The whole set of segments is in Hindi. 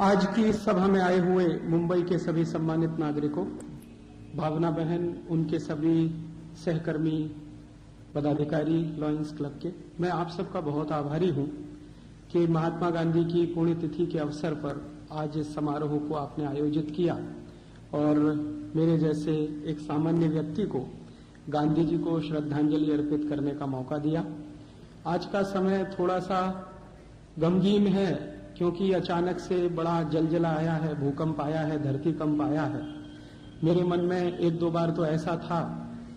आज की इस सभा में आए हुए मुंबई के सभी सम्मानित नागरिकों, भावना बहन, उनके सभी सहकर्मी, पदाधिकारी लॉयंस क्लब के, मैं आप सबका बहुत आभारी हूं कि महात्मा गांधी की पुण्यतिथि के अवसर पर आज इस समारोह को आपने आयोजित किया और मेरे जैसे एक सामान्य व्यक्ति को गांधी जी को श्रद्धांजलि अर्पित करने का मौका दिया। आज का समय थोड़ा सा गमगीन है क्योंकि अचानक से बड़ा जलजला आया है, भूकंप आया है, धरतीकंप आया है। मेरे मन में एक दो बार तो ऐसा था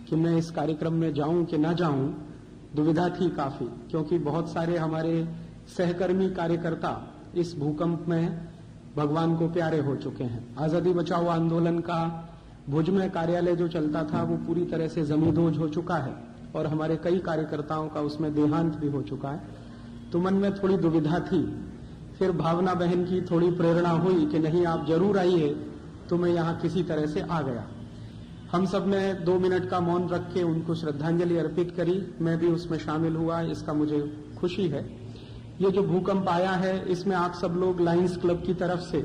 कि मैं इस कार्यक्रम में जाऊं कि ना जाऊं, दुविधा थी काफी, क्योंकि बहुत सारे हमारे सहकर्मी कार्यकर्ता इस भूकंप में भगवान को प्यारे हो चुके हैं। आजादी बचाओ आंदोलन का भुज में कार्यालय जो चलता था वो पूरी तरह से जमींदोज हो चुका है और हमारे कई कार्यकर्ताओं का उसमें देहांत भी हो चुका है। तो मन में थोड़ी दुविधा थी। फिर भावना बहन की थोड़ी प्रेरणा हुई कि नहीं, आप जरूर आइए, तो मैं यहाँ किसी तरह से आ गया। हम सब ने 2 मिनट का मौन रख के उनको श्रद्धांजलि अर्पित करी। मैं भी उसमें शामिल हुआ, इसका मुझे खुशी है। ये जो भूकंप आया है इसमें आप सब लोग लायंस क्लब की तरफ से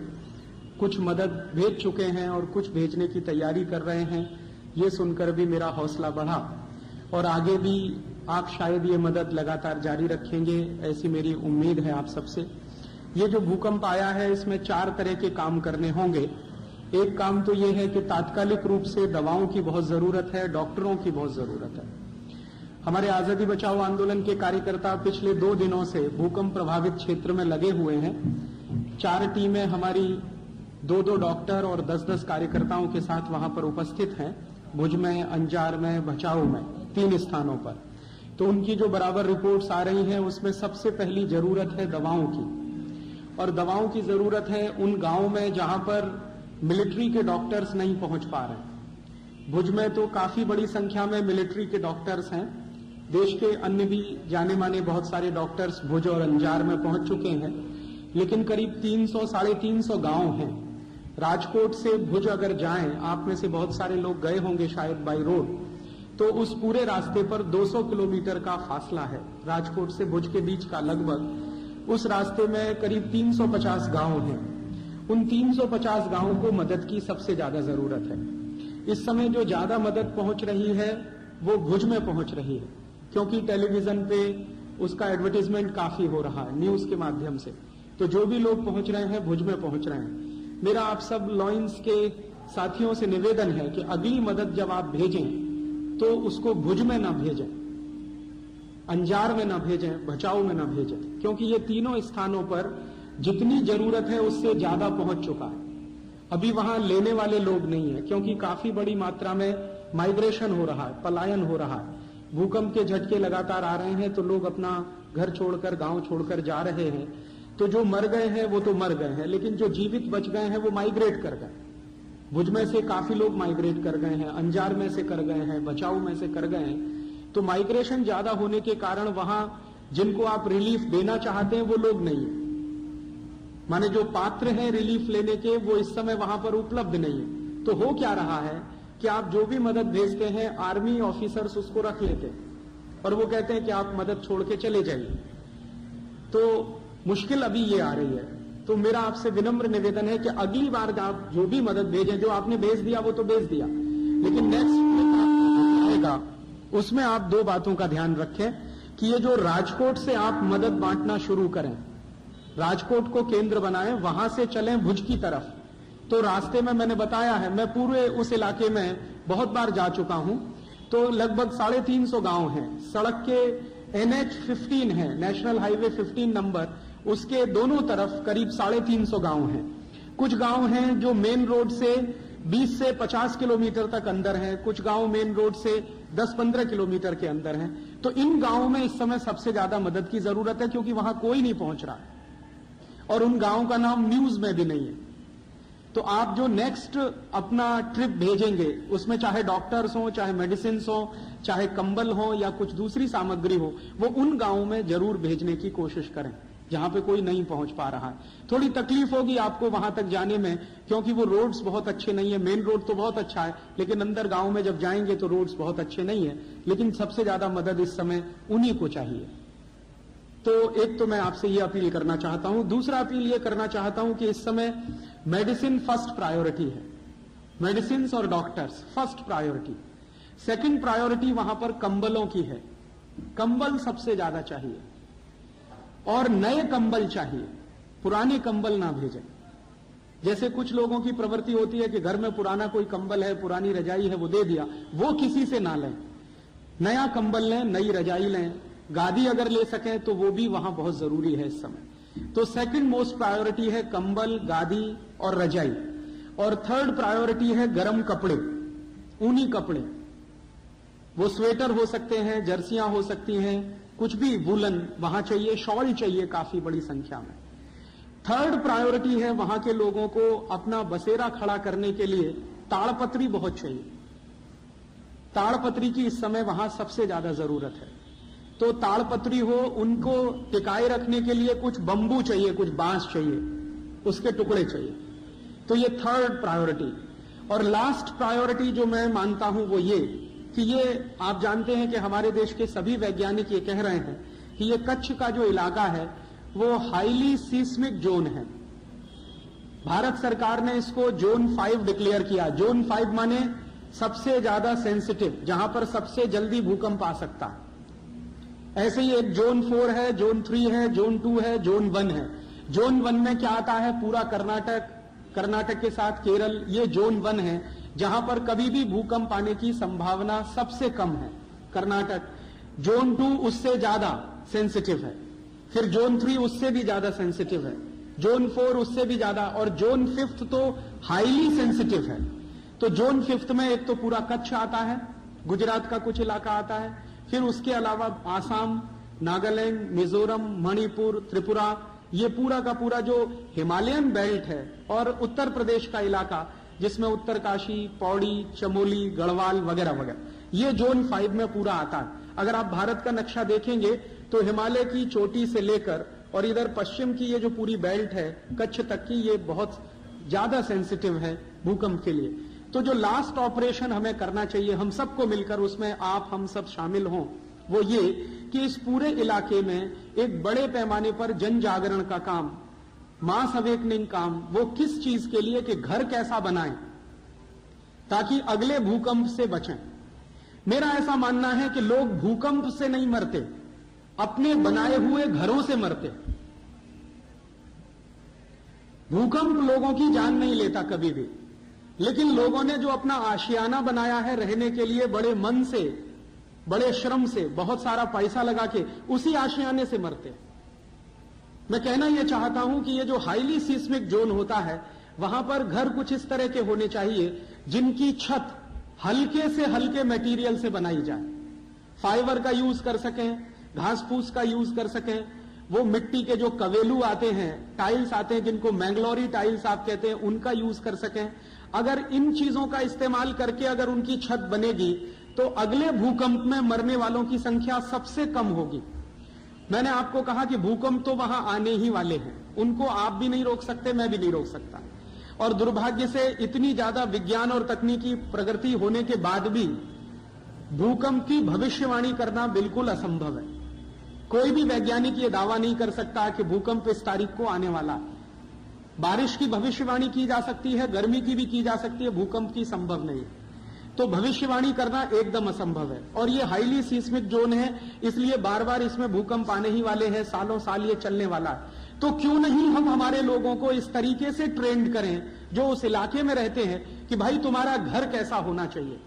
कुछ मदद भेज चुके हैं और कुछ भेजने की तैयारी कर रहे हैं। ये सुनकर भी मेरा हौसला बढ़ा और आगे भी आप शायद ये मदद लगातार जारी रखेंगे, ऐसी मेरी उम्मीद है आप सबसे। ये जो भूकंप आया है इसमें 4 तरह के काम करने होंगे। एक काम तो ये है कि तात्कालिक रूप से दवाओं की बहुत जरूरत है, डॉक्टरों की बहुत जरूरत है। हमारे आजादी बचाओ आंदोलन के कार्यकर्ता पिछले 2 दिनों से भूकंप प्रभावित क्षेत्र में लगे हुए हैं। 4 टीमें हमारी 2-2 डॉक्टर और 10-10 कार्यकर्ताओं के साथ वहां पर उपस्थित हैं, भुज में, अंजार में, भचाऊ में, 3 स्थानों पर। तो उनकी जो बराबर रिपोर्ट्स आ रही हैं उसमें सबसे पहली जरूरत है दवाओं की, और दवाओं की जरूरत है उन गांवों में जहां पर मिलिट्री के डॉक्टर्स नहीं पहुंच पा रहे। भुज में तो काफी बड़ी संख्या में मिलिट्री के डॉक्टर्स हैं। देश के अन्य भी जाने माने बहुत सारे डॉक्टर्स भुज और अंजार में पहुंच चुके हैं, लेकिन करीब 300-350 गांव हैं। राजकोट से भुज अगर जाएं, आप में से बहुत सारे लोग गए होंगे शायद बाई रोड, तो उस पूरे रास्ते पर 200 किलोमीटर का फासला है राजकोट से भुज के बीच का लगभग। उस रास्ते में करीब 350 गांव हैं। उन 350 गांवों को मदद की सबसे ज्यादा जरूरत है। इस समय जो ज्यादा मदद पहुंच रही है वो भुज में पहुंच रही है, क्योंकि टेलीविजन पे उसका एडवर्टाइजमेंट काफी हो रहा है न्यूज के माध्यम से। तो जो भी लोग पहुंच रहे हैं भुज में पहुंच रहे हैं। मेरा आप सब लॉयंस के साथियों से निवेदन है कि अगली मदद जब आप भेजें तो उसको भुज में ना भेजें, अंजार में ना भेजें, भचाऊ में ना भेजें, क्योंकि ये तीनों स्थानों पर जितनी जरूरत है उससे ज्यादा पहुंच चुका है। अभी वहां लेने वाले लोग नहीं है, क्योंकि काफी बड़ी मात्रा में माइग्रेशन हो रहा है, पलायन हो रहा है। भूकंप के झटके लगातार आ रहे हैं तो लोग अपना घर छोड़कर, गांव छोड़कर जा रहे हैं। तो जो मर गए हैं वो तो मर गए हैं, लेकिन जो जीवित बच गए हैं वो माइग्रेट कर गए। भुज में से काफी लोग माइग्रेट कर गए हैं, अंजार में से कर गए हैं, बचाऊ में से कर गए हैं। तो माइग्रेशन ज्यादा होने के कारण वहां जिनको आप रिलीफ देना चाहते हैं वो लोग नहीं है, माने जो पात्र हैं रिलीफ लेने के, वो इस समय वहां पर उपलब्ध नहीं है। तो हो क्या रहा है कि आप जो भी मदद भेजते हैं आर्मी ऑफिसर्स उसको रख लेते हैं और वो कहते हैं कि आप मदद छोड़ के चले जाइए। तो मुश्किल अभी ये आ रही है। तो मेरा आपसे विनम्र निवेदन है कि अगली बार आप जो भी मदद भेजें, जो आपने भेज दिया वो तो भेज दिया, लेकिन नेक्स्ट आएगा उसमें आप 2 बातों का ध्यान रखें कि ये जो राजकोट से आप मदद बांटना शुरू करें, राजकोट को केंद्र बनाएं, वहां से चलें भुज की तरफ। तो रास्ते में मैंने बताया है, मैं पूरे उस इलाके में बहुत बार जा चुका हूं। तो लगभग 350 गांव हैं। सड़क के NH-15 है, नेशनल हाईवे 15 नंबर, उसके दोनों तरफ करीब 350 गांव हैं। कुछ गांव हैं जो मेन रोड से 20 से 50 किलोमीटर तक अंदर हैं, कुछ गांव मेन रोड से 10-15 किलोमीटर के अंदर हैं। तो इन गांवों में इस समय सबसे ज्यादा मदद की जरूरत है, क्योंकि वहां कोई नहीं पहुंच रहा है और उन गांवों का नाम न्यूज में भी नहीं है। तो आप जो नेक्स्ट अपना ट्रिप भेजेंगे उसमें चाहे डॉक्टर्स हो, चाहे मेडिसिन हो, चाहे कंबल हो या कुछ दूसरी सामग्री हो, वो उन गांवों में जरूर भेजने की कोशिश करें जहां पे कोई नहीं पहुंच पा रहा है। थोड़ी तकलीफ होगी आपको वहां तक जाने में, क्योंकि वो रोड्स बहुत अच्छे नहीं है। मेन रोड तो बहुत अच्छा है, लेकिन अंदर गांव में जब जाएंगे तो रोड्स बहुत अच्छे नहीं है। लेकिन सबसे ज्यादा मदद इस समय उन्हीं को चाहिए। तो एक तो मैं आपसे ये अपील करना चाहता हूं, दूसरा अपील ये करना चाहता हूं कि इस समय मेडिसिन फर्स्ट प्रायोरिटी है, मेडिसिन और doctors first priority. Second priority वहां पर कंबलों की है, कंबल सबसे ज्यादा चाहिए और नए कंबल चाहिए, पुराने कंबल ना भेजें। जैसे कुछ लोगों की प्रवृत्ति होती है कि घर में पुराना कोई कंबल है, पुरानी रजाई है, वो दे दिया, वो किसी से ना लें, नया कंबल लें, नई रजाई लें, गादी अगर ले सकें तो वो भी वहां बहुत जरूरी है इस समय। तो सेकंड मोस्ट प्रायोरिटी है कंबल, गादी और रजाई, और थर्ड प्रायोरिटी है गर्म कपड़े, ऊनी कपड़े, वो स्वेटर हो सकते हैं, जर्सियां हो सकती हैं, कुछ भी वूलन वहां चाहिए, शॉल चाहिए काफी बड़ी संख्या में। थर्ड प्रायोरिटी है वहां के लोगों को अपना बसेरा खड़ा करने के लिए ताड़पत्री बहुत चाहिए, ताड़पत्री की इस समय वहां सबसे ज्यादा जरूरत है। तो ताड़पत्री हो, उनको टिकाए रखने के लिए कुछ बंबू चाहिए, कुछ बांस चाहिए, उसके टुकड़े चाहिए। तो ये थर्ड प्रायोरिटी। और लास्ट प्रायोरिटी जो मैं मानता हूं वो ये कि ये आप जानते हैं कि हमारे देश के सभी वैज्ञानिक ये कह रहे हैं कि ये कच्छ का जो इलाका है वो हाईली सीस्मिक जोन है। भारत सरकार ने इसको जोन 5 डिक्लेयर किया। जोन 5 माने सबसे ज्यादा सेंसिटिव, जहां पर सबसे जल्दी भूकंप आ सकता है। ऐसे ही एक जोन 4 है, जोन 3 है, जोन 2 है, जोन 1 है। जोन 1 में क्या आता है? पूरा कर्नाटक के साथ केरल, ये जोन 1 है जहां पर कभी भी भूकंप आने की संभावना सबसे कम है, कर्नाटक। जोन 2 उससे ज्यादा सेंसिटिव है, फिर जोन 3 उससे भी ज्यादा सेंसिटिव है, जोन 4 उससे भी ज्यादा, और जोन 5 तो हाईली सेंसिटिव है। तो जोन 5 में एक तो पूरा कच्छ आता है, गुजरात का कुछ इलाका आता है, फिर उसके अलावा आसाम, नागालैंड, मिजोरम, मणिपुर, त्रिपुरा, ये पूरा का पूरा जो हिमालयन बेल्ट है, और उत्तर प्रदेश का इलाका जिसमें उत्तरकाशी, पौड़ी, चमोली, गढ़वाल वगैरह वगैरह, ये जोन 5 में पूरा आता है। अगर आप भारत का नक्शा देखेंगे तो हिमालय की चोटी से लेकर और इधर पश्चिम की ये जो पूरी बेल्ट है कच्छ तक की, ये बहुत ज्यादा सेंसिटिव है भूकंप के लिए। तो जो लास्ट ऑपरेशन हमें करना चाहिए हम सबको मिलकर, उसमें आप हम सब शामिल हों, वो ये कि इस पूरे इलाके में एक बड़े पैमाने पर जन जागरण का काम, मास अवेकनिंग काम, वो किस चीज के लिए कि घर कैसा बनाएं ताकि अगले भूकंप से बचें। मेरा ऐसा मानना है कि लोग भूकंप से नहीं मरते, अपने बनाए हुए घरों से मरते। भूकंप लोगों की जान नहीं लेता कभी भी, लेकिन लोगों ने जो अपना आशियाना बनाया है रहने के लिए, बड़े मन से, बड़े श्रम से, बहुत सारा पैसा लगा के, उसी आशियाने से मरते। मैं कहना यह चाहता हूं कि ये जो हाईली सीस्मिक जोन होता है वहां पर घर कुछ इस तरह के होने चाहिए जिनकी छत हल्के से हल्के मटेरियल से बनाई जाए, फाइबर का यूज कर सकें, घास फूस का यूज कर सकें, वो मिट्टी के जो कवेलू आते हैं, टाइल्स आते हैं जिनको मैंगलोरी टाइल्स आप कहते हैं, उनका यूज कर सकें। अगर इन चीजों का इस्तेमाल करके अगर उनकी छत बनेगी तो अगले भूकंप में मरने वालों की संख्या सबसे कम होगी। मैंने आपको कहा कि भूकंप तो वहां आने ही वाले हैं, उनको आप भी नहीं रोक सकते, मैं भी नहीं रोक सकता। और दुर्भाग्य से इतनी ज्यादा विज्ञान और तकनीकी प्रगति होने के बाद भी भूकंप की भविष्यवाणी करना बिल्कुल असंभव है। कोई भी वैज्ञानिक ये दावा नहीं कर सकता कि भूकंप इस तारीख को आने वाला है। बारिश की भविष्यवाणी की जा सकती है, गर्मी की भी की जा सकती है, भूकंप की संभव नहीं है। तो भविष्यवाणी करना एकदम असंभव है। और ये हाईली सीस्मिक जोन है, इसलिए बार बार इसमें भूकंप आने ही वाले हैं, सालों साल ये चलने वाला है। तो क्यों नहीं हम हमारे लोगों को इस तरीके से ट्रेंड करें जो उस इलाके में रहते हैं कि भाई तुम्हारा घर कैसा होना चाहिए।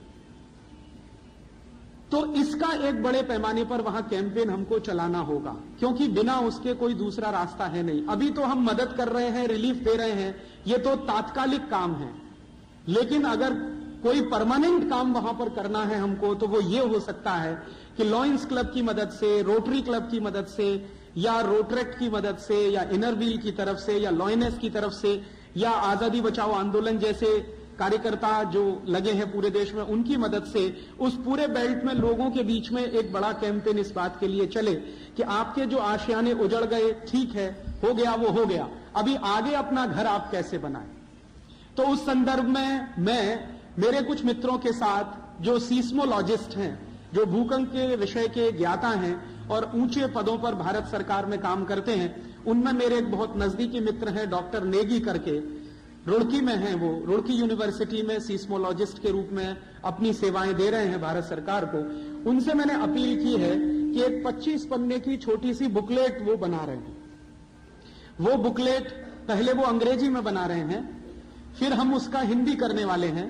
तो इसका एक बड़े पैमाने पर वहां कैंपेन हमको चलाना होगा, क्योंकि बिना उसके कोई दूसरा रास्ता है नहीं। अभी तो हम मदद कर रहे हैं, रिलीफ दे रहे हैं, ये तो तात्कालिक काम है, लेकिन अगर कोई परमानेंट काम वहां पर करना है हमको, तो वो ये हो सकता है कि लॉयंस क्लब की मदद से, रोटरी क्लब की मदद से, या रोटरेक्ट की मदद से, या इनर व्हील की तरफ से, या लॉयनेस की तरफ से, या आजादी बचाओ आंदोलन जैसे कार्यकर्ता जो लगे हैं पूरे देश में, उनकी मदद से उस पूरे बेल्ट में लोगों के बीच में एक बड़ा कैंपेन इस बात के लिए चले कि आपके जो आशियाने उजड़ गए, ठीक है, हो गया वो हो गया, अभी आगे अपना घर आप कैसे बनाएं। तो उस संदर्भ में मैं मेरे कुछ मित्रों के साथ जो सीस्मोलॉजिस्ट हैं, जो भूकंप के विषय के ज्ञाता हैं, और ऊंचे पदों पर भारत सरकार में काम करते हैं। उनमें मेरे एक बहुत नजदीकी मित्र हैं डॉक्टर नेगी करके, रुड़की में हैं वो, रुड़की यूनिवर्सिटी में सीस्मोलॉजिस्ट के रूप में अपनी सेवाएं दे रहे हैं भारत सरकार को। उनसे मैंने अपील की है कि एक 25 पन्ने की छोटी सी बुकलेट वो बना रहे हैं। वो बुकलेट पहले वो अंग्रेजी में बना रहे हैं, फिर हम उसका हिंदी करने वाले हैं,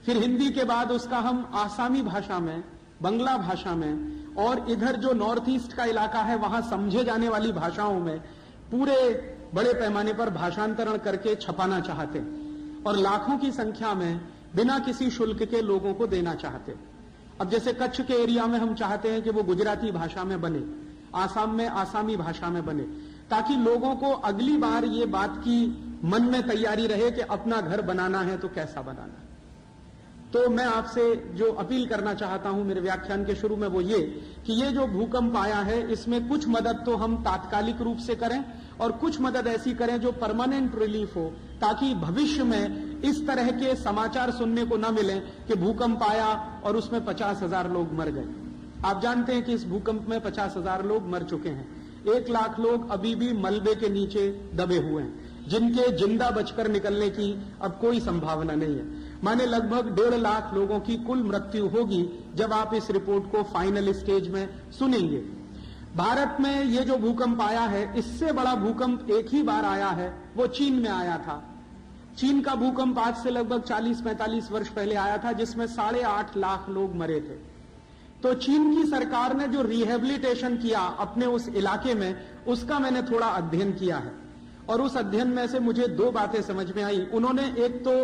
फिर हिंदी के बाद उसका हम आसामी भाषा में, बंगला भाषा में और इधर जो नॉर्थ ईस्ट का इलाका है वहां समझे जाने वाली भाषाओं में पूरे बड़े पैमाने पर भाषांतरण करके छपाना चाहते और लाखों की संख्या में बिना किसी शुल्क के लोगों को देना चाहते। अब जैसे कच्छ के एरिया में हम चाहते हैं कि वो गुजराती भाषा में बने, आसाम में आसामी भाषा में बने, ताकि लोगों को अगली बार ये बात की मन में तैयारी रहे कि अपना घर बनाना है तो कैसा बनाना है। तो मैं आपसे जो अपील करना चाहता हूं मेरे व्याख्यान के शुरू में वो ये कि ये जो भूकंप आया है इसमें कुछ मदद तो हम तात्कालिक रूप से करें और कुछ मदद ऐसी करें जो परमानेंट रिलीफ हो, ताकि भविष्य में इस तरह के समाचार सुनने को न मिले कि भूकंप आया और उसमें 50,000 लोग मर गए। आप जानते हैं कि इस भूकंप में 50,000 लोग मर चुके हैं। 1 लाख लोग अभी भी मलबे के नीचे दबे हुए हैं, जिनके जिंदा बचकर निकलने की अब कोई संभावना नहीं है। माने लगभग 1.5 लाख लोगों की कुल मृत्यु होगी जब आप इस रिपोर्ट को फाइनल स्टेज में सुनेंगे। भारत में ये जो भूकंप आया है, इससे बड़ा भूकंप एक ही बार आया है, वो चीन में आया था। चीन का भूकंप आज से लगभग 40-45 वर्ष पहले आया था, जिसमें 8.5 लाख लोग मरे थे। तो चीन की सरकार ने जो रिहेबिलिटेशन किया अपने उस इलाके में, उसका मैंने थोड़ा अध्ययन किया है और उस अध्ययन में से मुझे 2 बातें समझ में आई। उन्होंने एक तो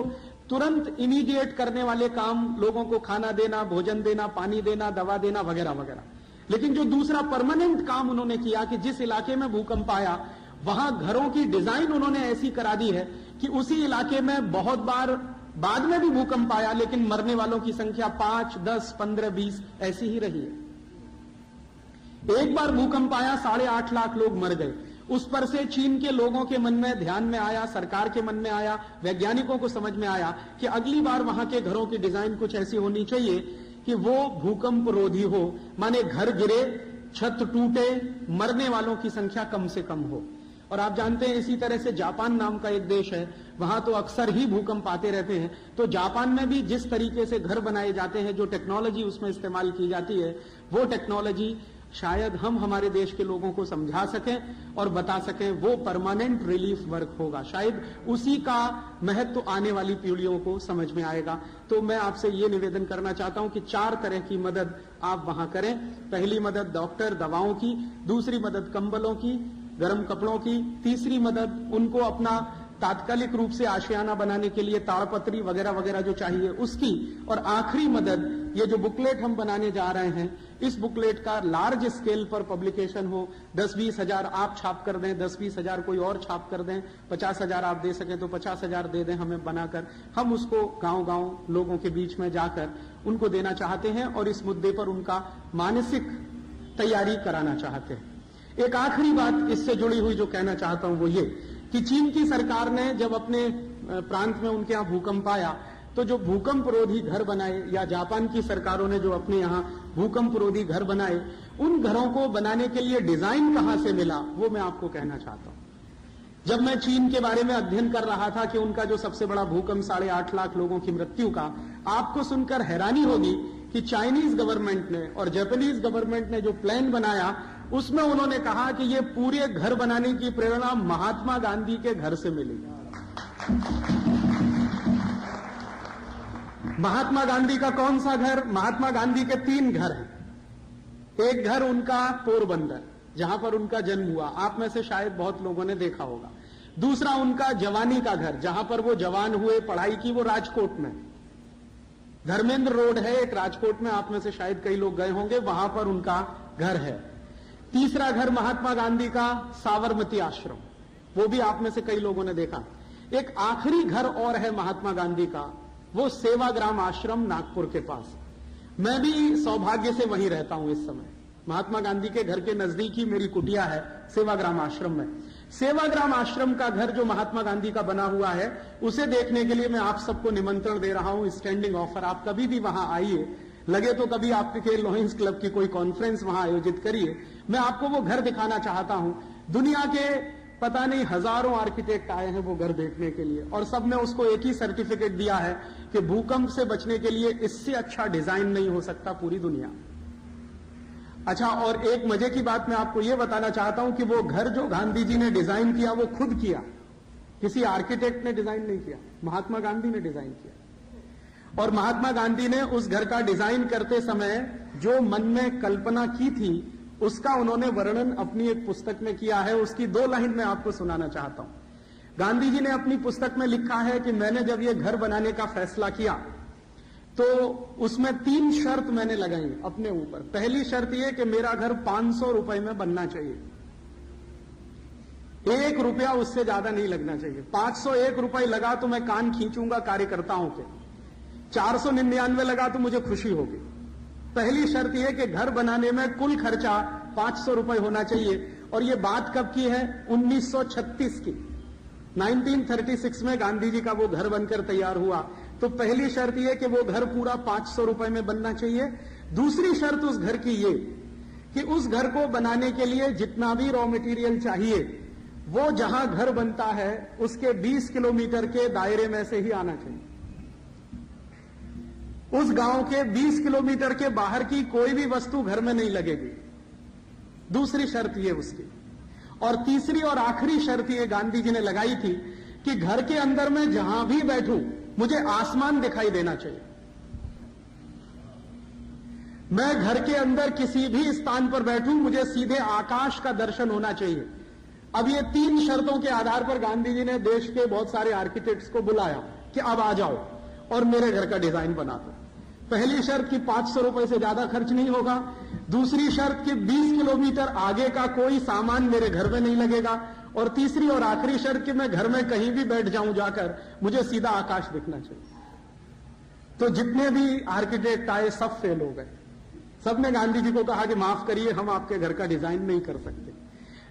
तुरंत इमीडिएट करने वाले काम, लोगों को खाना देना, भोजन देना, पानी देना, दवा देना वगैरह वगैरह, लेकिन जो दूसरा परमानेंट काम उन्होंने किया कि जिस इलाके में भूकंप आया वहां घरों की डिजाइन उन्होंने ऐसी करा दी है कि उसी इलाके में बहुत बार बाद में भी भूकंप आया लेकिन मरने वालों की संख्या 5, 10, 15, 20 ऐसी ही रही है। एक बार भूकंप आया, 8.5 लाख लोग मर गए। उस पर से चीन के लोगों के मन में ध्यान में आया, सरकार के मन में आया, वैज्ञानिकों को समझ में आया कि अगली बार वहां के घरों की डिजाइन कुछ ऐसी होनी चाहिए कि वो भूकंप रोधी हो, माने घर गिरे, छत टूटे, मरने वालों की संख्या कम से कम हो। और आप जानते हैं इसी तरह से जापान नाम का एक देश है, वहां तो अक्सर ही भूकंप आते रहते हैं। तो जापान में भी जिस तरीके से घर बनाए जाते हैं, जो टेक्नोलॉजी उसमें इस्तेमाल की जाती है, वो टेक्नोलॉजी शायद हम हमारे देश के लोगों को समझा सकें और बता सकें, वो परमानेंट रिलीफ वर्क होगा। शायद उसी का महत्व आने वाली पीढ़ियों को समझ में आएगा। तो मैं आपसे ये निवेदन करना चाहता हूं कि 4 तरह की मदद आप वहां करें। पहली मदद डॉक्टर, दवाओं की, दूसरी मदद कंबलों की, गर्म कपड़ों की, तीसरी मदद उनको अपना तात्कालिक रूप से आशियाना बनाने के लिए ताड़पत्री वगैरह वगैरह जो चाहिए उसकी, और आखिरी मदद ये जो बुकलेट हम बनाने जा रहे हैं, इस बुकलेट का लार्ज स्केल पर पब्लिकेशन हो। 10-20 हजार आप छाप कर दें, 10-20 हजार कोई और छाप कर दें, 50,000 आप दे सकें तो 50,000 दे दें हमें बनाकर। हम उसको गांव-गांव लोगों के बीच में जाकर उनको देना चाहते हैं और इस मुद्दे पर उनका मानसिक तैयारी कराना चाहते हैं। एक आखिरी बात इससे जुड़ी हुई जो कहना चाहता हूं वो ये कि चीन की सरकार ने जब अपने प्रांत में उनके यहां भूकंप आया तो जो भूकंप रोधी घर बनाए, या जापान की सरकारों ने जो अपने यहां भूकंप रोधी घर बनाए, उन घरों को बनाने के लिए डिजाइन कहां से मिला वो मैं आपको कहना चाहता हूं। जब मैं चीन के बारे में अध्ययन कर रहा था कि उनका जो सबसे बड़ा भूकंप 8.5 लाख लोगों की मृत्यु का, आपको सुनकर हैरानी होगी कि चाइनीज गवर्नमेंट ने और जापानीज गवर्नमेंट ने जो प्लान बनाया उसमें उन्होंने कहा कि ये पूरे घर बनाने की प्रेरणा महात्मा गांधी के घर से मिली। महात्मा गांधी का कौन सा घर? महात्मा गांधी के 3 घर हैं। एक घर उनका पोरबंदर, जहां पर उनका जन्म हुआ, आप में से शायद बहुत लोगों ने देखा होगा। दूसरा उनका जवानी का घर, जहां पर वो जवान हुए, पढ़ाई की, वो राजकोट में, धर्मेंद्र रोड है एक राजकोट में, आप में से शायद कई लोग गए होंगे, वहां पर उनका घर है। तीसरा घर महात्मा गांधी का साबरमती आश्रम, वो भी आप में से कई लोगों ने देखा। एक आखिरी घर और है महात्मा गांधी का, वो सेवाग्राम आश्रम नागपुर के पास। मैं भी सौभाग्य से वहीं रहता हूं इस समय। महात्मा गांधी के घर के नजदीक ही मेरी कुटिया है सेवाग्राम आश्रम में। सेवाग्राम आश्रम का घर जो महात्मा गांधी का बना हुआ है, उसे देखने के लिए मैं आप सबको निमंत्रण दे रहा हूं, स्टैंडिंग ऑफर, आप कभी भी वहां आइए, लगे तो कभी आपके लॉयंस क्लब की कोई कॉन्फ्रेंस वहां आयोजित करिए। मैं आपको वो घर दिखाना चाहता हूं। दुनिया के पता नहीं हजारों आर्किटेक्ट आए हैं वो घर देखने के लिए, और सबने उसको एक ही सर्टिफिकेट दिया है कि भूकंप से बचने के लिए इससे अच्छा डिजाइन नहीं हो सकता पूरी दुनिया। अच्छा, और एक मजे की बात मैं आपको यह बताना चाहता हूं कि वो घर जो गांधी जी ने डिजाइन किया वो खुद किया, किसी आर्किटेक्ट ने डिजाइन नहीं किया, महात्मा गांधी ने डिजाइन किया। और महात्मा गांधी ने उस घर का डिजाइन करते समय जो मन में कल्पना की थी उसका उन्होंने वर्णन अपनी एक पुस्तक में किया है। उसकी 2 लाइन मैं आपको सुनाना चाहता हूं। गांधी जी ने अपनी पुस्तक में लिखा है कि मैंने जब ये घर बनाने का फैसला किया तो उसमें 3 शर्त मैंने लगाई अपने ऊपर। पहली शर्त यह कि मेरा घर 500 रुपए में बनना चाहिए, 1 रुपया उससे ज्यादा नहीं लगना चाहिए। 501 रुपए लगा तो मैं कान खींचूंगा कार्यकर्ताओं के, 499 लगा तो मुझे खुशी होगी। पहली शर्त यह कि घर बनाने में कुल खर्चा 500 रुपए होना चाहिए। और यह बात कब की है? 1936 की। 1936 में गांधी जी का वो घर बनकर तैयार हुआ। तो पहली शर्त यह कि वो घर पूरा 500 रुपए में बनना चाहिए। दूसरी शर्त उस घर की ये कि उस घर को बनाने के लिए जितना भी रॉ मटेरियल चाहिए वो जहां घर बनता है उसके 20 किलोमीटर के दायरे में से ही आना चाहिए। उस गांव के 20 किलोमीटर के बाहर की कोई भी वस्तु घर में नहीं लगेगी। दूसरी शर्त ये उसकी। और तीसरी और आखिरी शर्त ये गांधी जी ने लगाई थी कि घर के अंदर मैं जहां भी बैठूं मुझे आसमान दिखाई देना चाहिए। मैं घर के अंदर किसी भी स्थान पर बैठूं मुझे सीधे आकाश का दर्शन होना चाहिए। अब ये 3 शर्तों के आधार पर गांधी जी ने देश के बहुत सारे आर्किटेक्ट्स को बुलाया कि अब आ जाओ और मेरे घर का डिजाइन बना दो। पहली शर्त कि 500 रुपए से ज्यादा खर्च नहीं होगा। दूसरी शर्त कि 20 किलोमीटर आगे का कोई सामान मेरे घर में नहीं लगेगा। और तीसरी और आखिरी शर्त कि मैं घर में कहीं भी बैठ जाऊं जाकर मुझे सीधा आकाश दिखना चाहिए। तो जितने भी आर्किटेक्ट आए सब फेल हो गए। सबने गांधी जी को कहा कि माफ करिए हम आपके घर का डिजाइन नहीं कर सकते।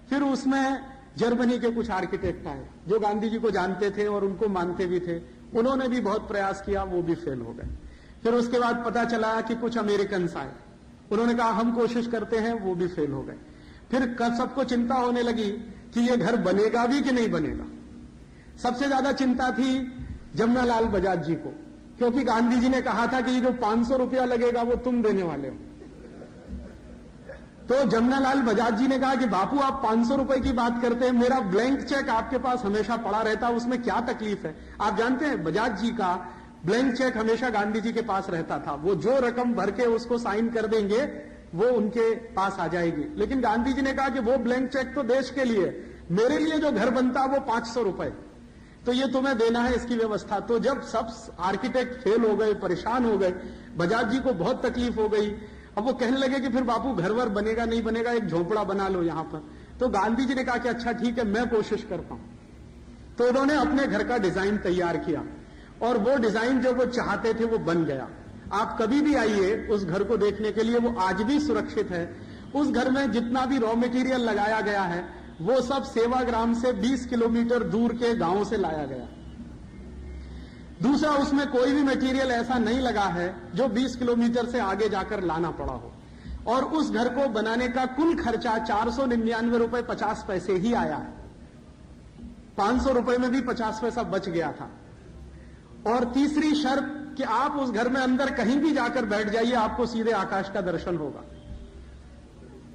फिर उसमें जर्मनी के कुछ आर्किटेक्ट आए जो गांधी जी को जानते थे और उनको मानते भी थे। उन्होंने भी बहुत प्रयास किया, वो भी फेल हो गए। फिर उसके बाद पता चला कि कुछ अमेरिकन आए, उन्होंने कहा हम कोशिश करते हैं, वो भी फेल हो गए। फिर सबको चिंता होने लगी कि ये घर बनेगा भी कि नहीं बनेगा। सबसे ज्यादा चिंता थी जमनालाल बजाज जी को, क्योंकि गांधी जी ने कहा था कि ये जो 500 रुपया लगेगा वो तुम देने वाले हो। तो जमनालाल बजाज जी ने कहा कि बापू आप 500 रुपए की बात करते हैं, मेरा ब्लैंक चेक आपके पास हमेशा पड़ा रहता, उसमें क्या तकलीफ है? आप जानते हैं बजाज जी का ब्लैंक चेक हमेशा गांधी जी के पास रहता था। वो जो रकम भर के उसको साइन कर देंगे वो उनके पास आ जाएगी। लेकिन गांधी जी ने कहा कि वो ब्लैंक चेक तो देश के लिए, मेरे लिए जो घर बनता वो 500 रुपए, तो ये तुम्हें देना है, इसकी व्यवस्था। तो जब सब आर्किटेक्ट फेल हो गए, परेशान हो गए, बजाज जी को बहुत तकलीफ हो गई। अब वो कहने लगे कि फिर बापू घर वर बनेगा नहीं बनेगा, एक झोपड़ा बना लो यहां पर। तो गांधी जी ने कहा कि अच्छा ठीक है मैं कोशिश करता हूं। तो उन्होंने अपने घर का डिजाइन तैयार किया और वो डिजाइन जो वो चाहते थे वो बन गया। आप कभी भी आइए उस घर को देखने के लिए, वो आज भी सुरक्षित है। उस घर में जितना भी रॉ मटेरियल लगाया गया है वो सब सेवाग्राम से 20 किलोमीटर दूर के गांव से लाया गया। दूसरा, उसमें कोई भी मटेरियल ऐसा नहीं लगा है जो 20 किलोमीटर से आगे जाकर लाना पड़ा हो। और उस घर को बनाने का कुल खर्चा 499 रुपए 50 पैसे ही आया है। 500 रुपए में भी 50 पैसा बच गया था। और तीसरी शर्त कि आप उस घर में अंदर कहीं भी जाकर बैठ जाइए, आपको सीधे आकाश का दर्शन होगा।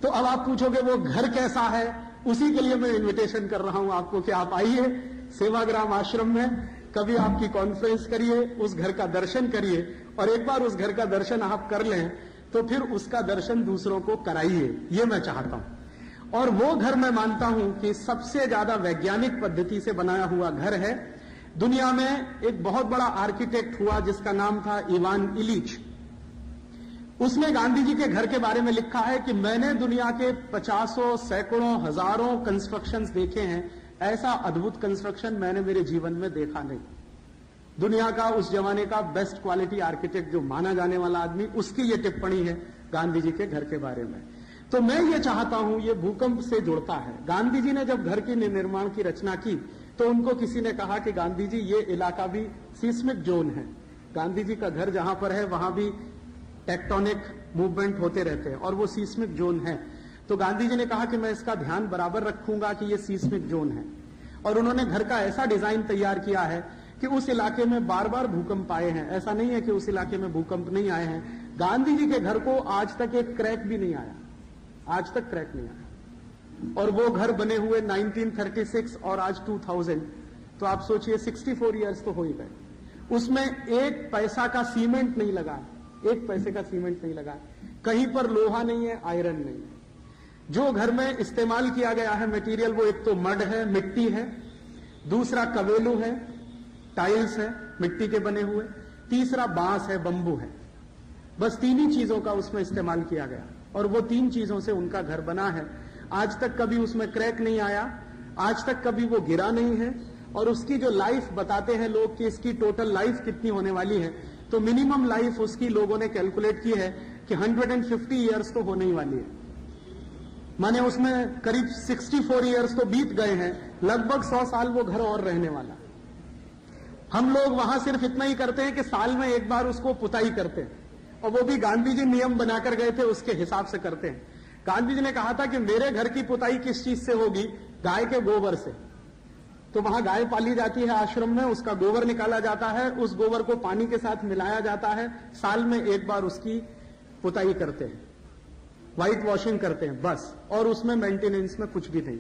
तो अब आप पूछोगे वो घर कैसा है? उसी के लिए मैं इनविटेशन कर रहा हूं आपको कि आप आइए सेवाग्राम आश्रम में, कभी आपकी कॉन्फ्रेंस करिए, उस घर का दर्शन करिए। और एक बार उस घर का दर्शन आप कर लें तो फिर उसका दर्शन दूसरों को कराइए, ये मैं चाहता हूं। और वो घर मैं मानता हूं कि सबसे ज्यादा वैज्ञानिक पद्धति से बनाया हुआ घर है। दुनिया में एक बहुत बड़ा आर्किटेक्ट हुआ जिसका नाम था इवान इलिच। उसने गांधी जी के घर के बारे में लिखा है कि मैंने दुनिया के 50 सैकड़ों हजारों कंस्ट्रक्शंस देखे हैं, ऐसा अद्भुत कंस्ट्रक्शन मैंने मेरे जीवन में देखा नहीं। दुनिया का उस जमाने का बेस्ट क्वालिटी आर्किटेक्ट जो माना जाने वाला आदमी, उसकी ये टिप्पणी है गांधी जी के घर के बारे में। तो मैं ये चाहता हूं, ये भूकंप से जुड़ता है। गांधी जी ने जब घर की निर्माण की रचना की तो उनको किसी ने कहा कि गांधी जी ये इलाका भी सीस्मिक जोन है, गांधी जी का घर जहां पर है वहां भी टेक्टोनिक मूवमेंट होते रहते हैं और वो सीस्मिक जोन है। तो गांधी जी ने कहा कि मैं इसका ध्यान बराबर रखूंगा कि ये सीस्मिक जोन है, और उन्होंने घर का ऐसा डिजाइन तैयार किया है कि उस इलाके में बार बार भूकंप आए हैं। ऐसा नहीं है कि उस इलाके में भूकंप नहीं आए हैं। गांधी जी के घर को आज तक एक क्रैक भी नहीं आया, आज तक क्रैक नहीं आया। और वो घर बने हुए 1936 और आज 2000, तो आप सोचिए 64 इयर्स तो हो ही गए। उसमें एक पैसा का सीमेंट नहीं लगा, एक पैसे का सीमेंट नहीं लगा, कहीं पर लोहा नहीं है, आयरन नहीं है। जो घर में इस्तेमाल किया गया है मटेरियल, वो एक तो मड है, मिट्टी है, दूसरा कवेलू है, टाइल्स है मिट्टी के बने हुए, तीसरा बांस है, बंबू है। बस तीन ही चीजों का उसमें इस्तेमाल किया गया और वो तीन चीजों से उनका घर बना है। आज तक कभी उसमें क्रैक नहीं आया, आज तक कभी वो गिरा नहीं है। और उसकी जो लाइफ बताते हैं लोग कि इसकी टोटल लाइफ कितनी होने वाली है, तो मिनिमम लाइफ उसकी लोगों ने कैलकुलेट की है कि 150 इयर्स तो होने ही वाली है। माने उसमें करीब 64 इयर्स तो बीत गए हैं, लगभग 100 साल वो घर और रहने वाला। हम लोग वहां सिर्फ इतना ही करते हैं कि साल में एक बार उसको पुताई करते हैं, और वो भी गांधी जी नियम बनाकर गए थे उसके हिसाब से करते हैं। गांधी जी ने कहा था कि मेरे घर की पुताई किस चीज से होगी, गाय के गोबर से। तो वहां गाय पाली जाती है आश्रम में, उसका गोबर निकाला जाता है, उस गोबर को पानी के साथ मिलाया जाता है, साल में एक बार उसकी पुताई करते हैं, व्हाइट वॉशिंग करते हैं बस, और उसमें मेंटेनेंस में कुछ भी नहीं।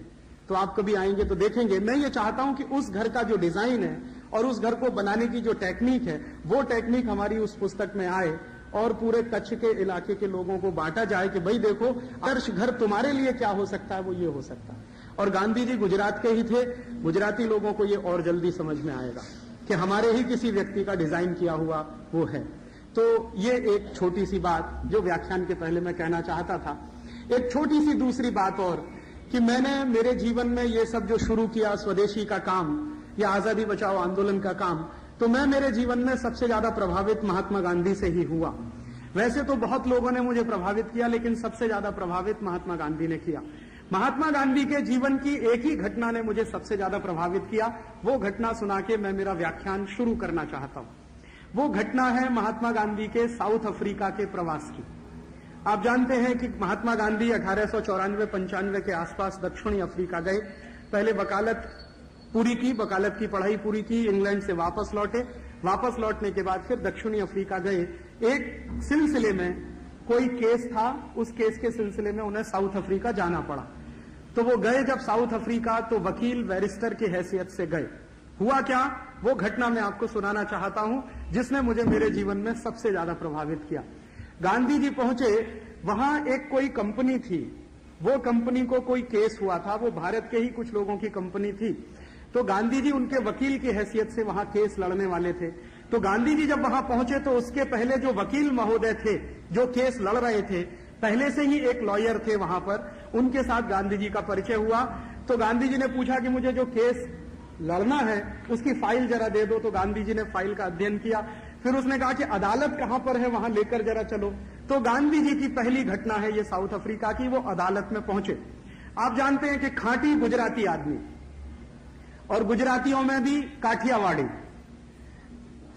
तो आप कभी आएंगे तो देखेंगे। मैं ये चाहता हूं कि उस घर का जो डिजाइन है और उस घर को बनाने की जो टेक्निक है, वो टेक्निक हमारी उस पुस्तक में आए और पूरे कच्छ के इलाके के लोगों को बांटा जाए कि भाई देखो, आदर्श घर तुम्हारे लिए क्या हो सकता है, वो ये हो सकता है। और गांधी जी गुजरात के ही थे, गुजराती लोगों को ये और जल्दी समझ में आएगा कि हमारे ही किसी व्यक्ति का डिजाइन किया हुआ वो है। तो ये एक छोटी सी बात जो व्याख्यान के पहले मैं कहना चाहता था। एक छोटी सी दूसरी बात और, कि मैंने मेरे जीवन में ये सब जो शुरू किया, स्वदेशी का काम या आजादी बचाओ आंदोलन का काम, तो मैं मेरे जीवन में सबसे ज्यादा प्रभावित महात्मा गांधी से ही हुआ। वैसे तो बहुत लोगों ने मुझे प्रभावित किया, लेकिन सबसे ज्यादा प्रभावित महात्मा गांधी ने किया। महात्मा गांधी के जीवन की एक ही घटना ने मुझे सबसे ज्यादा प्रभावित किया। वो घटना सुना के मैं मेरा व्याख्यान शुरू करना चाहता हूं। वो घटना है महात्मा गांधी के साउथ अफ्रीका के प्रवास की। आप जानते हैं कि महात्मा गांधी 1894-95 के आसपास दक्षिणी अफ्रीका गए। पहले वकालत पूरी की, वकालत की पढ़ाई पूरी की, इंग्लैंड से वापस लौटे। वापस लौटने के बाद फिर दक्षिणी अफ्रीका गए। एक सिलसिले में कोई केस था, उस केस के सिलसिले में उन्हें साउथ अफ्रीका जाना पड़ा। तो वो गए जब साउथ अफ्रीका, तो वकील बैरिस्टर की हैसियत से गए। हुआ क्या, वो घटना मैं आपको सुनाना चाहता हूं, जिसने मुझे मेरे जीवन में सबसे ज्यादा प्रभावित किया। गांधी जी पहुंचे, वहां एक कोई कंपनी थी, वो कंपनी को कोई केस हुआ था, वो भारत के ही कुछ लोगों की कंपनी थी। तो गांधी जी उनके वकील की हैसियत से वहां केस लड़ने वाले थे। तो गांधी जी जब वहां पहुंचे तो उसके पहले जो वकील महोदय थे जो केस लड़ रहे थे, पहले से ही एक लॉयर थे वहां पर, उनके साथ गांधी जी का परिचय हुआ। तो गांधी जी ने पूछा कि मुझे जो केस लड़ना है उसकी फाइल जरा दे दो। तो गांधी जी ने फाइल का अध्ययन किया। फिर उसने कहा कि अदालत कहां पर है, वहां लेकर जरा चलो। तो गांधी जी की पहली घटना है ये साउथ अफ्रीका की, वो अदालत में पहुंचे। आप जानते हैं कि खांटी गुजराती आदमी, और गुजरातियों में भी काठियावाड़ी,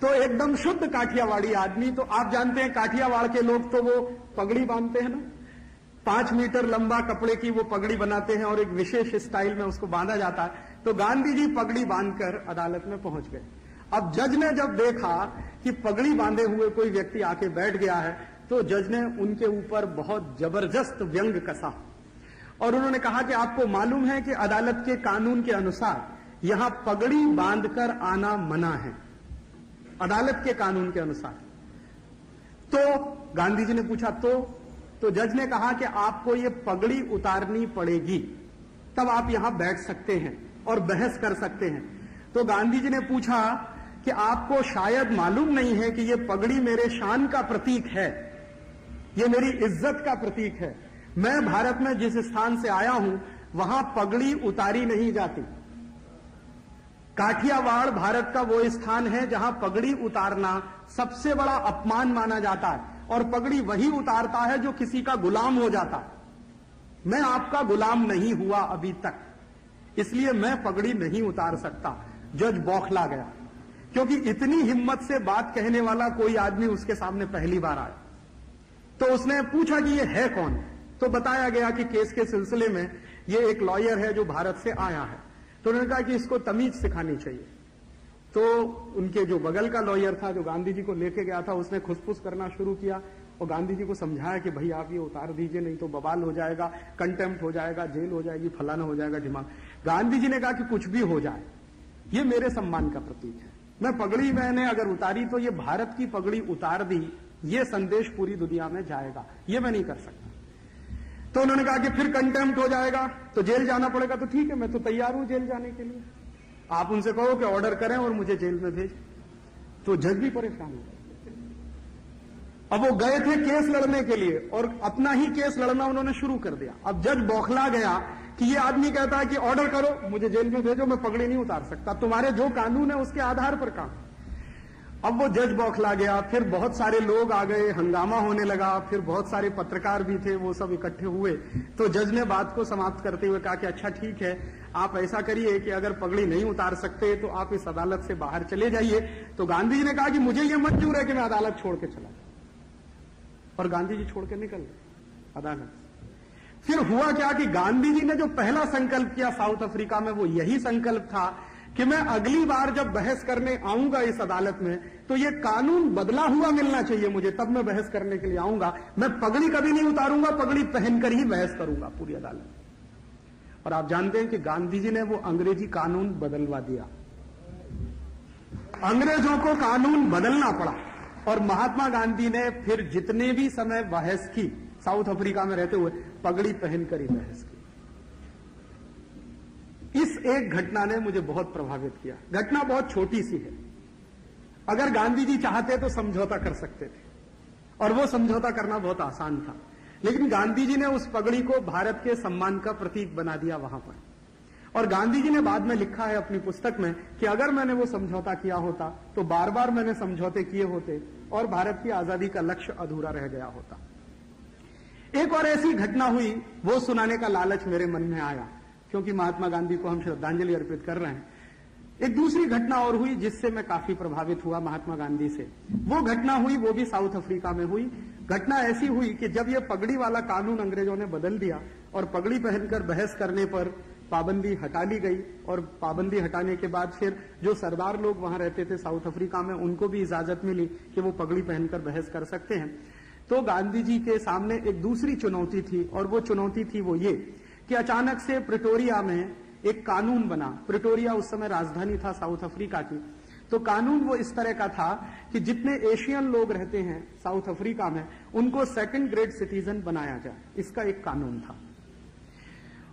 तो एकदम शुद्ध काठियावाड़ी आदमी। तो आप जानते हैं काठियावाड़ के लोग तो वो पगड़ी बांधते हैं ना, 5 मीटर लंबा कपड़े की वो पगड़ी बनाते हैं और एक विशेष स्टाइल में उसको बांधा जाता है। तो गांधी जी पगड़ी बांधकर अदालत में पहुंच गए। अब जज ने जब देखा कि पगड़ी बांधे हुए कोई व्यक्ति आके बैठ गया है, तो जज ने उनके ऊपर बहुत जबरदस्त व्यंग कसा और उन्होंने कहा कि आपको मालूम है कि अदालत के कानून के अनुसार यहां पगड़ी बांधकर आना मना है, अदालत के कानून के अनुसार। तो गांधी जी ने पूछा तो जज ने कहा कि आपको ये पगड़ी उतारनी पड़ेगी, तब आप यहां बैठ सकते हैं और बहस कर सकते हैं। तो गांधी जी ने पूछा कि आपको शायद मालूम नहीं है कि ये पगड़ी मेरे शान का प्रतीक है, ये मेरी इज्जत का प्रतीक है। मैं भारत में जिस स्थान से आया हूं वहां पगड़ी उतारी नहीं जाती। काठियावाड़ भारत का वो स्थान है जहां पगड़ी उतारना सबसे बड़ा अपमान माना जाता है, और पगड़ी वही उतारता है जो किसी का गुलाम हो जाता है। मैं आपका गुलाम नहीं हुआ अभी तक, इसलिए मैं पगड़ी नहीं उतार सकता। जज बौखला गया, क्योंकि इतनी हिम्मत से बात कहने वाला कोई आदमी उसके सामने पहली बार आया। तो उसने पूछा कि ये है कौन, तो बताया गया कि केस के सिलसिले में ये एक लॉयर है जो भारत से आया है। तो उन्होंने कहा कि इसको तमीज सिखानी चाहिए। तो उनके जो बगल का लॉयर था, जो गांधी जी को लेके गया था, उसने खुसफुस करना शुरू किया और गांधी जी को समझाया कि भाई आप ये उतार दीजिए, नहीं तो बवाल हो जाएगा, कंटेम्प्ट हो जाएगा, जेल हो जाएगी, फलाना हो जाएगा, दिमाग। गांधी जी ने कहा कि कुछ भी हो जाए, ये मेरे सम्मान का प्रतीक है। मैं पगड़ी मैंने अगर उतारी तो ये भारत की पगड़ी उतार दी, ये संदेश पूरी दुनिया में जाएगा, ये मैं नहीं कर सकता। तो उन्होंने कहा कि फिर कंटेम्प्ट हो जाएगा तो जेल जाना पड़ेगा। तो ठीक है, मैं तो तैयार हूं जेल जाने के लिए, आप उनसे कहो कि ऑर्डर करें और मुझे जेल में भेज। तो जज भी परेशान हो गए। अब वो गए थे केस लड़ने के लिए और अपना ही केस लड़ना उन्होंने शुरू कर दिया। अब जज बौखला गया कि ये आदमी कहता है कि ऑर्डर करो, मुझे जेल में भेजो, मैं पगड़ी नहीं उतार सकता, तुम्हारे जो कानून है उसके आधार पर काम। अब वो जज बौखला गया, फिर बहुत सारे लोग आ गए, हंगामा होने लगा, फिर बहुत सारे पत्रकार भी थे, वो सब इकट्ठे हुए। तो जज ने बात को समाप्त करते हुए कहा कि अच्छा ठीक है, आप ऐसा करिए कि अगर पगड़ी नहीं उतार सकते तो आप इस अदालत से बाहर चले जाइए। तो गांधी जी ने कहा कि मुझे यह मंजूर है कि मैं अदालत छोड़ के चला, और गांधी जी छोड़ के निकल गए अदालत। फिर हुआ क्या कि गांधी जी ने जो पहला संकल्प किया साउथ अफ्रीका में, वो यही संकल्प था कि मैं अगली बार जब बहस करने आऊंगा इस अदालत में तो ये कानून बदला हुआ मिलना चाहिए मुझे, तब मैं बहस करने के लिए आऊंगा। मैं पगड़ी कभी नहीं उतारूंगा, पगड़ी पहनकर ही बहस करूंगा पूरी अदालत में। और आप जानते हैं कि गांधी जी ने वो अंग्रेजी कानून बदलवा दिया, अंग्रेजों को कानून बदलना पड़ा। और महात्मा गांधी ने फिर जितने भी समय बहस की साउथ अफ्रीका में रहते हुए, पगड़ी पहनकर ही बहस की। इस एक घटना ने मुझे बहुत प्रभावित किया। घटना बहुत छोटी सी है, अगर गांधी जी चाहते तो समझौता कर सकते थे, और वो समझौता करना बहुत आसान था। लेकिन गांधी जी ने उस पगड़ी को भारत के सम्मान का प्रतीक बना दिया वहां पर। और गांधी जी ने बाद में लिखा है अपनी पुस्तक में कि अगर मैंने वो समझौता किया होता तो बार बार मैंने समझौते किए होते और भारत की आजादी का लक्ष्य अधूरा रह गया होता। एक और ऐसी घटना हुई, वो सुनाने का लालच मेरे मन में आया, क्योंकि महात्मा गांधी को हम श्रद्धांजलि अर्पित कर रहे हैं। एक दूसरी घटना और हुई जिससे मैं काफी प्रभावित हुआ महात्मा गांधी से। वो घटना हुई, वो भी साउथ अफ्रीका में हुई। घटना ऐसी हुई कि जब ये पगड़ी वाला कानून अंग्रेजों ने बदल दिया और पगड़ी पहनकर बहस करने पर पाबंदी हटा ली गई, और पाबंदी हटाने के बाद फिर जो सरदार लोग वहां रहते थे साउथ अफ्रीका में, उनको भी इजाजत मिली कि वो पगड़ी पहनकर बहस कर सकते हैं। तो गांधी जी के सामने एक दूसरी चुनौती थी, और वो चुनौती थी वो ये कि अचानक से प्रिटोरिया में एक कानून बना। प्रिटोरिया उस समय राजधानी था साउथ अफ्रीका की। तो कानून वो इस तरह का था कि जितने एशियन लोग रहते हैं साउथ अफ्रीका में, उनको सेकंड ग्रेड सिटीजन बनाया जाए, इसका एक कानून था।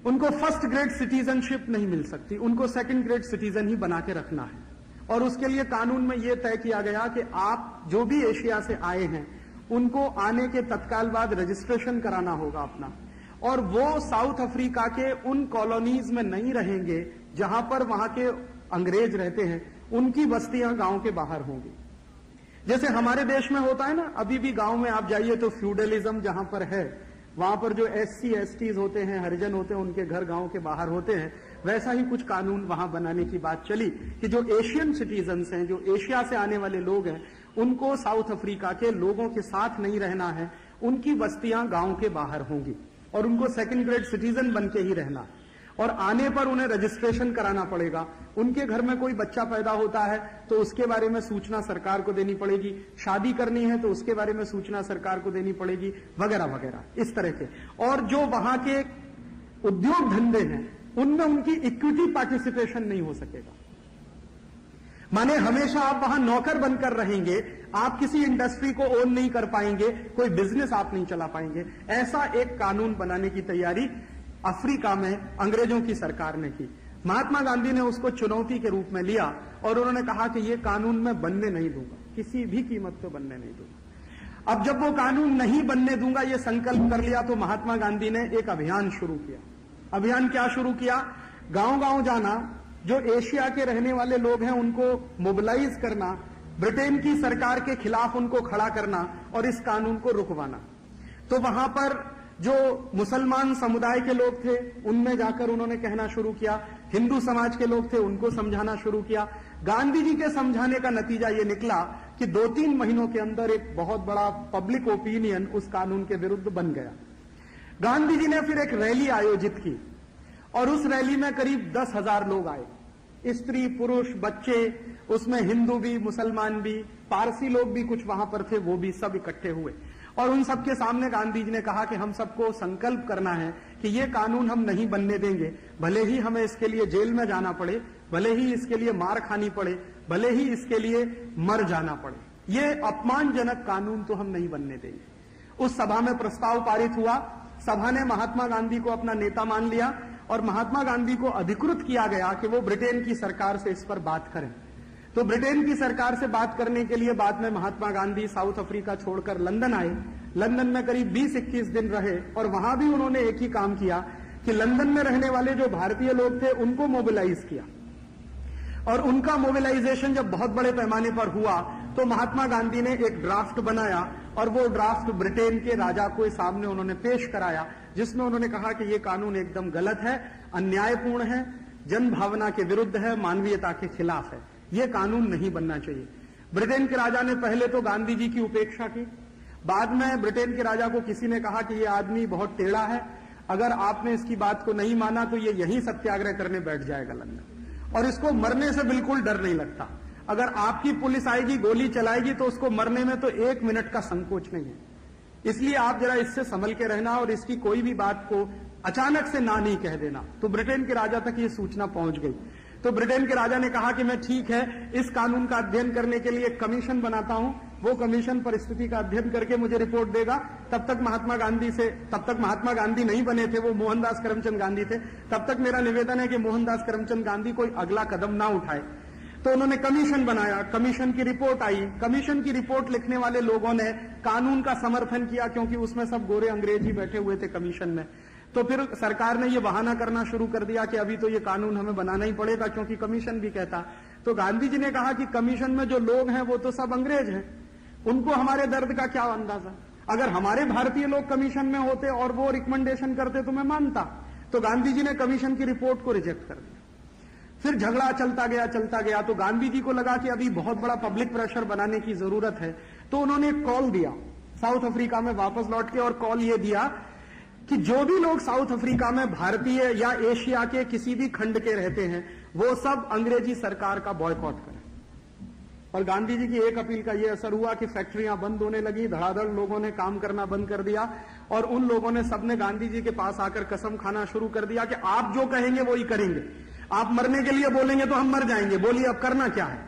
उनको फर्स्ट ग्रेड सिटीजनशिप नहीं मिल सकती, उनको सेकंड ग्रेड सिटीजन ही बना के रखना है। और उसके लिए कानून में यह तय किया गया कि आप जो भी एशिया से आए हैं उनको आने के तत्काल बाद रजिस्ट्रेशन कराना होगा अपना, और वो साउथ अफ्रीका के उन कॉलोनीज में नहीं रहेंगे जहां पर वहां के अंग्रेज रहते हैं, उनकी बस्तियां गांव के बाहर होंगी। जैसे हमारे देश में होता है ना, अभी भी गांव में आप जाइए तो फ्यूडलिज्म जहां पर है, वहां पर जो SC STs होते हैं, हरिजन होते हैं, उनके घर गांव के बाहर होते हैं। वैसा ही कुछ कानून वहां बनाने की बात चली कि जो एशियन सिटीजन्स हैं, जो एशिया से आने वाले लोग हैं, उनको साउथ अफ्रीका के लोगों के साथ नहीं रहना है, उनकी बस्तियां गांव के बाहर होंगी और उनको सेकंड ग्रेड सिटीजन बन के ही रहना, और आने पर उन्हें रजिस्ट्रेशन कराना पड़ेगा। उनके घर में कोई बच्चा पैदा होता है तो उसके बारे में सूचना सरकार को देनी पड़ेगी, शादी करनी है तो उसके बारे में सूचना सरकार को देनी पड़ेगी, वगैरह वगैरह इस तरह के। और जो वहां के उद्योग धंधे हैं उनमें उनकी इक्विटी पार्टिसिपेशन नहीं हो सकेगा। माने हमेशा आप वहां नौकर बनकर रहेंगे, आप किसी इंडस्ट्री को ओन नहीं कर पाएंगे, कोई बिजनेस आप नहीं चला पाएंगे। ऐसा एक कानून बनाने की तैयारी अफ्रीका में अंग्रेजों की सरकार ने की। महात्मा गांधी ने उसको चुनौती के रूप में लिया और उन्होंने कहा कि यह कानून मैं बनने नहीं दूंगा, किसी भी कीमत पे बनने नहीं दूंगा। अब जब वो कानून नहीं बनने दूंगा ये संकल्प कर लिया, तो महात्मा गांधी ने एक अभियान शुरू किया। अभियान क्या शुरू किया? गांव-गांव जाना, जो एशिया के रहने वाले लोग हैं उनको मोबिलाइज करना, ब्रिटेन की सरकार के खिलाफ उनको खड़ा करना और इस कानून को रुकवाना। तो वहां पर जो मुसलमान समुदाय के लोग थे उनमें जाकर उन्होंने कहना शुरू किया, हिंदू समाज के लोग थे उनको समझाना शुरू किया, गांधी जी के समझाने का नतीजा ये निकला कि 2-3 महीनों के अंदर एक बहुत बड़ा पब्लिक ओपिनियन उस कानून के विरुद्ध बन गया। गांधी जी ने फिर एक रैली आयोजित की और उस रैली में करीब 10,000 लोग आए, स्त्री पुरुष बच्चे, उसमें हिंदू भी मुसलमान भी, पारसी लोग भी कुछ वहां पर थे, वो भी सब इकट्ठे हुए और उन सबके सामने गांधी जी ने कहा कि हम सबको संकल्प करना है कि ये कानून हम नहीं बनने देंगे, भले ही हमें इसके लिए जेल में जाना पड़े, भले ही इसके लिए मार खानी पड़े, भले ही इसके लिए मर जाना पड़े, ये अपमानजनक कानून तो हम नहीं बनने देंगे। उस सभा में प्रस्ताव पारित हुआ, सभा ने महात्मा गांधी को अपना नेता मान लिया और महात्मा गांधी को अधिकृत किया गया कि वो ब्रिटेन की सरकार से इस पर बात करें। तो ब्रिटेन की सरकार से बात करने के लिए बाद में महात्मा गांधी साउथ अफ्रीका छोड़कर लंदन आए। लंदन में करीब 20-21 दिन रहे और वहां भी उन्होंने एक ही काम किया कि लंदन में रहने वाले जो भारतीय लोग थे उनको मोबिलाइज किया और उनका मोबिलाइजेशन जब बहुत बड़े पैमाने पर हुआ तो महात्मा गांधी ने एक ड्राफ्ट बनाया और वो ड्राफ्ट ब्रिटेन के राजा को सामने उन्होंने पेश कराया, जिसमें उन्होंने कहा कि ये कानून एकदम गलत है, अन्यायपूर्ण है, जन भावना के विरुद्ध है, मानवीयता के खिलाफ है, ये कानून नहीं बनना चाहिए। ब्रिटेन के राजा ने पहले तो गांधी जी की उपेक्षा की, बाद में ब्रिटेन के राजा को किसी ने कहा कि ये आदमी बहुत टेढ़ा है, अगर आपने इसकी बात को नहीं माना तो ये यहीं सत्याग्रह करने बैठ जाएगा लंदन, और इसको मरने से बिल्कुल डर नहीं लगता, अगर आपकी पुलिस आएगी गोली चलाएगी तो उसको मरने में तो 1 मिनट का संकोच नहीं है, इसलिए आप जरा इससे संभल के रहना और इसकी कोई भी बात को अचानक से ना नहीं कह देना। तो ब्रिटेन के राजा तक ये सूचना पहुंच गई। तो ब्रिटेन के राजा ने कहा कि मैं ठीक है, इस कानून का अध्ययन करने के लिए एक कमीशन बनाता हूं, वो कमीशन परिस्थिति का अध्ययन करके मुझे रिपोर्ट देगा। तब तक महात्मा गांधी नहीं बने थे, वो मोहनदास करमचंद गांधी थे। तब तक मेरा निवेदन है कि मोहनदास करमचंद गांधी कोई अगला कदम ना उठाए। तो उन्होंने कमीशन बनाया, कमीशन की रिपोर्ट आई, कमीशन की रिपोर्ट लिखने वाले लोगों ने कानून का समर्थन किया क्योंकि उसमें सब गोरे अंग्रेज ही बैठे हुए थे कमीशन में। तो फिर सरकार ने ये बहाना करना शुरू कर दिया कि अभी तो ये कानून हमें बनाना ही पड़ेगा क्योंकि कमीशन भी कहता। तो गांधी जी ने कहा कि कमीशन में जो लोग हैं वो तो सब अंग्रेज हैं, उनको हमारे दर्द का क्या अंदाजा, अगर हमारे भारतीय लोग कमीशन में होते और वो रिकमेंडेशन करते तो मैं मानता। तो गांधी जी ने कमीशन की रिपोर्ट को रिजेक्ट कर दिया। फिर झगड़ा चलता गया तो गांधी जी को लगा कि अभी बहुत बड़ा पब्लिक प्रेशर बनाने की जरूरत है। तो उन्होंने एक कॉल दिया साउथ अफ्रीका में वापस लौट के, और कॉल ये दिया कि जो भी लोग साउथ अफ्रीका में भारतीय या एशिया के किसी भी खंड के रहते हैं वो सब अंग्रेजी सरकार का बॉयकॉट करें। और गांधी जी की एक अपील का यह असर हुआ कि फैक्ट्रियां बंद होने लगी, धड़ाधड़ लोगों ने काम करना बंद कर दिया और उन लोगों ने सबने गांधी जी के पास आकर कसम खाना शुरू कर दिया कि आप जो कहेंगे वो ही करेंगे, आप मरने के लिए बोलेंगे तो हम मर जाएंगे, बोलिए अब करना क्या है।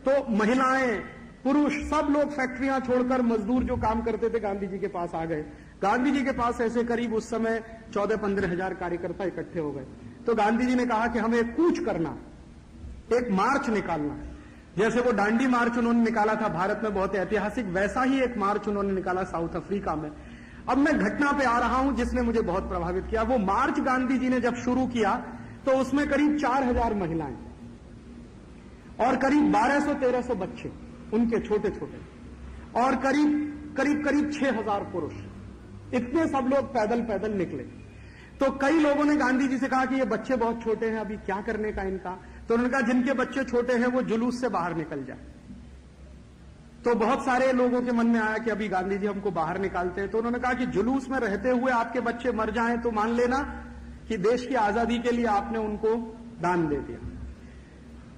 तो महिलाएं पुरुष सब लोग फैक्ट्रियां छोड़कर मजदूर जो काम करते थे गांधी जी के पास आ गए। गांधी जी के पास ऐसे करीब उस समय 14-15 हजार कार्यकर्ता इकट्ठे हो गए। तो गांधी जी ने कहा कि हमें एक कूच करना, एक मार्च निकालना है। जैसे वो दांडी मार्च उन्होंने निकाला था भारत में बहुत ऐतिहासिक, वैसा ही एक मार्च उन्होंने निकाला साउथ अफ्रीका में। अब मैं घटना पे आ रहा हूं जिसने मुझे बहुत प्रभावित किया। वो मार्च गांधी जी ने जब शुरू किया तो उसमें करीब 4000 महिलाएं और करीब 1200-1300 बच्चे उनके छोटे छोटे और करीब 6000 पुरुष, इतने सब लोग पैदल निकले। तो कई लोगों ने गांधी जी से कहा कि ये बच्चे बहुत छोटे हैं, अभी क्या करने का इनका। तो उन्होंने कहा जिनके बच्चे छोटे हैं वो जुलूस से बाहर निकल जाए। तो बहुत सारे लोगों के मन में आया कि अभी गांधी जी हमको बाहर निकालते हैं। तो उन्होंने कहा कि जुलूस में रहते हुए आपके बच्चे मर जाएं तो मान लेना कि देश की आजादी के लिए आपने उनको दान दे दिया।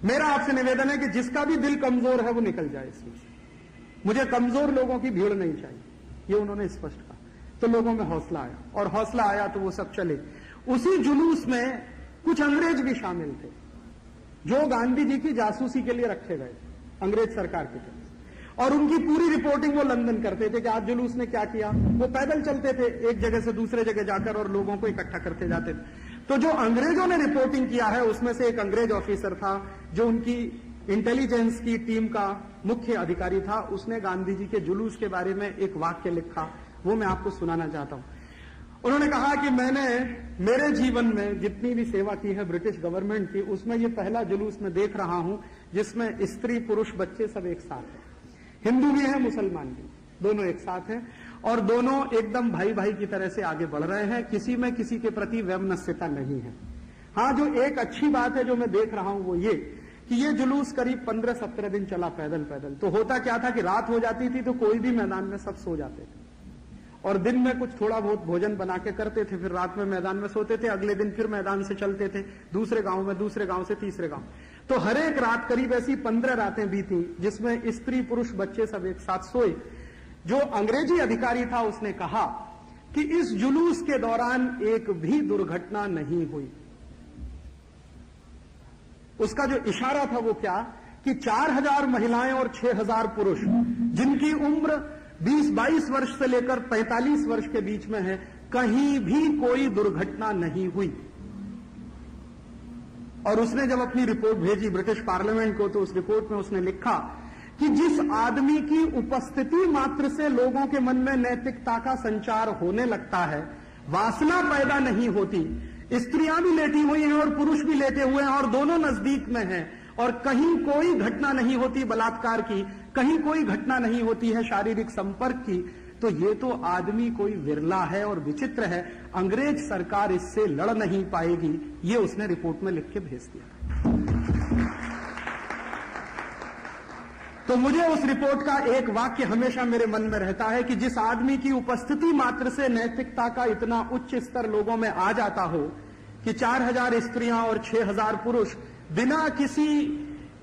मेरा आपसे निवेदन है कि जिसका भी दिल कमजोर है वो निकल जाए इसमें से। मुझे कमजोर लोगों की भीड़ नहीं चाहिए, ये उन्होंने स्पष्ट कहा। तो लोगों में हौसला आया और हौसला आया तो वो सब चले। उसी जुलूस में कुछ अंग्रेज भी शामिल थे जो गांधी जी की जासूसी के लिए रखे गए थे अंग्रेज सरकार की तरफ, और उनकी पूरी रिपोर्टिंग वो लंदन करते थे कि आज जुलूस ने क्या किया। वो पैदल चलते थे एक जगह से दूसरे जगह जाकर और लोगों को इकट्ठा करते जाते थे। तो जो अंग्रेजों ने रिपोर्टिंग किया है उसमें से एक अंग्रेज ऑफिसर था जो उनकी इंटेलिजेंस की टीम का मुख्य अधिकारी था, उसने गांधी जी के जुलूस के बारे में एक वाक्य लिखा, वो मैं आपको सुनाना चाहता हूं। उन्होंने कहा कि मैंने मेरे जीवन में जितनी भी सेवा की है ब्रिटिश गवर्नमेंट की, उसमें ये पहला जुलूस मैं देख रहा हूं जिसमें स्त्री पुरुष बच्चे सब एक साथ हैं, हिंदू भी हैं मुसलमान भी, दोनों एक साथ हैं और दोनों एकदम भाई भाई की तरह से आगे बढ़ रहे हैं, किसी में किसी के प्रति वैमनस्यता नहीं है। हाँ, जो एक अच्छी बात है जो मैं देख रहा हूं वो ये कि ये जुलूस करीब 15-17 दिन चला पैदल पैदल। तो होता क्या था कि रात हो जाती थी तो कोई भी मैदान में सब सो जाते थे, और दिन में कुछ थोड़ा बहुत भोजन बना के करते थे, फिर रात में मैदान में सोते थे, अगले दिन फिर मैदान से चलते थे दूसरे गांव में, दूसरे गांव से तीसरे गांव। तो हर एक रात करीब ऐसी 15 रातें बीती जिसमें स्त्री पुरुष बच्चे सब एक साथ सोए। जो अंग्रेजी अधिकारी था उसने कहा कि इस जुलूस के दौरान एक भी दुर्घटना नहीं हुई। उसका जो इशारा था वो क्या कि 4000 महिलाएं और 6000 पुरुष जिनकी उम्र 20-22 वर्ष से लेकर 45 वर्ष के बीच में है, कहीं भी कोई दुर्घटना नहीं हुई। और उसने जब अपनी रिपोर्ट भेजी ब्रिटिश पार्लियामेंट को, तो उस रिपोर्ट में उसने लिखा कि जिस आदमी की उपस्थिति मात्र से लोगों के मन में नैतिकता का संचार होने लगता है, वासना पैदा नहीं होती। स्त्रियां भी लेटी हुई हैं और पुरुष भी लेटे हुए हैं और दोनों नजदीक में हैं, और कहीं कोई घटना नहीं होती बलात्कार की, कहीं कोई घटना नहीं होती है शारीरिक संपर्क की, तो ये तो आदमी कोई विरला है और विचित्र है। अंग्रेज सरकार इससे लड़ नहीं पाएगी, ये उसने रिपोर्ट में लिख के भेज दिया। तो मुझे उस रिपोर्ट का एक वाक्य हमेशा मेरे मन में रहता है कि जिस आदमी की उपस्थिति मात्र से नैतिकता का इतना उच्च स्तर लोगों में आ जाता हो कि 4000 स्त्रियां और 6000 पुरुष बिना किसी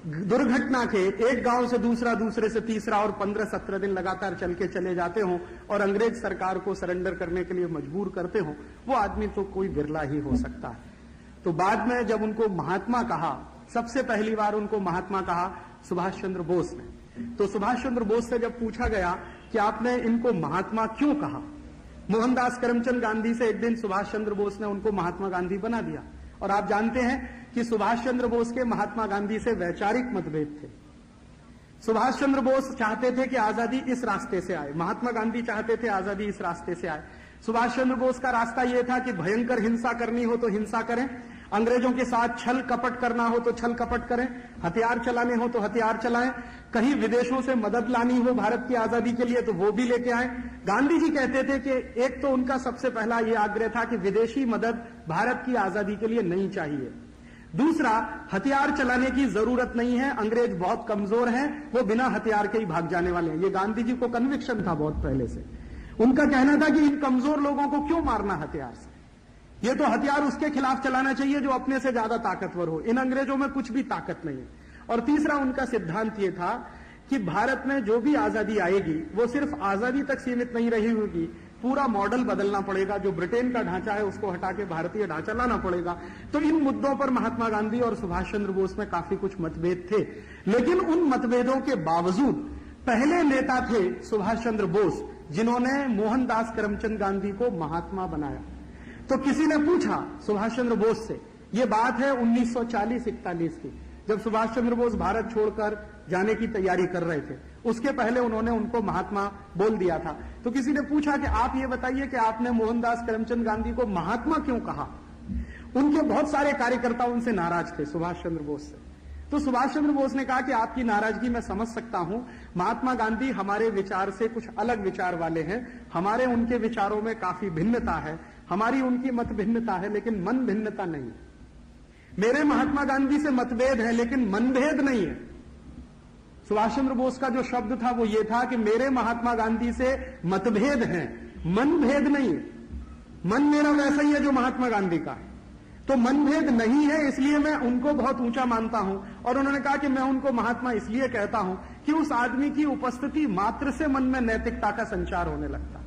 दुर्घटना के एक गांव से दूसरा, दूसरे से तीसरा और 15-17 दिन लगातार चल के चले जाते हों और अंग्रेज सरकार को सरेंडर करने के लिए मजबूर करते हों, वो आदमी तो कोई बिरला ही हो सकता है। तो बाद में जब उनको महात्मा कहा, सबसे पहली बार उनको महात्मा कहा सुभाष चंद्र बोस ने। तो सुभाष चंद्र बोस से जब पूछा गया कि आपने इनको महात्मा क्यों कहा, मोहनदास करमचंद गांधी से एक दिन सुभाष चंद्र बोस ने उनको महात्मा गांधी बना दिया। और आप जानते हैं कि सुभाष चंद्र बोस के महात्मा गांधी से वैचारिक मतभेद थे। सुभाष चंद्र बोस चाहते थे कि आजादी इस रास्ते से आए, महात्मा गांधी चाहते थे आजादी इस रास्ते से आए। सुभाष चंद्र बोस का रास्ता यह था कि भयंकर हिंसा करनी हो तो हिंसा करें, अंग्रेजों के साथ छल कपट करना हो तो छल कपट करें, हथियार चलाने हो तो हथियार चलाएं, कहीं विदेशों से मदद लानी हो भारत की आजादी के लिए तो वो भी लेके आए। गांधी जी कहते थे कि एक तो उनका सबसे पहला ये आग्रह था कि विदेशी मदद भारत की आजादी के लिए नहीं चाहिए, दूसरा हथियार चलाने की जरूरत नहीं है, अंग्रेज बहुत कमजोर हैं, वो बिना हथियार के ही भाग जाने वाले हैं। ये गांधी जी को कन्विक्शन था बहुत पहले से। उनका कहना था कि इन कमजोर लोगों को क्यों मारना हथियार से, ये तो हथियार उसके खिलाफ चलाना चाहिए जो अपने से ज्यादा ताकतवर हो, इन अंग्रेजों में कुछ भी ताकत नहीं है। और तीसरा उनका सिद्धांत यह था कि भारत में जो भी आजादी आएगी वो सिर्फ आजादी तक सीमित नहीं रही होगी, पूरा मॉडल बदलना पड़ेगा, जो ब्रिटेन का ढांचा है उसको हटा के भारतीय ढांचा लाना पड़ेगा। तो इन मुद्दों पर महात्मा गांधी और सुभाष चंद्र बोस में काफी कुछ मतभेद थे, लेकिन उन मतभेदों के बावजूद पहले नेता थे सुभाष चंद्र बोस जिन्होंने मोहनदास करमचंद गांधी को महात्मा बनाया। तो किसी ने पूछा सुभाष चंद्र बोस से, यह बात है 1940-41 की, जब सुभाष चंद्र बोस भारत छोड़कर जाने की तैयारी कर रहे थे, उसके पहले उन्होंने उनको महात्मा बोल दिया था। तो किसी ने पूछा कि आप ये बताइए कि आपने मोहनदास करमचंद गांधी को महात्मा क्यों कहा। उनके बहुत सारे कार्यकर्ता उनसे नाराज थे सुभाष चंद्र बोस से। तो सुभाष चंद्र बोस ने कहा कि आपकी नाराजगी मैं समझ सकता हूं, महात्मा गांधी हमारे विचार से कुछ अलग विचार वाले हैं, हमारे उनके विचारों में काफी भिन्नता है, हमारी उनकी मत भिन्नता है, लेकिन मन भिन्नता नहीं है। मेरे महात्मा गांधी से मतभेद है लेकिन मनभेद नहीं है। सुभाष चंद्र बोस का जो शब्द था वो ये था कि मेरे महात्मा गांधी से मतभेद है, मनभेद नहीं है। मन मेरा वैसा ही है जो महात्मा गांधी का है, तो मनभेद नहीं है, इसलिए मैं उनको बहुत ऊंचा मानता हूं। और उन्होंने कहा कि मैं उनको महात्मा इसलिए कहता हूं कि उस आदमी की उपस्थिति मात्र से मन में नैतिकता का संचार होने लगता।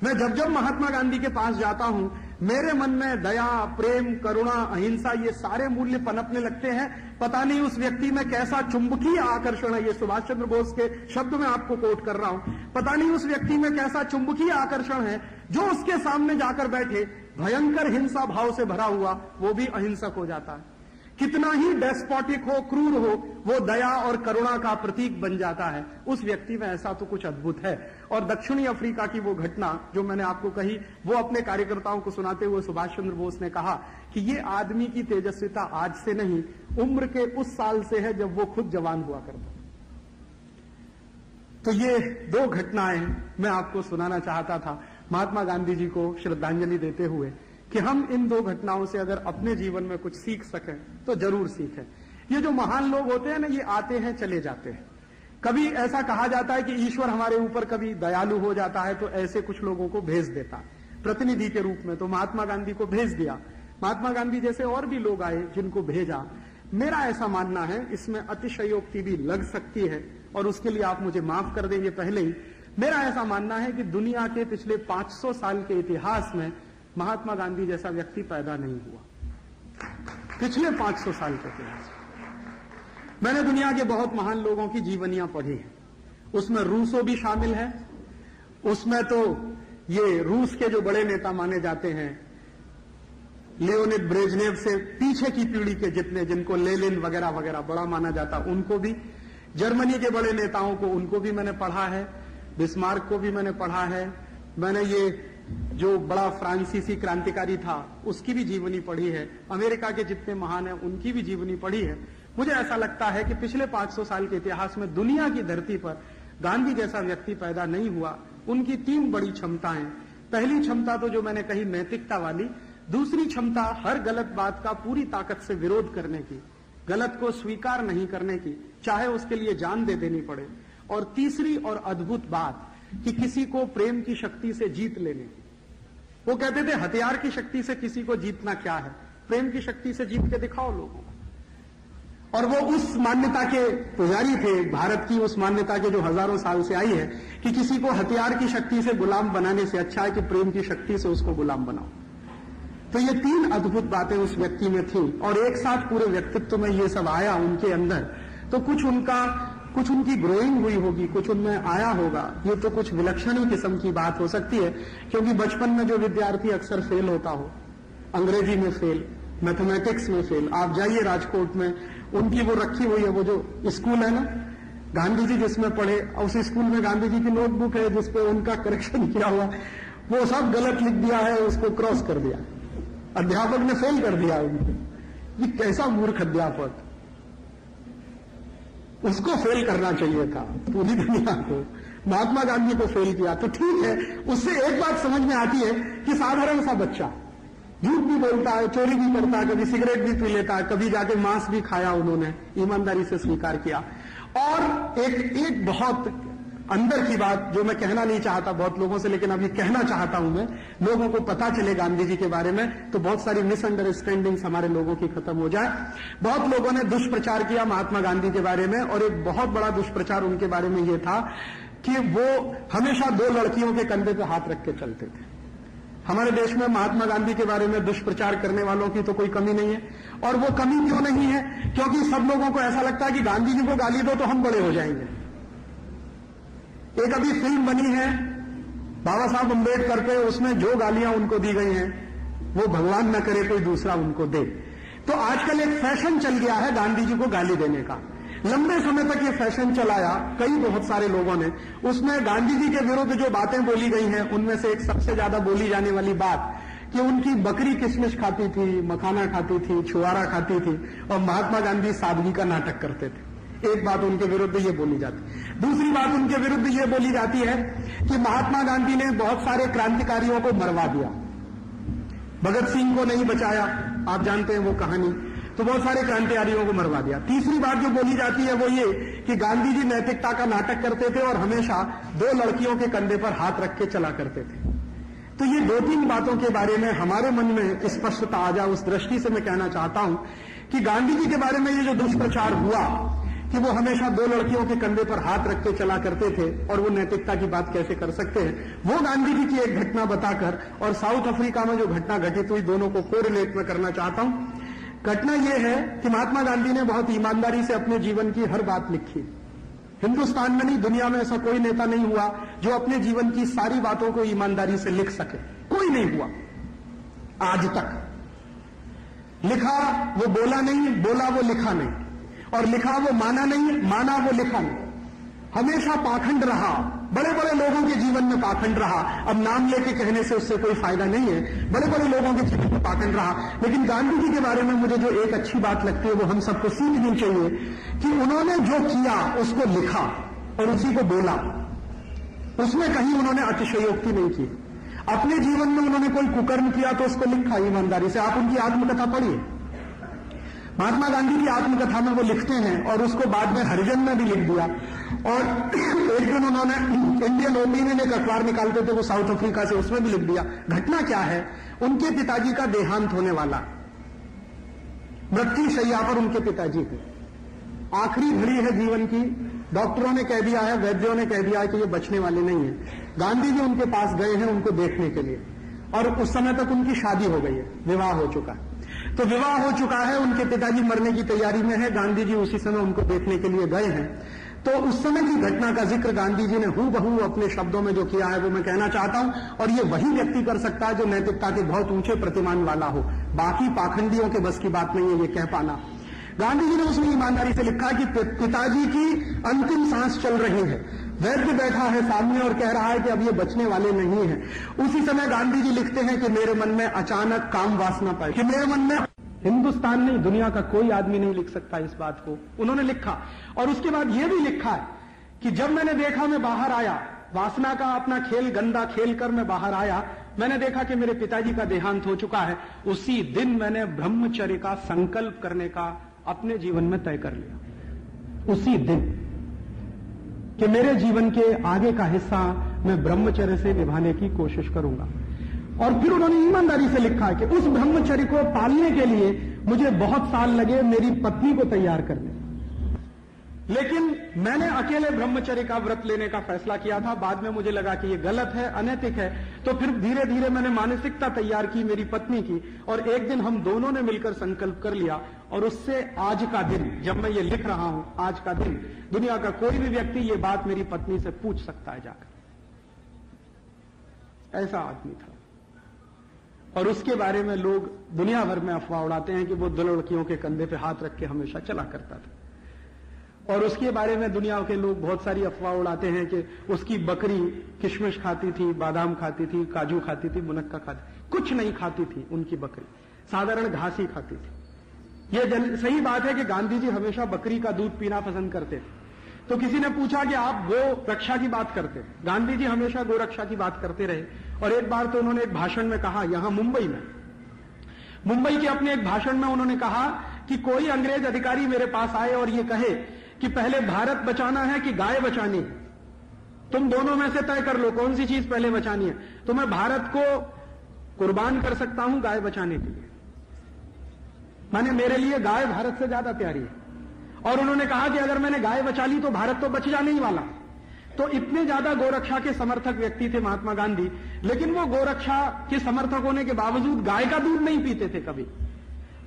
मैं जब जब महात्मा गांधी के पास जाता हूं, मेरे मन में दया, प्रेम, करुणा, अहिंसा, ये सारे मूल्य पनपने लगते हैं। पता नहीं उस व्यक्ति में कैसा चुंबकीय आकर्षण है, ये सुभाष चंद्र बोस के शब्द में आपको कोट कर रहा हूं, पता नहीं उस व्यक्ति में कैसा चुंबकीय आकर्षण है जो उसके सामने जाकर बैठे भयंकर हिंसा भाव से भरा हुआ वो भी अहिंसक हो जाता है। कितना ही डेस्पोटिक हो, क्रूर हो, वो दया और करुणा का प्रतीक बन जाता है। उस व्यक्ति में ऐसा तो कुछ अद्भुत है। और दक्षिणी अफ्रीका की वो घटना जो मैंने आपको कही, वो अपने कार्यकर्ताओं को सुनाते हुए सुभाष चंद्र बोस ने कहा कि ये आदमी की तेजस्विता आज से नहीं, उम्र के उस साल से है जब वो खुद जवान हुआ करता। तो ये दो घटनाएं मैं आपको सुनाना चाहता था महात्मा गांधी जी को श्रद्धांजलि देते हुए कि हम इन दो घटनाओं से अगर अपने जीवन में कुछ सीख सकें तो जरूर सीखें। ये जो महान लोग होते हैं ना, ये आते हैं चले जाते हैं। कभी ऐसा कहा जाता है कि ईश्वर हमारे ऊपर कभी दयालु हो जाता है तो ऐसे कुछ लोगों को भेज देता है प्रतिनिधि के रूप में। तो महात्मा गांधी को भेज दिया, महात्मा गांधी जैसे और भी लोग आए जिनको भेजा। मेरा ऐसा मानना है, इसमें अतिशयोक्ति भी लग सकती है और उसके लिए आप मुझे माफ कर देंगे पहले ही। मेरा ऐसा मानना है कि दुनिया के पिछले 500 साल के इतिहास में महात्मा गांधी जैसा व्यक्ति पैदा नहीं हुआ। पिछले 500 साल के इतिहास में मैंने दुनिया के बहुत महान लोगों की जीवनियां पढ़ी हैं, उसमें रूसो भी शामिल है। उसमें तो ये रूस के जो बड़े नेता माने जाते हैं, लियोनिड ब्रेजनेव से पीछे की पीढ़ी के जितने, जिनको लेनिन वगैरह वगैरह बड़ा माना जाता, उनको भी, जर्मनी के बड़े नेताओं को, उनको भी मैंने पढ़ा है, बिस्मार्क को भी मैंने पढ़ा है। मैंने ये जो बड़ा फ्रांसीसी क्रांतिकारी था उसकी भी जीवनी पढ़ी है। अमेरिका के जितने महान हैं उनकी भी जीवनी पढ़ी है। मुझे ऐसा लगता है कि पिछले 500 साल के इतिहास में दुनिया की धरती पर गांधी जैसा व्यक्ति पैदा नहीं हुआ। उनकी 3 बड़ी क्षमताएं। पहली क्षमता तो जो मैंने कही नैतिकता वाली, दूसरी क्षमता हर गलत बात का पूरी ताकत से विरोध करने की, गलत को स्वीकार नहीं करने की, चाहे उसके लिए जान दे देनी पड़े, और तीसरी और अद्भुत बात कि किसी को प्रेम की शक्ति से जीत लेने की। वो कहते थे हथियार की शक्ति से किसी को जीतना क्या है, प्रेम की शक्ति से जीत के दिखाओ लोगों को। और वो उस मान्यता के पुजारी थे, भारत की उस मान्यता के जो हजारों साल से आई है कि किसी को हथियार की शक्ति से गुलाम बनाने से अच्छा है कि प्रेम की शक्ति से उसको गुलाम बनाओ। तो ये 3 अद्भुत बातें उस व्यक्ति में थी और एक साथ पूरे व्यक्तित्व में ये सब आया उनके अंदर। तो कुछ उनकी ग्रोइंग हुई होगी, कुछ उनमें आया होगा। ये तो कुछ विलक्षण ही किस्म की बात हो सकती है, क्योंकि बचपन में जो विद्यार्थी अक्सर फेल होता हो, अंग्रेजी में फेल, मैथमेटिक्स में फेल, आप जाइए राजकोट में, उनकी वो रखी हुई है, वो जो स्कूल है ना गांधी जी जिसमें पढ़े, उस स्कूल में गांधी जी की नोटबुक है जिसपे उनका करेक्शन किया हुआ, वो सब गलत लिख दिया है, उसको क्रॉस कर दिया, अध्यापक ने फेल कर दिया उनको। ये कैसा मूर्ख अध्यापक, उसको फेल करना चाहिए था पूरी दुनिया को, महात्मा गांधी को फेल किया। तो ठीक है, उससे एक बात समझ में आती है कि साधारण सा बच्चा झूठ भी बोलता है, चोरी भी करता है, कभी सिगरेट भी पी लेता है, कभी जाके मांस भी खाया, उन्होंने ईमानदारी से स्वीकार किया। और एक बहुत अंदर की बात जो मैं कहना नहीं चाहता बहुत लोगों से, लेकिन अभी कहना चाहता हूं मैं, लोगों को पता चले गांधी जी के बारे में, तो बहुत सारी मिसअंडरस्टैंडिंग्स हमारे लोगों की खत्म हो जाए। बहुत लोगों ने दुष्प्रचार किया महात्मा गांधी के बारे में, और एक बहुत बड़ा दुष्प्रचार उनके बारे में यह था कि वो हमेशा 2 लड़कियों के कंधे पर हाथ रख के चलते थे। हमारे देश में महात्मा गांधी के बारे में दुष्प्रचार करने वालों की तो कोई कमी नहीं है। और वो कमी क्यों नहीं है? क्योंकि सब लोगों को ऐसा लगता है कि गांधी जी को गाली दो तो हम बड़े हो जाएंगे। एक अभी फिल्म बनी है बाबा साहब अम्बेडकर पे, उसमें जो गालियां उनको दी गई हैं वो भगवान न करे कोई दूसरा उनको दे। तो आजकल एक फैशन चल गया है गांधी जी को गाली देने का। लंबे समय तक ये फैशन चलाया बहुत सारे लोगों ने। उसमें गांधी जी के विरुद्ध जो बातें बोली गई हैं उनमें से एक सबसे ज्यादा बोली जाने वाली बात कि उनकी बकरी किशमिश खाती थी, मखाना खाती थी, छुआरा खाती थी, और महात्मा गांधी सादगी का नाटक करते थे। एक बात उनके विरुद्ध ये बोली जाती। दूसरी बात उनके विरुद्ध ये बोली जाती है कि महात्मा गांधी ने बहुत सारे क्रांतिकारियों को मरवा दिया, भगत सिंह को नहीं बचाया, आप जानते हैं वो कहानी। तो बहुत सारे क्रांतिकारियों को मरवा दिया। तीसरी बात जो बोली जाती है वो ये कि गांधी जी नैतिकता का नाटक करते थे और हमेशा 2 लड़कियों के कंधे पर हाथ रख के चला करते थे। तो ये 2-3 बातों के बारे में हमारे मन में स्पष्टता आ जाए, उस दृष्टि से मैं कहना चाहता हूं कि गांधी जी के बारे में ये जो दुष्प्रचार हुआ कि वो हमेशा 2 लड़कियों के कंधे पर हाथ रख के चला करते थे और वो नैतिकता की बात कैसे कर सकते हैं, वो गांधी जी की एक घटना बताकर और साउथ अफ्रीका में जो घटना घटित हुई दोनों को कोरिलेट में करना चाहता हूं। घटना यह है कि महात्मा गांधी ने बहुत ईमानदारी से अपने जीवन की हर बात लिखी। हिंदुस्तान में नहीं, दुनिया में ऐसा कोई नेता नहीं हुआ जो अपने जीवन की सारी बातों को ईमानदारी से लिख सके। कोई नहीं हुआ आज तक। लिखा वो बोला नहीं, बोला वो लिखा नहीं, और लिखा वो माना नहीं, माना वो लिखा नहीं। हमेशा पाखंड रहा, बड़े बड़े लोगों के जीवन में पाखंड रहा। अब नाम लेके कहने से उससे कोई फायदा नहीं है, बड़े बड़े लोगों के जीवन में पाखंड रहा। लेकिन गांधी जी के बारे में मुझे जो एक अच्छी बात लगती है वो हम सबको सीखनी चाहिए कि उन्होंने जो किया उसको लिखा और उसी को बोला। उसमें कहीं उन्होंने अतिशयोक्ति नहीं की। अपने जीवन में उन्होंने कोई कुकर्म किया तो उसको लिखा ईमानदारी से। आप उनकी आत्मकथा पढ़िए। महात्मा गांधी की आत्मकथा में वो लिखते हैं और उसको बाद में हरिजन में भी लिख दिया। और एक दिन उन्होंने इंडियन ओपिनियन एक अखबार निकालते थे वो साउथ अफ्रीका से, उसमें भी लिख दिया। घटना क्या है, उनके पिताजी का देहांत होने वाला, मृत्यु शैया पर उनके पिताजी थे, आखिरी घड़ी है जीवन की, डॉक्टरों ने कह दिया है, वैद्यों ने कह दिया है कि ये बचने वाले नहीं है। गांधी जी उनके पास गए हैं उनको देखने के लिए, और उस समय तक उनकी शादी हो गई है, विवाह हो चुका है। तो विवाह हो चुका है, उनके पिताजी मरने की तैयारी में है, गांधी जी उसी समय उनको देखने के लिए गए हैं। तो उस समय की घटना का जिक्र गांधी जी ने हूबहू अपने शब्दों में जो किया है वो मैं कहना चाहता हूं, और ये वही व्यक्ति कर सकता है जो नैतिकता के बहुत ऊंचे प्रतिमान वाला हो, बाकी पाखंडियों के बस की बात नहीं है ये कह पाना। गांधी जी ने उसमें ईमानदारी से लिखा कि पिताजी की अंतिम सांस चल रही है, वैद्य बैठा है सामने और कह रहा है कि अब ये बचने वाले नहीं है। उसी समय गांधी जी लिखते हैं कि मेरे मन में अचानक काम वासना पाई, कि मेरे मन में, हिंदुस्तान नहीं दुनिया का कोई आदमी नहीं लिख सकता इस बात को, उन्होंने लिखा। और उसके बाद यह भी लिखा है कि जब मैंने देखा, मैं बाहर आया, वासना का अपना खेल गंदा खेल कर मैं बाहर आया, मैंने देखा कि मेरे पिताजी का देहांत हो चुका है, उसी दिन मैंने ब्रह्मचर्य का संकल्प करने का अपने जीवन में तय कर लिया। उसी दिन कि मेरे जीवन के आगे का हिस्सा मैं ब्रह्मचर्य से निभाने की कोशिश करूंगा। और फिर उन्होंने ईमानदारी से लिखा कि उस ब्रह्मचर्य को पालने के लिए मुझे बहुत साल लगे मेरी पत्नी को तैयार करने, लेकिन मैंने अकेले ब्रह्मचर्य का व्रत लेने का फैसला किया था। बाद में मुझे लगा कि ये गलत है, अनैतिक है, तो फिर धीरे धीरे मैंने मानसिकता तैयार की मेरी पत्नी की, और एक दिन हम दोनों ने मिलकर संकल्प कर लिया। और उससे आज का दिन, जब मैं ये लिख रहा हूं, आज का दिन दुनिया का कोई भी व्यक्ति ये बात मेरी पत्नी से पूछ सकता है जाकर, ऐसा आदमी था। और उसके बारे में लोग दुनिया भर में अफवाह उड़ाते हैं कि वो दो लड़कियों के कंधे पे हाथ रख के हमेशा चला करता था। और उसके बारे में दुनिया के लोग बहुत सारी अफवाह उड़ाते हैं कि उसकी बकरी किशमिश खाती थी, बादाम खाती थी, काजू खाती थी, मुनक्का खाती, कुछ नहीं खाती थी उनकी बकरी, साधारण घास ही खाती थी। यह सही बात है कि गांधी जी हमेशा बकरी का दूध पीना पसंद करते थे। तो किसी ने पूछा कि आप गो रक्षा की बात करते, गांधी जी हमेशा गो रक्षा की बात करते रहे। और एक बार तो उन्होंने एक भाषण में कहा, यहां मुंबई के अपने एक भाषण में उन्होंने कहा कि कोई अंग्रेज अधिकारी मेरे पास आए और ये कहे कि पहले भारत बचाना है कि गाय बचानी है, तुम दोनों में से तय कर लो कौन सी चीज पहले बचानी है। तो मैं भारत को कुर्बान कर सकता हूं गाय बचाने के लिए, माने मेरे लिए गाय भारत से ज्यादा प्यारी है। और उन्होंने कहा कि अगर मैंने गाय बचा ली तो भारत तो बच जाने ही वाला। तो इतने ज्यादा गोरक्षा के समर्थक व्यक्ति थे महात्मा गांधी, लेकिन वो गोरक्षा के समर्थक होने के बावजूद गाय का दूध नहीं पीते थे कभी।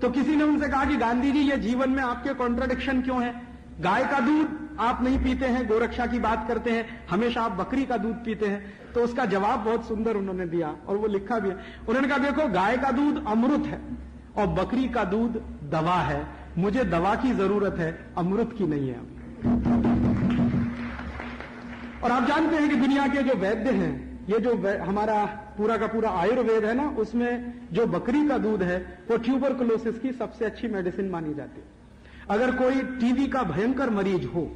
तो किसी ने उनसे कहा कि गांधी जी ये जीवन में आपके कॉन्ट्रडिक्शन क्यों है, गाय का दूध आप नहीं पीते हैं, गोरक्षा की बात करते हैं, हमेशा आप बकरी का दूध पीते हैं। तो उसका जवाब बहुत सुंदर उन्होंने दिया और वो लिखा भी है। उन्होंने कहा देखो गाय का दूध अमृत है और बकरी का दूध दवा है, मुझे दवा की जरूरत है, अमृत की नहीं है। और आप जानते हैं कि दुनिया के जो वैद्य हैं, ये जो हमारा पूरा का पूरा आयुर्वेद है ना, उसमें जो बकरी का दूध है वो ट्यूबरकुलोसिस की सबसे अच्छी मेडिसिन मानी जाती है। अगर कोई टीबी का भयंकर मरीज हो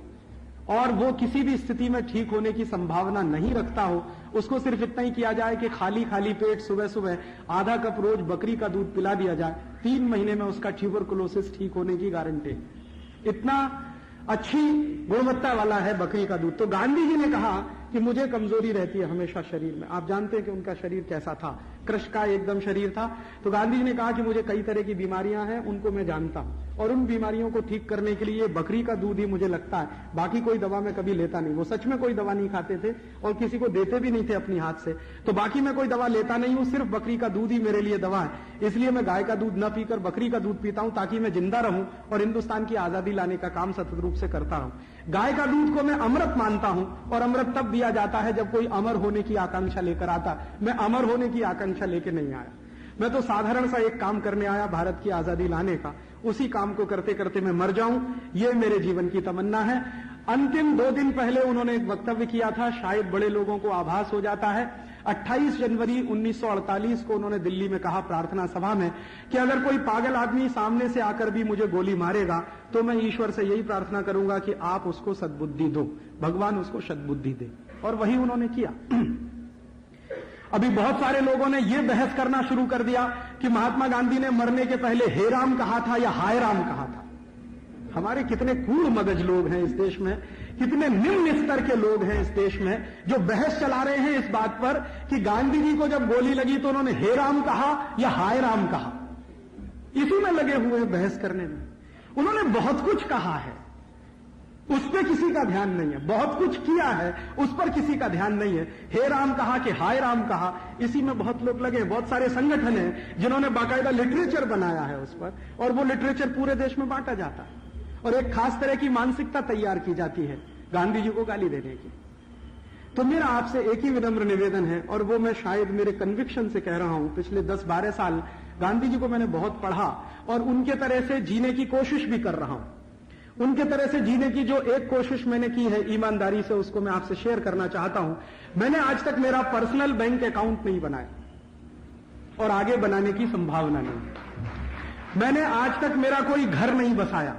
और वो किसी भी स्थिति में ठीक होने की संभावना नहीं रखता हो, उसको सिर्फ इतना ही किया जाए कि खाली खाली पेट सुबह सुबह आधा कप रोज बकरी का दूध पिला दिया जाए, 3 महीने में उसका ट्यूबरकुलोसिस ठीक होने की गारंटी। इतना अच्छी गुणवत्ता वाला है बकरी का दूध। तो गांधी जी ने कहा कि मुझे कमजोरी रहती है हमेशा शरीर में। आप जानते हैं कि उनका शरीर कैसा था, कृष का एकदम शरीर था। तो गांधी जी ने कहा कि मुझे कई तरह की बीमारियां हैं, उनको मैं जानता हूं, और उन बीमारियों को ठीक करने के लिए बकरी का दूध ही मुझे लगता है, बाकी कोई दवा मैं कभी लेता नहीं। वो सच में कोई दवा नहीं खाते थे और किसी को देते भी नहीं थे अपनी हाथ से। तो बाकी मैं कोई दवा लेता नहीं हूं, सिर्फ बकरी का दूध ही मेरे लिए दवा है। इसलिए मैं गाय का दूध न पीकर बकरी का दूध पीता हूं, ताकि मैं जिंदा रहूं और हिंदुस्तान की आजादी लाने का काम सतत रूप से करता रहूं। गाय का दूध को मैं अमृत मानता हूं, और अमृत तब दिया जाता है जब कोई अमर होने की आकांक्षा लेकर आता। मैं अमर होने की आकांक्षा लेकर नहीं आया, मैं तो साधारण सा एक काम करने आया, भारत की आजादी लाने का। उसी काम को करते करते मैं मर जाऊं, ये मेरे जीवन की तमन्ना है। अंतिम 2 दिन पहले उन्होंने एक वक्तव्य किया था, शायद बड़े लोगों को आभास हो जाता है। 28 जनवरी 1948 को उन्होंने दिल्ली में कहा प्रार्थना सभा में कि अगर कोई पागल आदमी सामने से आकर भी मुझे गोली मारेगा तो मैं ईश्वर से यही प्रार्थना करूंगा कि आप उसको सद्बुद्धि दो, भगवान उसको सद्बुद्धि दे। और वही उन्होंने किया। अभी बहुत सारे लोगों ने यह बहस करना शुरू कर दिया कि महात्मा गांधी ने मरने के पहले हे राम कहा था या हाय राम कहा था। हमारे कितने कूड़ मगज लोग हैं इस देश में, कितने निम्न स्तर के लोग हैं इस देश में जो बहस चला रहे हैं इस बात पर कि गांधी जी को जब गोली लगी तो उन्होंने हे राम कहा या हाय राम कहा। इसी में लगे हुए हैं बहस करने में। उन्होंने बहुत कुछ कहा है, उस पर किसी का ध्यान नहीं है। बहुत कुछ किया है, उस पर किसी का ध्यान नहीं है। हे राम कहा कि हाय राम कहा, इसी में बहुत लोग लगे। बहुत सारे संगठन हैं जिन्होंने बाकायदा लिटरेचर बनाया है उस पर, और वो लिटरेचर पूरे देश में बांटा जाता है और एक खास तरह की मानसिकता तैयार की जाती है गांधी जी को गाली देने की। तो मेरा आपसे एक ही विनम्र निवेदन है, और वो मैं शायद मेरे कन्विक्शन से कह रहा हूं। पिछले 10-12 साल गांधी जी को मैंने बहुत पढ़ा और उनके तरह से जीने की कोशिश भी कर रहा हूं। उनके तरह से जीने की जो एक कोशिश मैंने की है ईमानदारी से, उसको मैं आपसे शेयर करना चाहता हूं। मैंने आज तक मेरा पर्सनल बैंक अकाउंट नहीं बनाया और आगे बनाने की संभावना नहीं। मैंने आज तक मेरा कोई घर नहीं बसाया।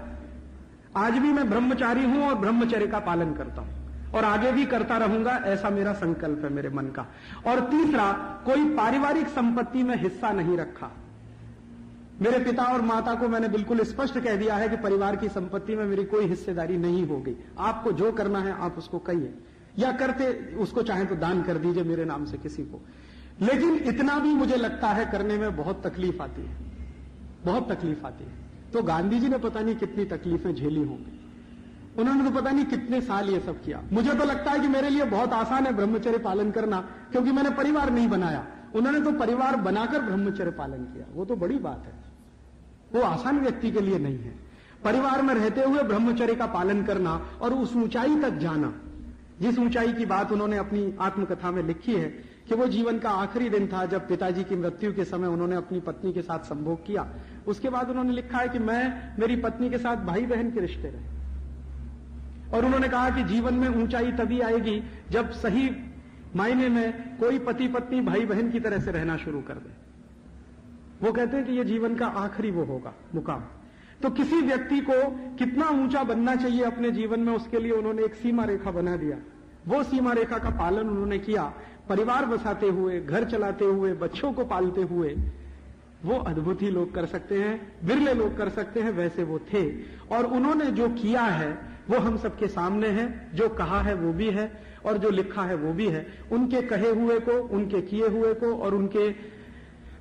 आज भी मैं ब्रह्मचारी हूं और ब्रह्मचर्य का पालन करता हूं और आगे भी करता रहूंगा, ऐसा मेरा संकल्प है मेरे मन का। और तीसरा, कोई पारिवारिक संपत्ति में हिस्सा नहीं रखा। मेरे पिता और माता को मैंने बिल्कुल स्पष्ट कह दिया है कि परिवार की संपत्ति में मेरी कोई हिस्सेदारी नहीं होगी। आपको जो करना है आप उसको कहिए, या करते उसको चाहे तो दान कर दीजिए मेरे नाम से किसी को। लेकिन इतना भी मुझे लगता है करने में बहुत तकलीफ आती है, बहुत तकलीफ आती है। तो गांधी जी ने पता नहीं कितनी तकलीफें झेली होंगी, उन्होंने तो पता नहीं कितने साल ये सब किया। मुझे तो लगता है कि मेरे लिए बहुत आसान है ब्रह्मचर्य पालन करना, क्योंकि मैंने परिवार नहीं बनाया। उन्होंने तो परिवार बनाकर ब्रह्मचर्य पालन किया, वो तो बड़ी बात है। वो आसान व्यक्ति के लिए नहीं है। परिवार में रहते हुए ब्रह्मचर्य का पालन करना और उस ऊंचाई तक जाना, जिस ऊंचाई की बात उन्होंने अपनी आत्मकथा में लिखी है कि वो जीवन का आखिरी दिन था जब पिताजी की मृत्यु के समय उन्होंने अपनी पत्नी के साथ संभोग किया। उसके बाद उन्होंने लिखा है कि मैं मेरी पत्नी के साथ भाई बहन के रिश्ते रहे, और उन्होंने कहा कि जीवन में ऊंचाई तभी आएगी जब सही मायने में कोई पति पत्नी भाई बहन की तरह से रहना शुरू कर दे। वो कहते हैं कि ये जीवन का आखिरी वो होगा मुकाम। तो किसी व्यक्ति को कितना ऊंचा बनना चाहिए अपने जीवन में, उसके लिए उन्होंने एक सीमा रेखा बना दिया। वो सीमा रेखा का पालन उन्होंने किया, परिवार बसाते हुए, घर चलाते हुए, बच्चों को पालते हुए। वो अद्भुत ही लोग कर सकते हैं, बिरले लोग कर सकते हैं, वैसे वो थे। और उन्होंने जो किया है वो हम सबके सामने है, जो कहा है वो भी है और जो लिखा है वो भी है। उनके कहे हुए को, उनके किए हुए को और उनके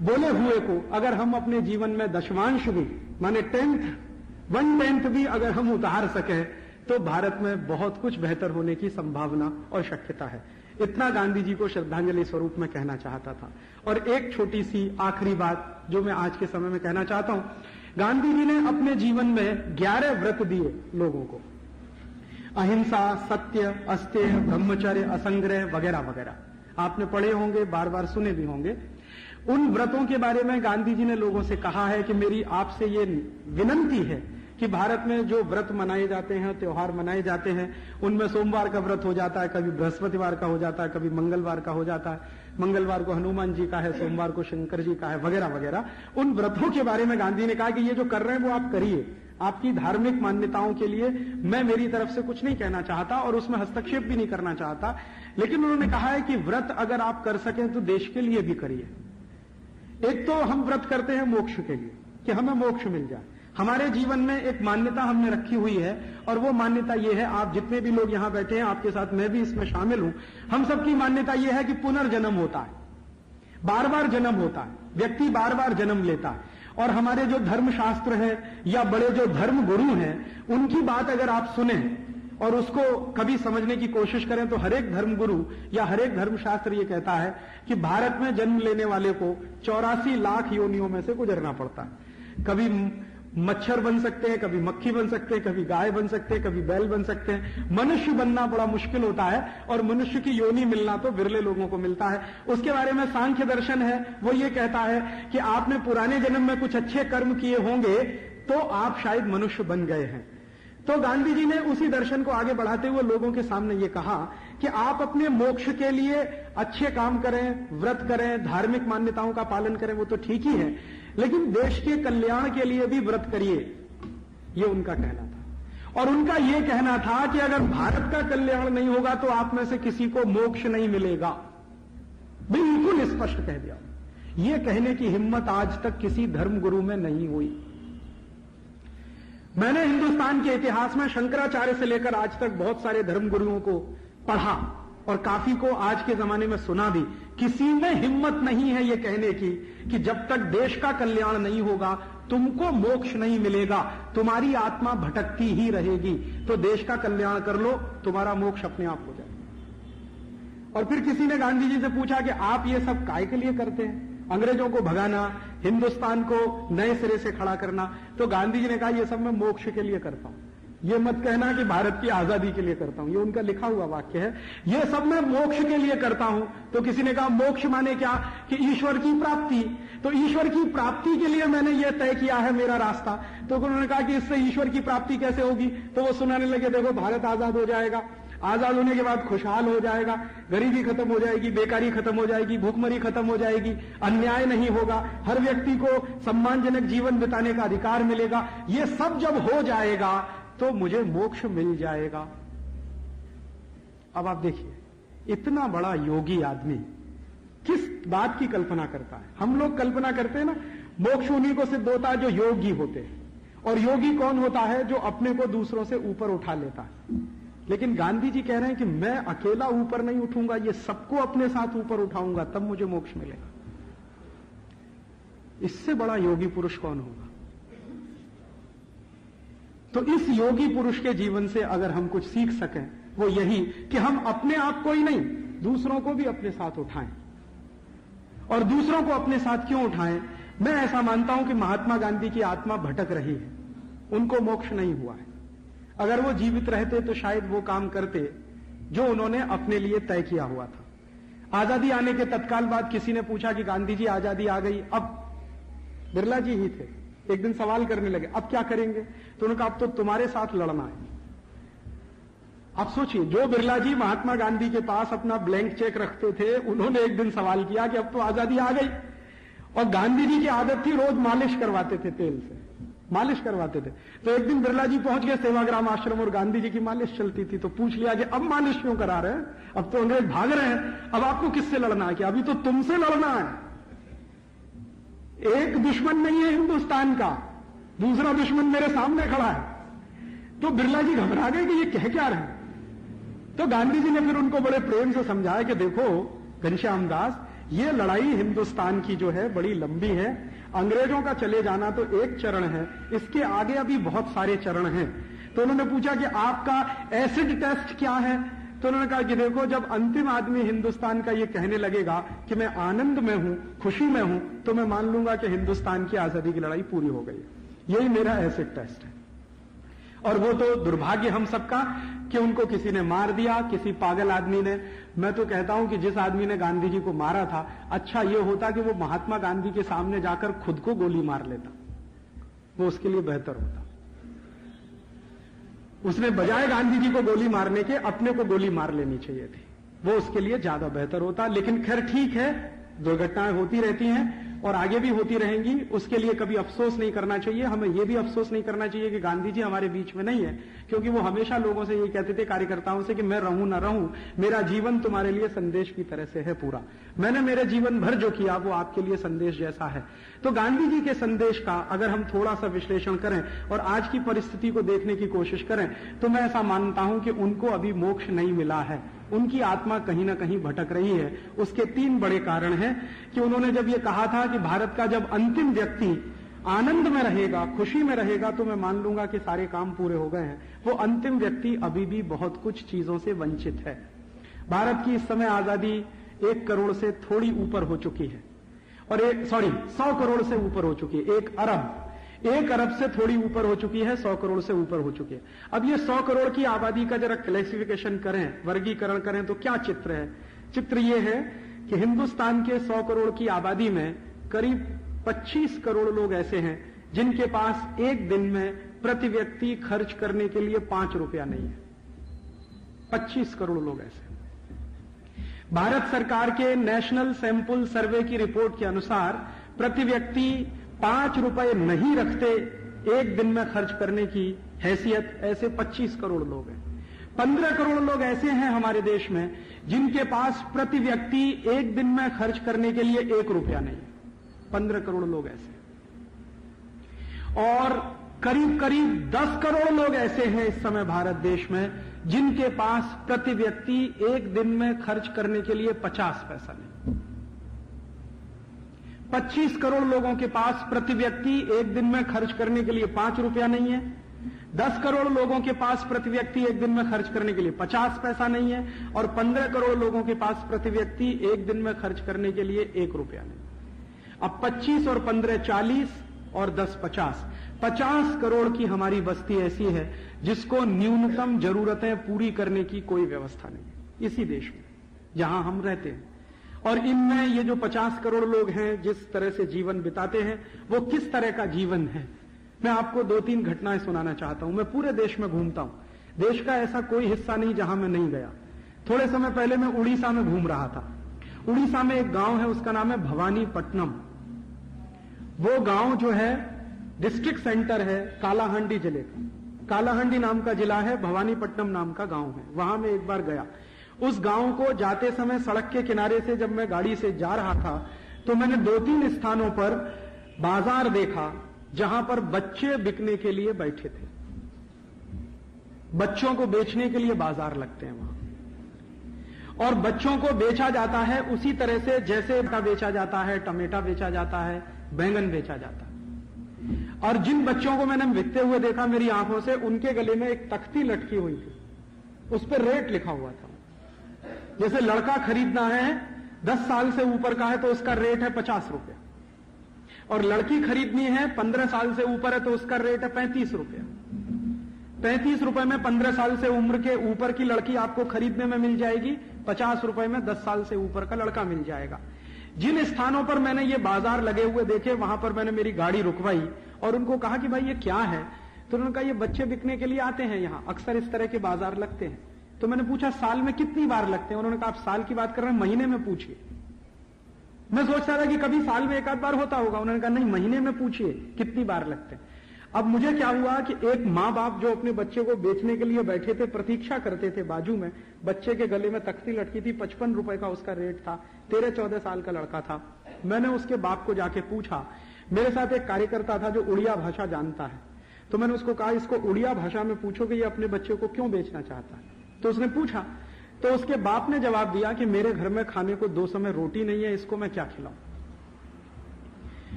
बोले हुए को अगर हम अपने जीवन में दशमांश भी, माने 1/10 भी अगर हम उतार सकें तो भारत में बहुत कुछ बेहतर होने की संभावना और शक्यता है। इतना गांधी जी को श्रद्धांजलि स्वरूप में कहना चाहता था। और एक छोटी सी आखिरी बात जो मैं आज के समय में कहना चाहता हूं, गांधी जी ने अपने जीवन में 11 व्रत दिए लोगों को, अहिंसा, सत्य, अस्तेय, ब्रह्मचर्य, असंग्रह वगैरह वगैरह। आपने पढ़े होंगे, बार बार सुने भी होंगे। उन व्रतों के बारे में गांधी जी ने लोगों से कहा है कि मेरी आपसे ये विनंती है कि भारत में जो व्रत मनाए जाते हैं, त्योहार मनाए जाते हैं, उनमें सोमवार का व्रत हो जाता है, कभी बृहस्पतिवार का हो जाता है, कभी मंगलवार का हो जाता है। मंगलवार को हनुमान जी का है, सोमवार को शंकर जी का है, वगैरह वगैरह। उन व्रतों के बारे में गांधी ने कहा कि ये जो कर रहे हैं वो आप करिए, आपकी धार्मिक मान्यताओं के लिए मैं मेरी तरफ से कुछ नहीं कहना चाहता और उसमें हस्तक्षेप भी नहीं करना चाहता। लेकिन उन्होंने कहा है कि व्रत अगर आप कर सकें तो देश के लिए भी करिए। एक तो हम व्रत करते हैं मोक्ष के लिए कि हमें मोक्ष मिल जाए। हमारे जीवन में एक मान्यता हमने रखी हुई है और वो मान्यता ये है, आप जितने भी लोग यहां बैठे हैं, आपके साथ मैं भी इसमें शामिल हूं, हम सबकी मान्यता ये है कि पुनर्जन्म होता है, बार बार जन्म होता है, व्यक्ति बार बार जन्म लेता है। और हमारे जो धर्मशास्त्र है या बड़े जो धर्म गुरु हैं, उनकी बात अगर आप सुने और उसको कभी समझने की कोशिश करें तो हर एक धर्मगुरु या हर एक धर्मशास्त्र ये कहता है कि भारत में जन्म लेने वाले को 84 लाख योनियों में से गुजरना पड़ता है। कभी मच्छर बन सकते हैं, कभी मक्खी बन सकते हैं, कभी गाय बन सकते हैं, कभी बैल बन सकते हैं। मनुष्य बनना बड़ा मुश्किल होता है और मनुष्य की योनि मिलना तो विरले लोगों को मिलता है। उसके बारे में सांख्य दर्शन है, वो ये कहता है कि आपने पुराने जन्म में कुछ अच्छे कर्म किए होंगे तो आप शायद मनुष्य बन गए हैं। तो गांधी जी ने उसी दर्शन को आगे बढ़ाते हुए लोगों के सामने ये कहा कि आप अपने मोक्ष के लिए अच्छे काम करें, व्रत करें, धार्मिक मान्यताओं का पालन करें, वो तो ठीक ही है, लेकिन देश के कल्याण के लिए भी व्रत करिए, ये उनका कहना था। और उनका ये कहना था कि अगर भारत का कल्याण नहीं होगा तो आप में से किसी को मोक्ष नहीं मिलेगा। बिल्कुल स्पष्ट कह दिया। ये कहने की हिम्मत आज तक किसी धर्मगुरु में नहीं हुई। मैंने हिंदुस्तान के इतिहास में शंकराचार्य से लेकर आज तक बहुत सारे धर्मगुरुओं को पढ़ा और काफी को आज के जमाने में सुना भी। किसी में हिम्मत नहीं है ये कहने की कि जब तक देश का कल्याण नहीं होगा तुमको मोक्ष नहीं मिलेगा, तुम्हारी आत्मा भटकती ही रहेगी, तो देश का कल्याण कर लो, तुम्हारा मोक्ष अपने आप हो जाएगा। और फिर किसी ने गांधी जी से पूछा कि आप ये सब काय के लिए करते हैं, अंग्रेजों को भगाना, हिंदुस्तान को नए सिरे से खड़ा करना। तो गांधी जी ने कहा, ये सब मैं मोक्ष के लिए करता हूं, ये मत कहना कि भारत की आजादी के लिए करता हूं। ये उनका लिखा हुआ वाक्य है, ये सब मैं मोक्ष के लिए करता हूं। तो किसी ने कहा मोक्ष माने क्या, कि ईश्वर की प्राप्ति। तो ईश्वर की प्राप्ति के लिए मैंने ये तय किया है मेरा रास्ता। तो उन्होंने कहा कि इससे ईश्वर की प्राप्ति कैसे होगी। तो वो सुनाने लगे, देखो भारत आजाद हो जाएगा, आजाद होने के बाद खुशहाल हो जाएगा, गरीबी खत्म हो जाएगी, बेकारी खत्म हो जाएगी, भूखमरी खत्म हो जाएगी, अन्याय नहीं होगा, हर व्यक्ति को सम्मानजनक जीवन बिताने का अधिकार मिलेगा। ये सब जब हो जाएगा तो मुझे मोक्ष मिल जाएगा। अब आप देखिए, इतना बड़ा योगी आदमी किस बात की कल्पना करता है। हम लोग कल्पना करते हैं ना, मोक्ष उन्हीं को सिद्ध होता है जो योगी होते हैं। और योगी कौन होता है, जो अपने को दूसरों से ऊपर उठा लेता है। लेकिन गांधी जी कह रहे हैं कि मैं अकेला ऊपर नहीं उठूंगा, ये सबको अपने साथ ऊपर उठाऊंगा, तब मुझे मोक्ष मिलेगा। इससे बड़ा योगी पुरुष कौन होगा। तो इस योगी पुरुष के जीवन से अगर हम कुछ सीख सकें, वो यही कि हम अपने आप को ही नहीं, दूसरों को भी अपने साथ उठाएं। और दूसरों को अपने साथ क्यों उठाएं, मैं ऐसा मानता हूं कि महात्मा गांधी की आत्मा भटक रही है, उनको मोक्ष नहीं हुआ है। अगर वो जीवित रहते तो शायद वो काम करते जो उन्होंने अपने लिए तय किया हुआ था। आजादी आने के तत्काल बाद किसी ने पूछा कि गांधी जी आजादी आ गई, अब बिरला जी ही थे, एक दिन सवाल करने लगे, अब क्या करेंगे। तो उन्होंने कहा, अब तो तुम्हारे साथ लड़ना है। अब सोचिए, जो बिरला जी महात्मा गांधी के पास अपना ब्लैंक चेक रखते थे, उन्होंने एक दिन सवाल किया कि अब तो आजादी आ गई। और गांधी जी की आदत थी रोज मालिश करवाते थे, तेल से मालिश करवाते थे। तो एक दिन बिरला जी पहुंच गए सेवाग्राम आश्रम और गांधी जी की मालिश चलती थी। तो पूछ लिया कि अब मालिश क्यों करा रहे हैं, अब तो अंग्रेज भाग रहे हैं, अब आपको किससे लड़ना है। कि अभी तो तुमसे लड़ना है। एक दुश्मन नहीं है हिंदुस्तान का, दूसरा दुश्मन मेरे सामने खड़ा है। तो बिरला जी घबरा गए कि ये कह क्या रहे हैं। तो गांधी जी ने फिर उनको बड़े प्रेम से समझाया कि देखो घनश्याम दास, ये लड़ाई हिंदुस्तान की जो है बड़ी लंबी है। अंग्रेजों का चले जाना तो एक चरण है, इसके आगे अभी बहुत सारे चरण हैं। तो उन्होंने पूछा कि आपका एसिड टेस्ट क्या है। तो उन्होंने कहा कि देखो, जब अंतिम आदमी हिंदुस्तान का ये कहने लगेगा कि मैं आनंद में हूं, खुशी में हूं, तो मैं मान लूंगा कि हिंदुस्तान की आजादी की लड़ाई पूरी हो गई। यही मेरा एसिड टेस्ट है। और वो तो दुर्भाग्य हम सबका कि उनको किसी ने मार दिया, किसी पागल आदमी ने। मैं तो कहता हूं कि जिस आदमी ने गांधी जी को मारा था, अच्छा ये होता कि वो महात्मा गांधी के सामने जाकर खुद को गोली मार लेता, वो उसके लिए बेहतर होता। उसने बजाय गांधी जी को गोली मारने के अपने को गोली मार लेनी चाहिए थी, वो उसके लिए ज्यादा बेहतर होता। लेकिन खैर ठीक है, दुर्घटनाएं होती रहती हैं और आगे भी होती रहेंगी, उसके लिए कभी अफसोस नहीं करना चाहिए। हमें यह भी अफसोस नहीं करना चाहिए कि गांधी जी हमारे बीच में नहीं है, क्योंकि वो हमेशा लोगों से ये कहते थे, कार्यकर्ताओं से, कि मैं रहूं ना रहूं, मेरा जीवन तुम्हारे लिए संदेश की तरह से है पूरा। मैंने मेरे जीवन भर जो किया वो आपके लिए संदेश जैसा है। तो गांधी जी के संदेश का अगर हम थोड़ा सा विश्लेषण करें और आज की परिस्थिति को देखने की कोशिश करें, तो मैं ऐसा मानता हूं कि उनको अभी मोक्ष नहीं मिला है, उनकी आत्मा कहीं ना कहीं भटक रही है। उसके 3 बड़े कारण हैं कि उन्होंने जब ये कहा था कि भारत का जब अंतिम व्यक्ति आनंद में रहेगा, खुशी में रहेगा, तो मैं मान लूंगा कि सारे काम पूरे हो गए हैं। वो अंतिम व्यक्ति अभी भी बहुत कुछ चीजों से वंचित है। भारत की इस समय आजादी 1 करोड़ से थोड़ी ऊपर हो चुकी है, और 100 करोड़ से ऊपर हो चुकी है। 1 अरब से थोड़ी ऊपर हो चुकी है, 100 करोड़ से ऊपर हो चुकी है। अब ये 100 करोड़ की आबादी का जरा क्लासिफिकेशन करें, वर्गीकरण करें, तो क्या चित्र है। चित्र ये है कि हिंदुस्तान के 100 करोड़ की आबादी में करीब 25 करोड़ लोग ऐसे हैं जिनके पास एक दिन में प्रति व्यक्ति खर्च करने के लिए 5 रुपया नहीं है। 25 करोड़ लोग ऐसे। भारत सरकार के नेशनल सैंपल सर्वे की रिपोर्ट के अनुसार प्रति व्यक्ति 5 रुपए नहीं रखते एक दिन में खर्च करने की हैसियत, ऐसे 25 करोड़ लोग हैं। 15 करोड़ लोग ऐसे हैं हमारे देश में जिनके पास प्रति व्यक्ति एक दिन में खर्च करने के लिए 1 रुपया नहीं है। 15 करोड़ लोग ऐसे हैं। और करीब करीब 10 करोड़ लोग ऐसे हैं इस समय भारत देश में जिनके पास प्रति व्यक्ति एक दिन में खर्च करने के लिए 50 पैसा नहीं। 25 करोड़ लोगों के पास प्रति व्यक्ति एक दिन में खर्च करने के लिए 5 रुपया नहीं है। 10 करोड़ लोगों के पास प्रति व्यक्ति एक दिन में खर्च करने के लिए 50 पैसा नहीं है। और 15 करोड़ लोगों के पास प्रति व्यक्ति एक दिन में खर्च करने के लिए 1 रुपया नहीं। अब 25 और 15 40 और 10 50 50 करोड़ की हमारी बस्ती ऐसी है जिसको न्यूनतम जरूरतें पूरी करने की कोई व्यवस्था नहीं इसी देश में जहां हम रहते हैं। और इनमें ये जो 50 करोड़ लोग हैं जिस तरह से जीवन बिताते हैं वो किस तरह का जीवन है, मैं आपको 2-3 घटनाएं सुनाना चाहता हूं। मैं पूरे देश में घूमता हूं, देश का ऐसा कोई हिस्सा नहीं जहां मैं नहीं गया। थोड़े समय पहले मैं उड़ीसा में घूम रहा था। उड़ीसा में एक गांव है, उसका नाम है भवानीपट्टनम। वो गांव जो है डिस्ट्रिक्ट सेंटर है कालाहांडी जिले का। कालाहांडी नाम का जिला है, भवानीपट्टनम नाम का गांव है। वहां मैं एक बार गया। उस गांव को जाते समय सड़क के किनारे से जब मैं गाड़ी से जा रहा था तो मैंने 2-3 स्थानों पर बाजार देखा जहां पर बच्चे बिकने के लिए बैठे थे। बच्चों को बेचने के लिए बाजार लगते हैं वहां, और बच्चों को बेचा जाता है उसी तरह से जैसे का बेचा जाता है, टमेटा बेचा जाता है, बैंगन बेचा जाता है। और जिन बच्चों को मैंने बिकते हुए देखा मेरी आंखों से, उनके गले में एक तख्ती लटकी हुई थी, उस पर रेट लिखा हुआ था। जैसे लड़का खरीदना है 10 साल से ऊपर का है तो उसका रेट है 50 रुपया, और लड़की खरीदनी है 15 साल से ऊपर है तो उसका रेट है 35 रुपया। 35 रुपए में 15 साल से उम्र के ऊपर की लड़की आपको खरीदने में मिल जाएगी, 50 रुपए में 10 साल से ऊपर का लड़का मिल जाएगा। जिन स्थानों पर मैंने ये बाजार लगे हुए देखे वहां पर मैंने मेरी गाड़ी रुकवाई और उनको कहा कि भाई ये क्या है, तो उन्होंने कहा ये बच्चे बिकने के लिए आते हैं, यहां अक्सर इस तरह के बाजार लगते हैं। तो मैंने पूछा साल में कितनी बार लगते हैं? उन्होंने कहा आप साल की बात कर रहे हैं, महीने में पूछिए। मैं सोच रहा था कि कभी साल में 1 आध बार होता होगा। उन्होंने कहा नहीं, महीने में पूछिए कितनी बार लगते हैं। अब मुझे क्या हुआ कि एक माँ बाप जो अपने बच्चे को बेचने के लिए बैठे थे, प्रतीक्षा करते थे, बाजू में बच्चे के गले में तख्ती लटकी थी, 55 रुपए का उसका रेट था, 13-14 साल का लड़का था। मैंने उसके बाप को जाके पूछा, मेरे साथ एक कार्यकर्ता था जो उड़िया भाषा जानता है, तो मैंने उसको कहा इसको उड़िया भाषा में पूछो कि ये अपने बच्चे को क्यों बेचना चाहता है। तो उसने पूछा, तो उसके बाप ने जवाब दिया कि मेरे घर में खाने को 2 समय रोटी नहीं है, इसको मैं क्या खिलाऊं।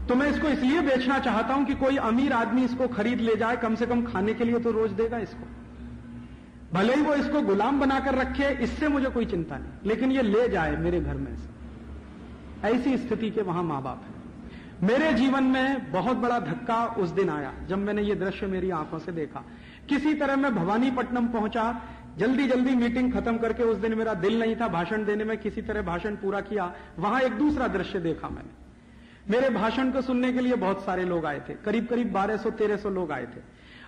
तो मैं इसको इसलिए बेचना चाहता हूं कि कोई अमीर आदमी इसको खरीद ले जाए, कम से कम खाने के लिए तो रोज देगा इसको, भले ही वो इसको गुलाम बनाकर रखे, इससे मुझे कोई चिंता नहीं, लेकिन ये ले जाए मेरे घर में से। ऐसी स्थिति के वहां मां बाप है। मेरे जीवन में बहुत बड़ा धक्का उस दिन आया जब मैंने ये दृश्य मेरी आंखों से देखा। किसी तरह मैं भवानीपट्टनम पहुंचा, जल्दी जल्दी मीटिंग खत्म करके, उस दिन मेरा दिल नहीं था भाषण देने में, किसी तरह भाषण पूरा किया। वहां एक दूसरा दृश्य देखा मैंने। मेरे भाषण को सुनने के लिए बहुत सारे लोग आए थे, करीब करीब 1200-1300 लोग आए थे।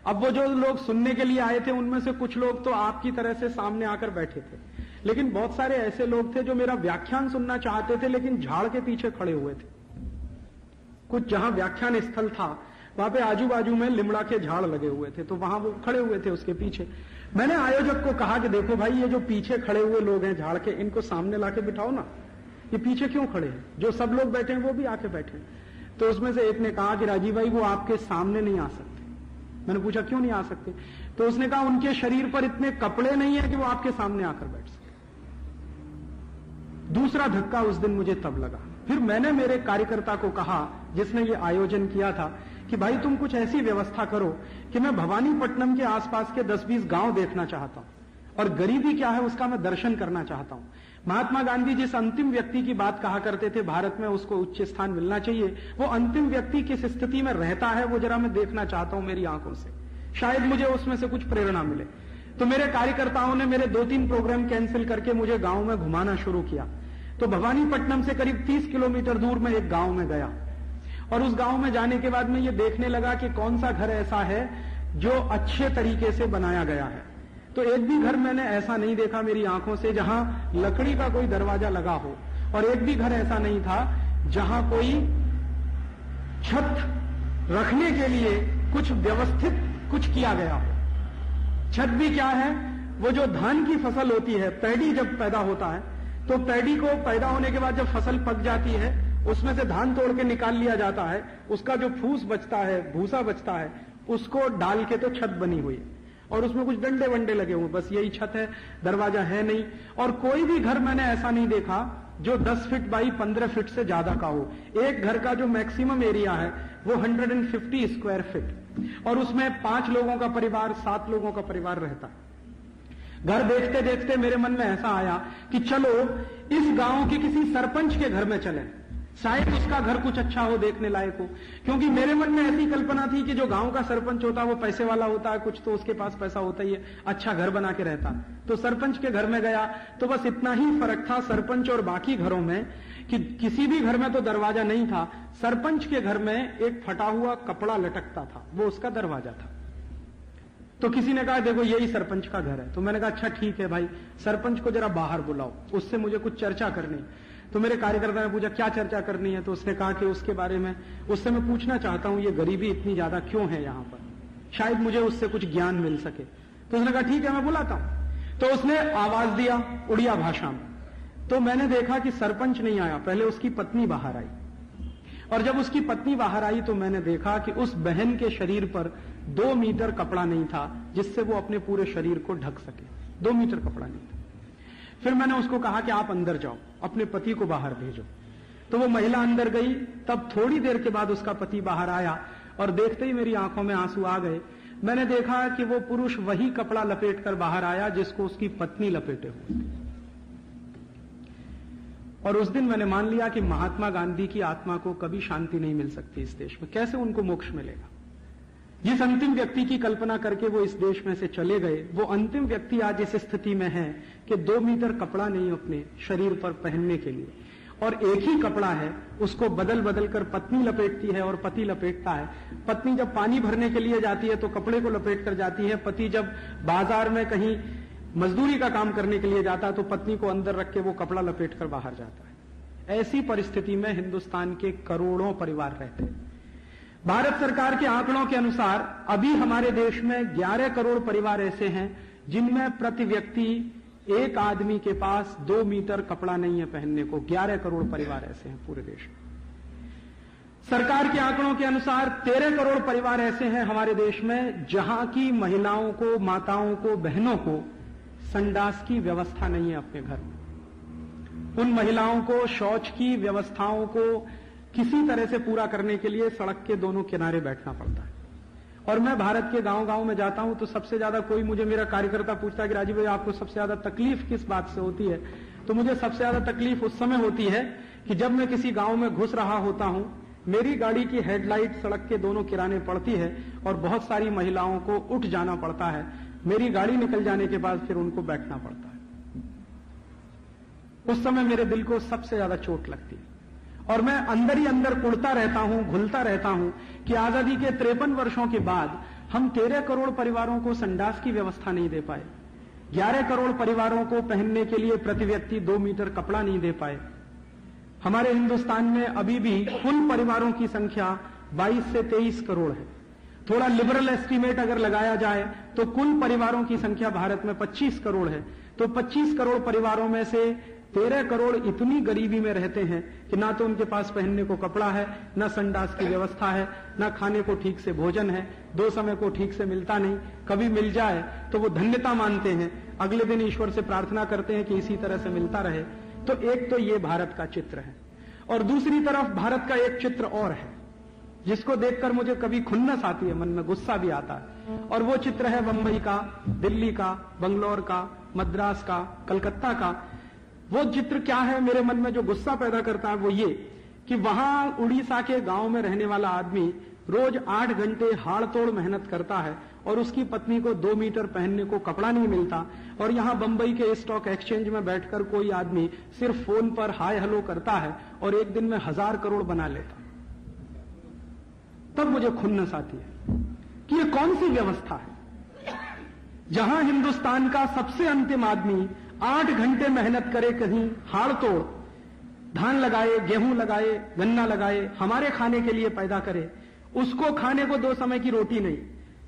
अब वो जो लोग सुनने के लिए आए थे उनमें से कुछ लोग तो आपकी तरह से सामने आकर बैठे थे, लेकिन बहुत सारे ऐसे लोग थे जो मेरा व्याख्यान सुनना चाहते थे लेकिन झाड़ के पीछे खड़े हुए थे। कुछ जहां व्याख्यान स्थल था वहां पे आजू बाजू में लिमड़ा के झाड़ लगे हुए थे, तो वहां वो खड़े हुए थे उसके पीछे। मैंने आयोजक को कहा कि देखो भाई, ये जो पीछे खड़े हुए लोग हैं झाड़ के, इनको सामने लाके बिठाओ ना, ये पीछे क्यों खड़े हैं? जो सब लोग बैठे हैं वो भी आके बैठे हैं। तो उसमें से एक ने कहा कि राजीव भाई वो आपके सामने नहीं आ सकते। मैंने पूछा क्यों नहीं आ सकते? तो उसने कहा उनके शरीर पर इतने कपड़े नहीं है कि वो आपके सामने आकर बैठ सके। दूसरा धक्का उस दिन मुझे तब लगा। फिर मैंने मेरे कार्यकर्ता को कहा जिसने ये आयोजन किया था कि भाई तुम कुछ ऐसी व्यवस्था करो कि मैं भवानीपट्टनम के आसपास के 10-20 गांव देखना चाहता हूं, और गरीबी क्या है उसका मैं दर्शन करना चाहता हूं। महात्मा गांधी जिस अंतिम व्यक्ति की बात कहा करते थे भारत में उसको उच्च स्थान मिलना चाहिए, वो अंतिम व्यक्ति किस स्थिति में रहता है वो जरा मैं देखना चाहता हूं मेरी आंखों से, शायद मुझे उसमें से कुछ प्रेरणा मिले। तो मेरे कार्यकर्ताओं ने मेरे 2-3 प्रोग्राम कैंसिल करके मुझे गांव में घुमाना शुरू किया। तो भवानीपट्टनम से करीब 30 किलोमीटर दूर में एक गांव में गया, और उस गांव में जाने के बाद मैं ये देखने लगा कि कौन सा घर ऐसा है जो अच्छे तरीके से बनाया गया है। तो एक भी घर मैंने ऐसा नहीं देखा मेरी आंखों से जहां लकड़ी का कोई दरवाजा लगा हो, और एक भी घर ऐसा नहीं था जहां कोई छत रखने के लिए कुछ व्यवस्थित कुछ किया गया हो। छत भी क्या है, वो जो धान की फसल होती है, पैडी जब पैदा होता है, तो पैडी को पैदा होने के बाद जब फसल पक जाती है, उसमें से धान तोड़ के निकाल लिया जाता है, उसका जो फूस बचता है, भूसा बचता है, उसको डाल के तो छत बनी हुई है और उसमें कुछ डंडे वंडे लगे हुए, बस यही छत है, दरवाजा है नहीं। और कोई भी घर मैंने ऐसा नहीं देखा जो 10 फीट बाई 15 फीट से ज्यादा का हो। एक घर का जो मैक्सिमम एरिया है वो 150 स्क्वायर फीट, और उसमें 5 लोगों का परिवार, 7 लोगों का परिवार रहता है। घर देखते देखते मेरे मन में ऐसा आया कि चलो इस गांव के किसी सरपंच के घर में चलें, शायद उसका घर कुछ अच्छा हो, देखने लायक हो। क्योंकि मेरे मन में ऐसी कल्पना थी कि जो गांव का सरपंच होता है वो पैसे वाला होता है, कुछ तो उसके पास पैसा होता ही है, अच्छा घर बना के रहता। तो सरपंच के घर में गया तो बस इतना ही फर्क था सरपंच और बाकी घरों में कि किसी भी घर में तो दरवाजा नहीं था, सरपंच के घर में एक फटा हुआ कपड़ा लटकता था, वो उसका दरवाजा था। तो किसी ने कहा देखो यही सरपंच का घर है। तो मैंने कहा अच्छा ठीक है भाई, सरपंच को जरा बाहर बुलाओ, उससे मुझे कुछ चर्चा करनी। तो मेरे कार्यकर्ता ने पूछा क्या चर्चा करनी है? तो उसने कहा कि उसके बारे में, उससे मैं पूछना चाहता हूं ये गरीबी इतनी ज्यादा क्यों है यहां पर, शायद मुझे उससे कुछ ज्ञान मिल सके। तो उसने कहा ठीक है मैं बुलाता हूं। तो उसने आवाज दिया उड़िया भाषा में। तो मैंने देखा कि सरपंच नहीं आया, पहले उसकी पत्नी बाहर आई, और जब उसकी पत्नी बाहर आई तो मैंने देखा कि उस बहन के शरीर पर 2 मीटर कपड़ा नहीं था जिससे वो अपने पूरे शरीर को ढक सके, 2 मीटर कपड़ा नहीं था। फिर मैंने उसको कहा कि आप अंदर जाओ, अपने पति को बाहर भेजो। तो वो महिला अंदर गई, तब थोड़ी देर के बाद उसका पति बाहर आया, और देखते ही मेरी आंखों में आंसू आ गए। मैंने देखा कि वो पुरुष वही कपड़ा लपेट कर बाहर आया जिसको उसकी पत्नी लपेटे हुए थी। और उस दिन मैंने मान लिया कि महात्मा गांधी की आत्मा को कभी शांति नहीं मिल सकती इस देश में, कैसे उनको मोक्ष मिलेगा। जिस अंतिम व्यक्ति की कल्पना करके वो इस देश में से चले गए, वो अंतिम व्यक्ति आज इस स्थिति में है कि 2 मीटर कपड़ा नहीं अपने शरीर पर पहनने के लिए, और एक ही कपड़ा है, उसको बदल बदल कर पत्नी लपेटती है और पति लपेटता है। पत्नी जब पानी भरने के लिए जाती है तो कपड़े को लपेट कर जाती है, पति जब बाजार में कहीं मजदूरी का काम करने के लिए जाता है तो पत्नी को अंदर रख के वो कपड़ा लपेट कर बाहर जाता है। ऐसी परिस्थिति में हिंदुस्तान के करोड़ों परिवार रहते हैं। भारत सरकार के आंकड़ों के अनुसार अभी हमारे देश में 11 करोड़ परिवार ऐसे हैं जिनमें प्रति व्यक्ति एक आदमी के पास 2 मीटर कपड़ा नहीं है पहनने को। 11 करोड़ परिवार ऐसे हैं पूरे देश में। सरकार के आंकड़ों के अनुसार 13 करोड़ परिवार ऐसे हैं हमारे देश में जहां की महिलाओं को, माताओं को, बहनों को संडास की व्यवस्था नहीं है अपने घर में। उन महिलाओं को शौच की व्यवस्थाओं को किसी तरह से पूरा करने के लिए सड़क के दोनों किनारे बैठना पड़ता है। और मैं भारत के गांव-गांव में जाता हूं तो सबसे ज्यादा कोई मुझे, मेरा कार्यकर्ता पूछता है कि राजीव भाई आपको सबसे ज्यादा तकलीफ किस बात से होती है? तो मुझे सबसे ज्यादा तकलीफ उस समय होती है कि जब मैं किसी गांव में घुस रहा होता हूं, मेरी गाड़ी की हेडलाइट सड़क के दोनों किनारे पड़ती है और बहुत सारी महिलाओं को उठ जाना पड़ता है। मेरी गाड़ी निकल जाने के बाद फिर उनको बैठना पड़ता है। उस समय मेरे दिल को सबसे ज्यादा चोट लगती है और मैं अंदर ही अंदर कुड़ता रहता हूं, घुलता रहता हूं कि आजादी के 53 वर्षों के बाद हम 13 करोड़ परिवारों को संडास की व्यवस्था नहीं दे पाए, 11 करोड़ परिवारों को पहनने के लिए प्रति व्यक्ति 2 मीटर कपड़ा नहीं दे पाए। हमारे हिंदुस्तान में अभी भी कुल परिवारों की संख्या 22 से 23 करोड़ है। थोड़ा लिबरल एस्टीमेट अगर लगाया जाए तो कुल परिवारों की संख्या भारत में 25 करोड़ है। तो 25 करोड़ परिवारों में से 13 करोड़ इतनी गरीबी में रहते हैं कि ना तो उनके पास पहनने को कपड़ा है, ना संडास की व्यवस्था है, ना खाने को ठीक से भोजन है, 2 समय को ठीक से मिलता नहीं, कभी मिल जाए तो वो धन्यता मानते हैं, अगले दिन ईश्वर से प्रार्थना करते हैं कि इसी तरह से मिलता रहे। तो एक तो ये भारत का चित्र है, और दूसरी तरफ भारत का एक चित्र और है जिसको देखकर मुझे कभी खुन्नस आती है, मन में गुस्सा भी आता है, और वो चित्र है बंबई का, दिल्ली का, बंगलौर का, मद्रास का, कलकत्ता का। वो चित्र क्या है मेरे मन में जो गुस्सा पैदा करता है वो ये कि वहां उड़ीसा के गांव में रहने वाला आदमी रोज 8 घंटे हाड़ तोड़ मेहनत करता है और उसकी पत्नी को 2 मीटर पहनने को कपड़ा नहीं मिलता, और यहां बंबई के स्टॉक एक्सचेंज में बैठकर कोई आदमी सिर्फ फोन पर हाय हेलो करता है और एक दिन में 1000 करोड़ बना लेता। तब मुझे खुन्नस आती है कि ये कौन सी व्यवस्था है जहां हिंदुस्तान का सबसे अंतिम आदमी 8 घंटे मेहनत करे, कहीं हाड़ तोड़ धान लगाए, गेहूं लगाए, गन्ना लगाए, हमारे खाने के लिए पैदा करे, उसको खाने को 2 समय की रोटी नहीं,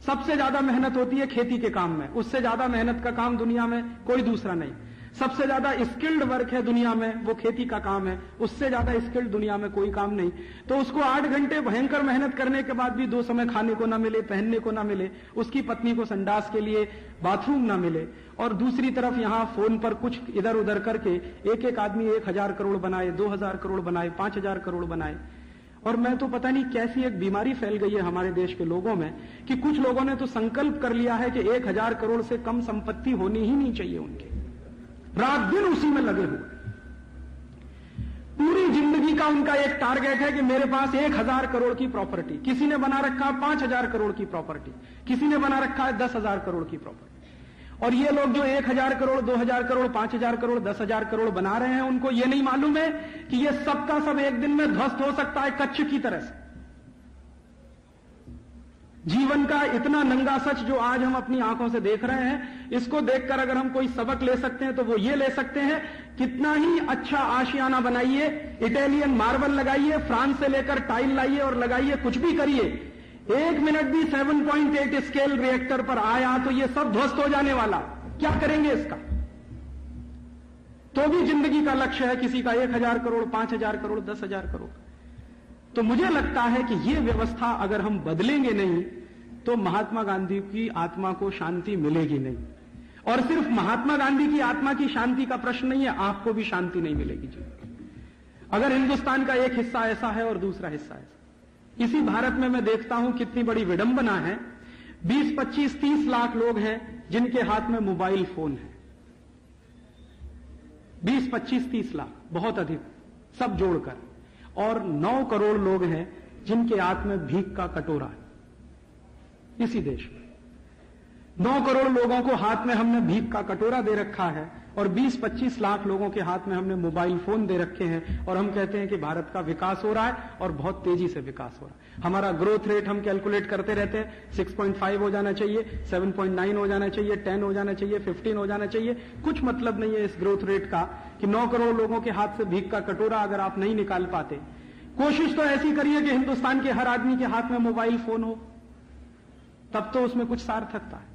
सबसे ज्यादा मेहनत होती है खेती के काम में, उससे ज्यादा मेहनत का काम दुनिया में कोई दूसरा नहीं। सबसे ज्यादा स्किल्ड वर्क है दुनिया में, वो खेती का काम है, उससे ज्यादा स्किल्ड दुनिया में कोई काम नहीं। तो उसको 8 घंटे भयंकर मेहनत करने के बाद भी 2 समय खाने को ना मिले, पहनने को ना मिले, उसकी पत्नी को संडास के लिए बाथरूम ना मिले, और दूसरी तरफ यहां फोन पर कुछ इधर उधर करके एक एक आदमी 1000 करोड़ बनाए, 2000 करोड़ बनाए, 5000 करोड़ बनाए। और मैं तो पता नहीं कैसी एक बीमारी फैल गई है हमारे देश के लोगों में कि कुछ लोगों ने तो संकल्प कर लिया है कि 1000 करोड़ से कम संपत्ति होनी ही नहीं चाहिए उनकी, रात दिन उसी में लगे हुए। पूरी जिंदगी का उनका एक टारगेट है कि मेरे पास 1000 करोड़ की प्रॉपर्टी, किसी ने बना रखा है 5000 करोड़ की प्रॉपर्टी, किसी ने बना रखा है 10,000 करोड़ की प्रॉपर्टी। और ये लोग जो 1000 करोड़, 2000 करोड़, 5000 करोड़, 10,000 करोड़ बना रहे हैं, उनको ये नहीं मालूम है कि ये सबका सब एक दिन में ध्वस्त हो सकता है कच्छ की तरह से। जीवन का इतना नंगा सच जो आज हम अपनी आंखों से देख रहे हैं, इसको देखकर अगर हम कोई सबक ले सकते हैं तो वो ये ले सकते हैं, कितना ही अच्छा आशियाना बनाइए, इटालियन मार्बल लगाइए, फ्रांस से लेकर टाइल लाइए और लगाइए, कुछ भी करिए, 1 मिनट भी 7.8 स्केल रिएक्टर पर आया तो ये सब ध्वस्त हो जाने वाला। क्या करेंगे इसका? तो भी जिंदगी का लक्ष्य है किसी का 1000 करोड़, 5000 करोड़, 10,000 करोड़। तो मुझे लगता है कि ये व्यवस्था अगर हम बदलेंगे नहीं तो महात्मा गांधी की आत्मा को शांति मिलेगी नहीं। और सिर्फ महात्मा गांधी की आत्मा की शांति का प्रश्न नहीं है, आपको भी शांति नहीं मिलेगी जी, अगर हिंदुस्तान का एक हिस्सा ऐसा है और दूसरा हिस्सा ऐसा। इसी भारत में मैं देखता हूं कितनी बड़ी विडंबना है, 20, 25, 30 लाख लोग हैं जिनके हाथ में मोबाइल फोन है। 20, 25, 30 लाख, बहुत अधिक, सब जोड़कर। और 9 करोड़ लोग हैं जिनके हाथ में भीख का कटोरा है इसी देश में। 9 करोड़ लोगों को हाथ में हमने भीख का कटोरा दे रखा है और 20-25 लाख लोगों के हाथ में हमने मोबाइल फोन दे रखे हैं, और हम कहते हैं कि भारत का विकास हो रहा है और बहुत तेजी से विकास हो रहा है। हमारा ग्रोथ रेट हम कैलकुलेट करते रहते हैं, 6.5 हो जाना चाहिए, 7.9 हो जाना चाहिए, 10 हो जाना चाहिए, 15 हो जाना चाहिए। कुछ मतलब नहीं है इस ग्रोथ रेट का कि 9 करोड़ लोगों के हाथ से भीख का कटोरा अगर आप नहीं निकाल पाते। कोशिश तो ऐसी करिए कि हिंदुस्तान के हर आदमी के हाथ में मोबाइल फोन हो, तब तो उसमें कुछ सार्थकता है।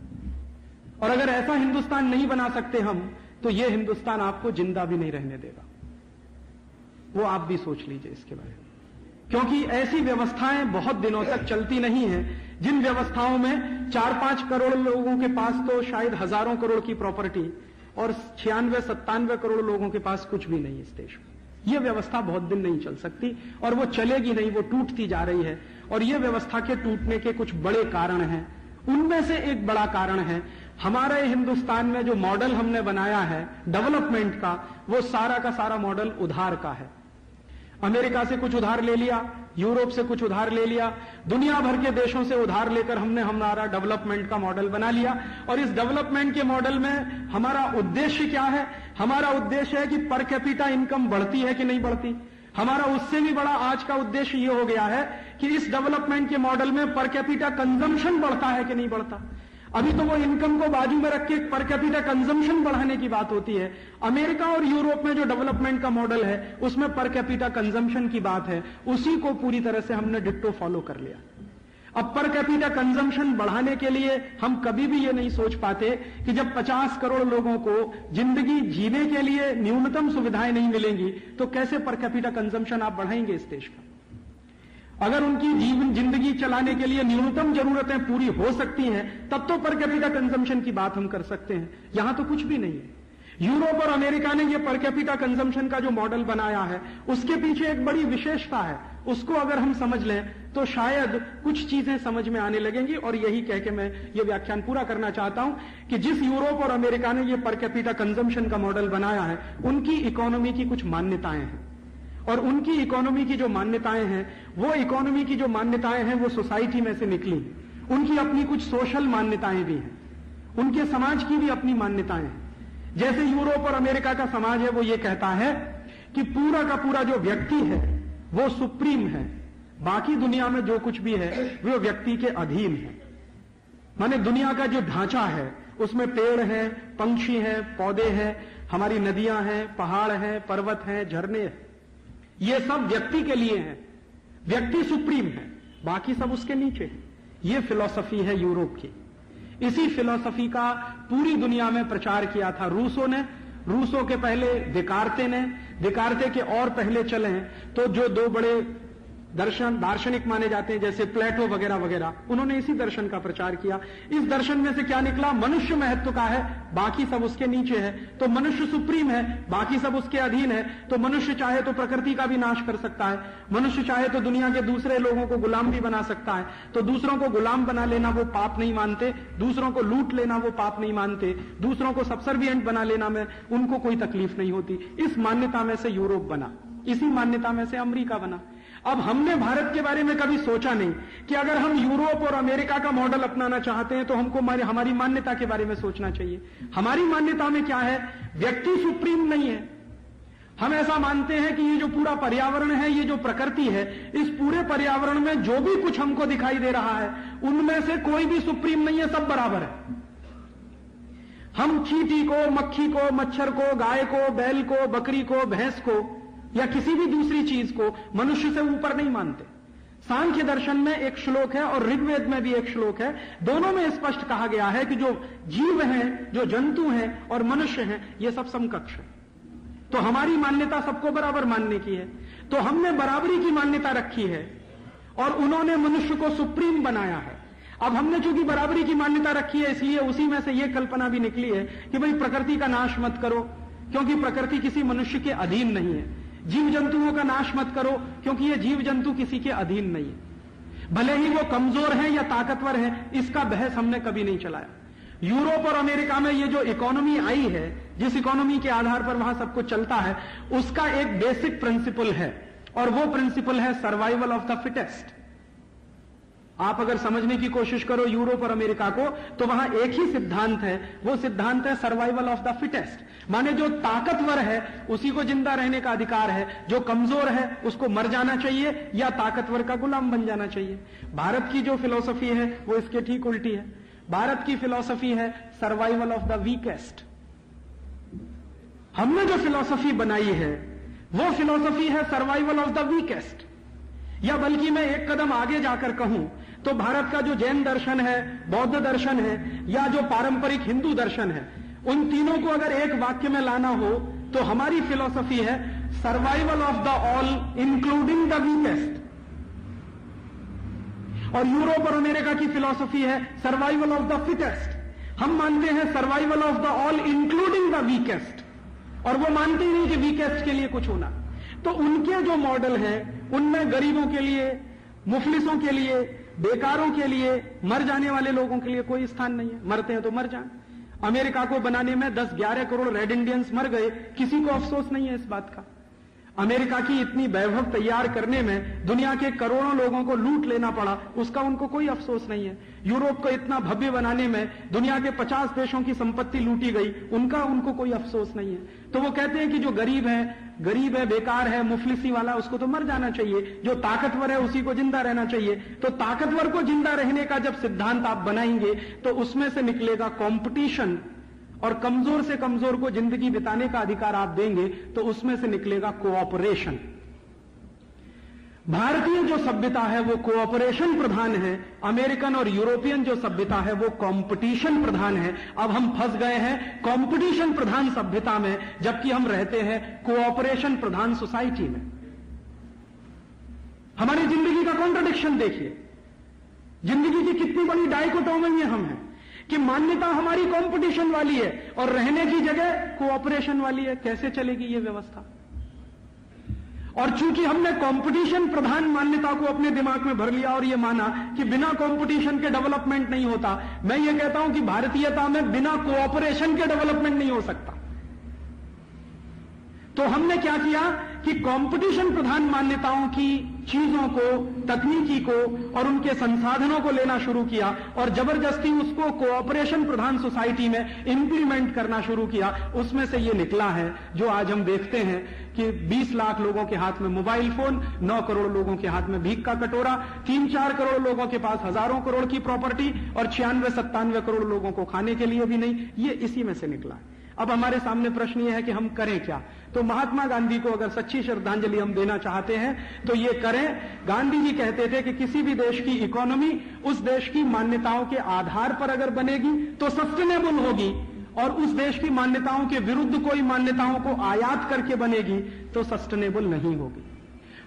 और अगर ऐसा हिंदुस्तान नहीं बना सकते हम, तो यह हिंदुस्तान आपको जिंदा भी नहीं रहने देगा। वो आप भी सोच लीजिए इसके बारे में, क्योंकि ऐसी व्यवस्थाएं बहुत दिनों तक चलती नहीं है जिन व्यवस्थाओं में 4-5 करोड़ लोगों के पास तो शायद हजारों करोड़ की प्रॉपर्टी और 96-97 करोड़ लोगों के पास कुछ भी नहीं इस देश में। यह व्यवस्था बहुत दिन नहीं चल सकती और वो चलेगी नहीं, वो टूटती जा रही है। और यह व्यवस्था के टूटने के कुछ बड़े कारण हैं। उनमें से एक बड़ा कारण है हमारे हिंदुस्तान में जो मॉडल हमने बनाया है डेवलपमेंट का, वो सारा का सारा मॉडल उधार का है। अमेरिका से कुछ उधार ले लिया, यूरोप से कुछ उधार ले लिया, दुनिया भर के देशों से उधार लेकर हमने हमारा डेवलपमेंट का मॉडल बना लिया। और इस डेवलपमेंट के मॉडल में हमारा उद्देश्य क्या है? हमारा उद्देश्य है कि पर कैपिटा इनकम बढ़ती है कि नहीं बढ़ती। हमारा उससे भी बड़ा आज का उद्देश्य यह हो गया है कि इस डेवलपमेंट के मॉडल में पर कैपिटा कंजम्पशन बढ़ता है कि नहीं बढ़ता। अभी तो वो इनकम को बाजू में रख के पर कैपिटा कंजम्पशन बढ़ाने की बात होती है। अमेरिका और यूरोप में जो डेवलपमेंट का मॉडल है उसमें पर कैपिटा कंजम्पशन की बात है, उसी को पूरी तरह से हमने डिट्टो फॉलो कर लिया। अब पर कैपिटा कंजम्पशन बढ़ाने के लिए हम कभी भी ये नहीं सोच पाते कि जब 50 करोड़ लोगों को जिंदगी जीने के लिए न्यूनतम सुविधाएं नहीं मिलेंगी तो कैसे पर कैपिटा कंजम्पशन आप बढ़ाएंगे इस देश का। अगर उनकी जीवन जिंदगी चलाने के लिए न्यूनतम जरूरतें पूरी हो सकती हैं तब तो पर कैपिटा कंजम्पशन की बात हम कर सकते हैं। यहां तो कुछ भी नहीं है। यूरोप और अमेरिका ने यह पर कैपिटा कंजम्पशन का जो मॉडल बनाया है उसके पीछे एक बड़ी विशेषता है, उसको अगर हम समझ लें तो शायद कुछ चीजें समझ में आने लगेंगी। और यही कह के मैं ये व्याख्यान पूरा करना चाहता हूं कि जिस यूरोप और अमेरिका ने यह पर कैपिटा कंजम्पशन का मॉडल बनाया है उनकी इकोनॉमी की कुछ मान्यताएं हैं, और उनकी इकोनॉमी की जो मान्यताएं हैं वो इकोनॉमी की जो मान्यताएं हैं वो सोसाइटी में से निकली। उनकी अपनी कुछ सोशल मान्यताएं भी हैं, उनके समाज की भी अपनी मान्यताएं हैं। जैसे यूरोप और अमेरिका का समाज है वो ये कहता है कि पूरा का पूरा जो व्यक्ति है वो सुप्रीम है, बाकी दुनिया में जो कुछ भी है वो व्यक्ति के अधीन है। माने दुनिया का जो ढांचा है उसमें पेड़ है, पंछी है, पौधे हैं, हमारी नदियां हैं, पहाड़ हैं, पर्वत हैं, झरने हैं, ये सब व्यक्ति के लिए हैं। व्यक्ति सुप्रीम है, बाकी सब उसके नीचे है। ये फिलॉसफी है यूरोप की। इसी फिलॉसफी का पूरी दुनिया में प्रचार किया था रूसों ने। रूसों के पहले देकार्ते ने, देकार्ते के और पहले चले हैं तो जो दो बड़े दार्शनिक माने जाते हैं जैसे प्लेटो वगैरह वगैरह, उन्होंने इसी दर्शन का प्रचार किया। इस दर्शन में से क्या निकला? मनुष्य महत्व का है, बाकी सब उसके नीचे है। तो मनुष्य सुप्रीम है, बाकी सब उसके अधीन है। तो मनुष्य चाहे तो प्रकृति का भी नाश कर सकता है, मनुष्य चाहे तो दुनिया के दूसरे लोगों को गुलाम भी बना सकता है। तो दूसरों को गुलाम बना लेना वो पाप नहीं मानते, दूसरों को लूट लेना वो पाप नहीं मानते, दूसरों को सबसर्विएंट बना लेना में उनको कोई तकलीफ नहीं होती। इस मान्यता में से यूरोप बना, इसी मान्यता में से अमेरिका बना। अब हमने भारत के बारे में कभी सोचा नहीं कि अगर हम यूरोप और अमेरिका का मॉडल अपनाना चाहते हैं तो हमको हमारी मान्यता के बारे में सोचना चाहिए। हमारी मान्यता में क्या है? व्यक्ति सुप्रीम नहीं है। हम ऐसा मानते हैं कि ये जो पूरा पर्यावरण है, ये जो प्रकृति है, इस पूरे पर्यावरण में जो भी कुछ हमको दिखाई दे रहा है उनमें से कोई भी सुप्रीम नहीं है, सब बराबर है। हम चींटी को, मक्खी को, मच्छर को, गाय को, बैल को, बकरी को, भैंस को या किसी भी दूसरी चीज को मनुष्य से ऊपर नहीं मानते। सांख्य दर्शन में एक श्लोक है और ऋग्वेद में भी एक श्लोक है, दोनों में स्पष्ट कहा गया है कि जो जीव हैं, जो जंतु हैं और मनुष्य हैं, ये सब समकक्ष है। तो हमारी मान्यता सबको बराबर मानने की है। तो हमने बराबरी की मान्यता रखी है और उन्होंने मनुष्य को सुप्रीम बनाया है। अब हमने चूंकि बराबरी की मान्यता रखी है, इसलिए उसी में से यह कल्पना भी निकली है कि भाई प्रकृति का नाश मत करो, क्योंकि प्रकृति किसी मनुष्य के अधीन नहीं है। जीव जंतुओं का नाश मत करो, क्योंकि ये जीव जंतु किसी के अधीन नहीं है। भले ही वो कमजोर है या ताकतवर है, इसका बहस हमने कभी नहीं चलाया। यूरोप और अमेरिका में ये जो इकोनॉमी आई है, जिस इकोनॉमी के आधार पर वहां सब कुछ चलता है, उसका एक बेसिक प्रिंसिपल है और वो प्रिंसिपल है सर्वाइवल ऑफ द फिटेस्ट। आप अगर समझने की कोशिश करो यूरोप और अमेरिका को, तो वहां एक ही सिद्धांत है, वो सिद्धांत है सर्वाइवल ऑफ द फिटेस्ट। माने जो ताकतवर है उसी को जिंदा रहने का अधिकार है, जो कमजोर है उसको मर जाना चाहिए या ताकतवर का गुलाम बन जाना चाहिए। भारत की जो फिलॉसफी है वो इसके ठीक उल्टी है। भारत की फिलॉसफी है सर्वाइवल ऑफ द वीकेस्ट। हमने जो फिलॉसफी बनाई है वो फिलॉसफी है सर्वाइवल ऑफ द वीकेस्ट। या बल्कि मैं एक कदम आगे जाकर कहूं तो भारत का जो जैन दर्शन है, बौद्ध दर्शन है या जो पारंपरिक हिंदू दर्शन है, उन तीनों को अगर एक वाक्य में लाना हो तो हमारी फिलॉसफी है survival of the all including the weakest. और यूरोप और अमेरिका की फिलॉसफी है सर्वाइवल ऑफ द फिटेस्ट। हम मानते हैं survival of the all including the weakest, और वो मानते ही नहीं कि वीकेस्ट के लिए कुछ होना। तो उनके जो मॉडल है उनमें गरीबों के लिए, मुफलिसों के लिए, बेकारों के लिए, मर जाने वाले लोगों के लिए कोई स्थान नहीं है। मरते हैं तो मर जाएं। अमेरिका को बनाने में 10-11 करोड़ रेड इंडियंस मर गए, किसी को अफसोस नहीं है इस बात का। अमेरिका की इतनी वैभव तैयार करने में दुनिया के करोड़ों लोगों को लूट लेना पड़ा, उसका उनको कोई अफसोस नहीं है। यूरोप को इतना भव्य बनाने में दुनिया के 50 देशों की संपत्ति लूटी गई, उनको कोई अफसोस नहीं है। तो वो कहते हैं कि जो गरीब है, बेकार है, मुफलिसी वाला, उसको तो मर जाना चाहिए, जो ताकतवर है उसी को जिंदा रहना चाहिए। तो ताकतवर को जिंदा रहने का जब सिद्धांत आप बनाएंगे तो उसमें से निकलेगा कंपटीशन, और कमजोर से कमजोर को जिंदगी बिताने का अधिकार आप देंगे तो उसमें से निकलेगा कोऑपरेशन। भारतीय जो सभ्यता है वो कोऑपरेशन प्रधान है, अमेरिकन और यूरोपियन जो सभ्यता है वो कंपटीशन प्रधान है। अब हम फंस गए हैं कंपटीशन प्रधान सभ्यता में, जबकि हम रहते हैं कोऑपरेशन प्रधान सोसाइटी में। हमारी जिंदगी का कॉन्ट्रडिक्शन देखिए, जिंदगी की कितनी बड़ी डाइकोटोमी में हम हैं कि मान्यता हमारी कंपटीशन वाली है और रहने की जगह कोऑपरेशन वाली है। कैसे चलेगी ये व्यवस्था? और चूंकि हमने कंपटीशन प्रधान मान्यता को अपने दिमाग में भर लिया और ये माना कि बिना कंपटीशन के डेवलपमेंट नहीं होता, मैं ये कहता हूं कि भारतीयता में बिना कोऑपरेशन के डेवलपमेंट नहीं हो सकता। तो हमने क्या किया कि कंपटीशन प्रधान मान्यताओं की चीजों को, तकनीकी को और उनके संसाधनों को लेना शुरू किया और जबरदस्ती उसको कोऑपरेशन प्रधान सोसाइटी में इंप्लीमेंट करना शुरू किया। उसमें से ये निकला है जो आज हम देखते हैं कि 20 लाख लोगों के हाथ में मोबाइल फोन, 9 करोड़ लोगों के हाथ में भीख का कटोरा, 3-4 करोड़ लोगों के पास हजारों करोड़ की प्रॉपर्टी और 96-97 करोड़ लोगों को खाने के लिए भी नहीं। ये इसी में से निकला है। अब हमारे सामने प्रश्न यह है कि हम करें क्या। तो महात्मा गांधी को अगर सच्ची श्रद्धांजलि हम देना चाहते हैं तो ये करें। गांधी जी कहते थे कि किसी भी देश की इकोनॉमी उस देश की मान्यताओं के आधार पर अगर बनेगी तो सस्टेनेबल होगी, और उस देश की मान्यताओं के विरुद्ध कोई मान्यताओं को आयात करके बनेगी तो सस्टेनेबल नहीं होगी।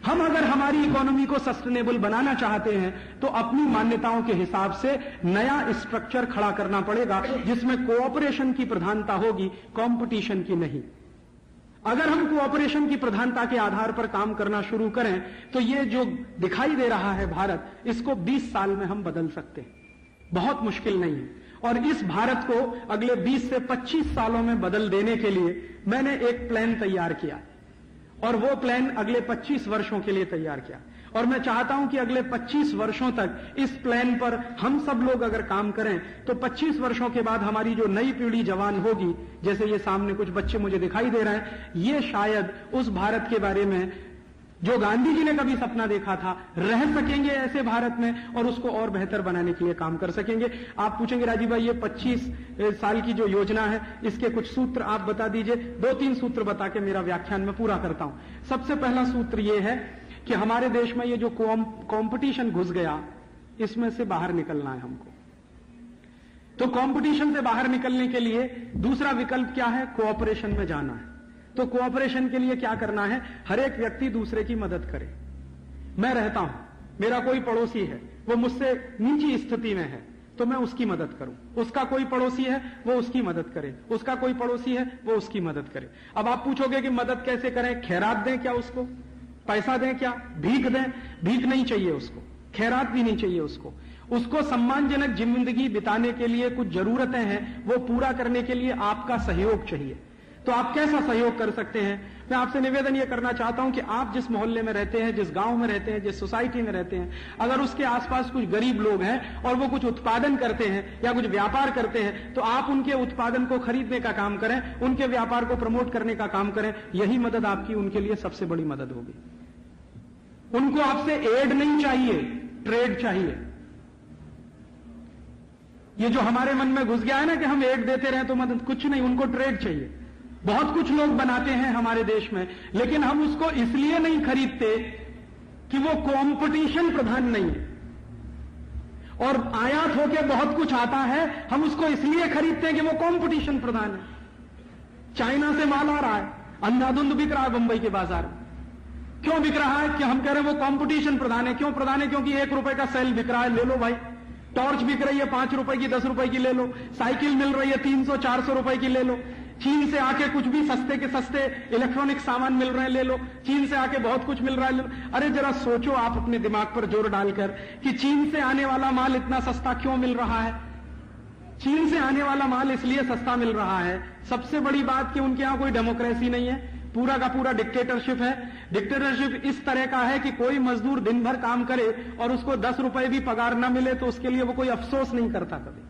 हम अगर हमारी इकोनॉमी को सस्टेनेबल बनाना चाहते हैं तो अपनी मान्यताओं के हिसाब से नया स्ट्रक्चर खड़ा करना पड़ेगा जिसमें कोऑपरेशन की प्रधानता होगी, कंपटीशन की नहीं। अगर हम कोऑपरेशन की प्रधानता के आधार पर काम करना शुरू करें तो ये जो दिखाई दे रहा है भारत, इसको 20 साल में हम बदल सकते हैं। बहुत मुश्किल नहीं है। और इस भारत को अगले 20 से 25 सालों में बदल देने के लिए मैंने एक प्लान तैयार किया, और वो प्लान अगले 25 वर्षों के लिए तैयार किया। और मैं चाहता हूं कि अगले 25 वर्षों तक इस प्लान पर हम सब लोग अगर काम करें तो 25 वर्षों के बाद हमारी जो नई पीढ़ी जवान होगी, जैसे ये सामने कुछ बच्चे मुझे दिखाई दे रहे हैं, ये शायद उस भारत के बारे में जो गांधी जी ने कभी सपना देखा था रह सकेंगे ऐसे भारत में, और उसको और बेहतर बनाने के लिए काम कर सकेंगे। आप पूछेंगे राजीव भाई ये 25 साल की जो योजना है इसके कुछ सूत्र आप बता दीजिए। 2-3 सूत्र बता के मेरा व्याख्यान में पूरा करता हूं। सबसे पहला सूत्र ये है कि हमारे देश में ये जो कंपटीशन घुस गया, इसमें से बाहर निकलना है हमको। तो कंपटीशन से बाहर निकलने के लिए दूसरा विकल्प क्या है? कोऑपरेशन में जाना है। तो कोऑपरेशन के लिए क्या करना है? हर एक व्यक्ति दूसरे की मदद करे। मैं रहता हूं, मेरा कोई पड़ोसी है, वो मुझसे नीची स्थिति में है, तो मैं उसकी मदद करूं। उसका कोई पड़ोसी है, वो उसकी मदद करे। उसका कोई पड़ोसी है, वो उसकी मदद करे। अब आप पूछोगे कि मदद कैसे करें? खैरात दें क्या उसको? पैसा दें क्या? भीख दें? भीख नहीं चाहिए उसको, खैरात भी नहीं चाहिए उसको। उसको सम्मानजनक जिंदगी बिताने के लिए कुछ जरूरतें हैं, वो पूरा करने के लिए आपका सहयोग चाहिए। तो आप कैसा सहयोग कर सकते हैं? मैं आपसे निवेदन यह करना चाहता हूं कि आप जिस मोहल्ले में रहते हैं, जिस गांव में रहते हैं, जिस सोसाइटी में रहते हैं, अगर उसके आसपास कुछ गरीब लोग हैं और वो कुछ उत्पादन करते हैं या कुछ व्यापार करते हैं, तो आप उनके उत्पादन को खरीदने का काम करें, उनके व्यापार को प्रमोट करने का काम करें। यही मदद आपकी उनके लिए सबसे बड़ी मदद होगी। उनको आपसे एड नहीं चाहिए, ट्रेड चाहिए। ये जो हमारे मन में घुस गया है ना कि हम एड देते रहे तो मदद, कुछ नहीं, उनको ट्रेड चाहिए। बहुत कुछ लोग बनाते हैं हमारे देश में, लेकिन हम उसको इसलिए नहीं खरीदते कि वो कंपटीशन प्रधान नहीं है। और आयात होके बहुत कुछ आता है, हम उसको इसलिए खरीदते हैं कि वो कंपटीशन प्रधान है। चाइना से माल आ रहा है, अंधाधुंध बिक रहा है बंबई के बाजार में। क्यों बिक रहा है? कि हम कह रहे हैं वो कंपटीशन प्रधान है। क्यों प्रधान है? क्योंकि 1 रुपए का सेल बिक रहा है, ले लो भाई। टॉर्च बिक रही है 5 रुपए की, 10 रुपए की ले लो। साइकिल मिल रही है 300-400 रुपए की, ले लो। चीन से आके कुछ भी सस्ते के सस्ते इलेक्ट्रॉनिक सामान मिल रहे हैं, ले लो। चीन से आके बहुत कुछ मिल रहा है, ले लो। अरे जरा सोचो आप अपने दिमाग पर जोर डालकर कि चीन से आने वाला माल इतना सस्ता क्यों मिल रहा है? चीन से आने वाला माल इसलिए सस्ता मिल रहा है, सबसे बड़ी बात कि उनके यहां कोई डेमोक्रेसी नहीं है, पूरा का पूरा डिक्टेटरशिप है। डिक्टेटरशिप इस तरह का है कि कोई मजदूर दिन भर काम करे और उसको 10 रुपए भी पगार न मिले तो उसके लिए वो कोई अफसोस नहीं करता कभी।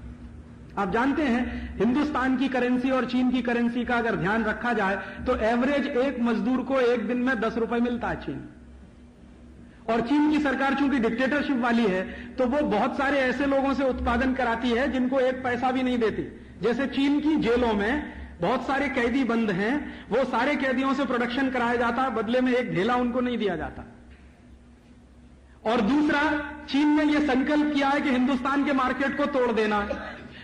आप जानते हैं हिंदुस्तान की करेंसी और चीन की करेंसी का अगर ध्यान रखा जाए तो एवरेज एक मजदूर को एक दिन में 10 रुपए मिलता है चीन। और चीन की सरकार चूंकि डिक्टेटरशिप वाली है तो वो बहुत सारे ऐसे लोगों से उत्पादन कराती है जिनको एक पैसा भी नहीं देती। जैसे चीन की जेलों में बहुत सारे कैदी बंद हैं, वो सारे कैदियों से प्रोडक्शन कराया जाता है, बदले में एक ढेला उनको नहीं दिया जाता। और दूसरा, चीन ने यह संकल्प किया है कि हिंदुस्तान के मार्केट को तोड़ देना है,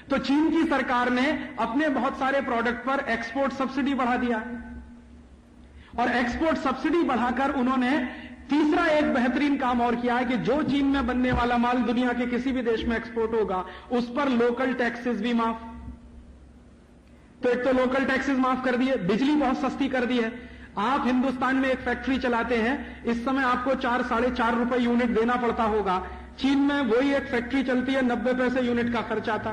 तो चीन की सरकार ने अपने बहुत सारे प्रोडक्ट पर एक्सपोर्ट सब्सिडी बढ़ा दिया। और एक्सपोर्ट सब्सिडी बढ़ाकर उन्होंने तीसरा एक बेहतरीन काम और किया है कि जो चीन में बनने वाला माल दुनिया के किसी भी देश में एक्सपोर्ट होगा उस पर लोकल टैक्सेस भी माफ। तो एक तो लोकल टैक्सेस माफ कर दिए, बिजली बहुत सस्ती कर दी है। आप हिंदुस्तान में एक फैक्ट्री चलाते हैं, इस समय आपको 4-4.5 रुपए यूनिट देना पड़ता होगा। चीन में वही एक फैक्ट्री चलती है, 90 पैसे यूनिट का खर्च आता,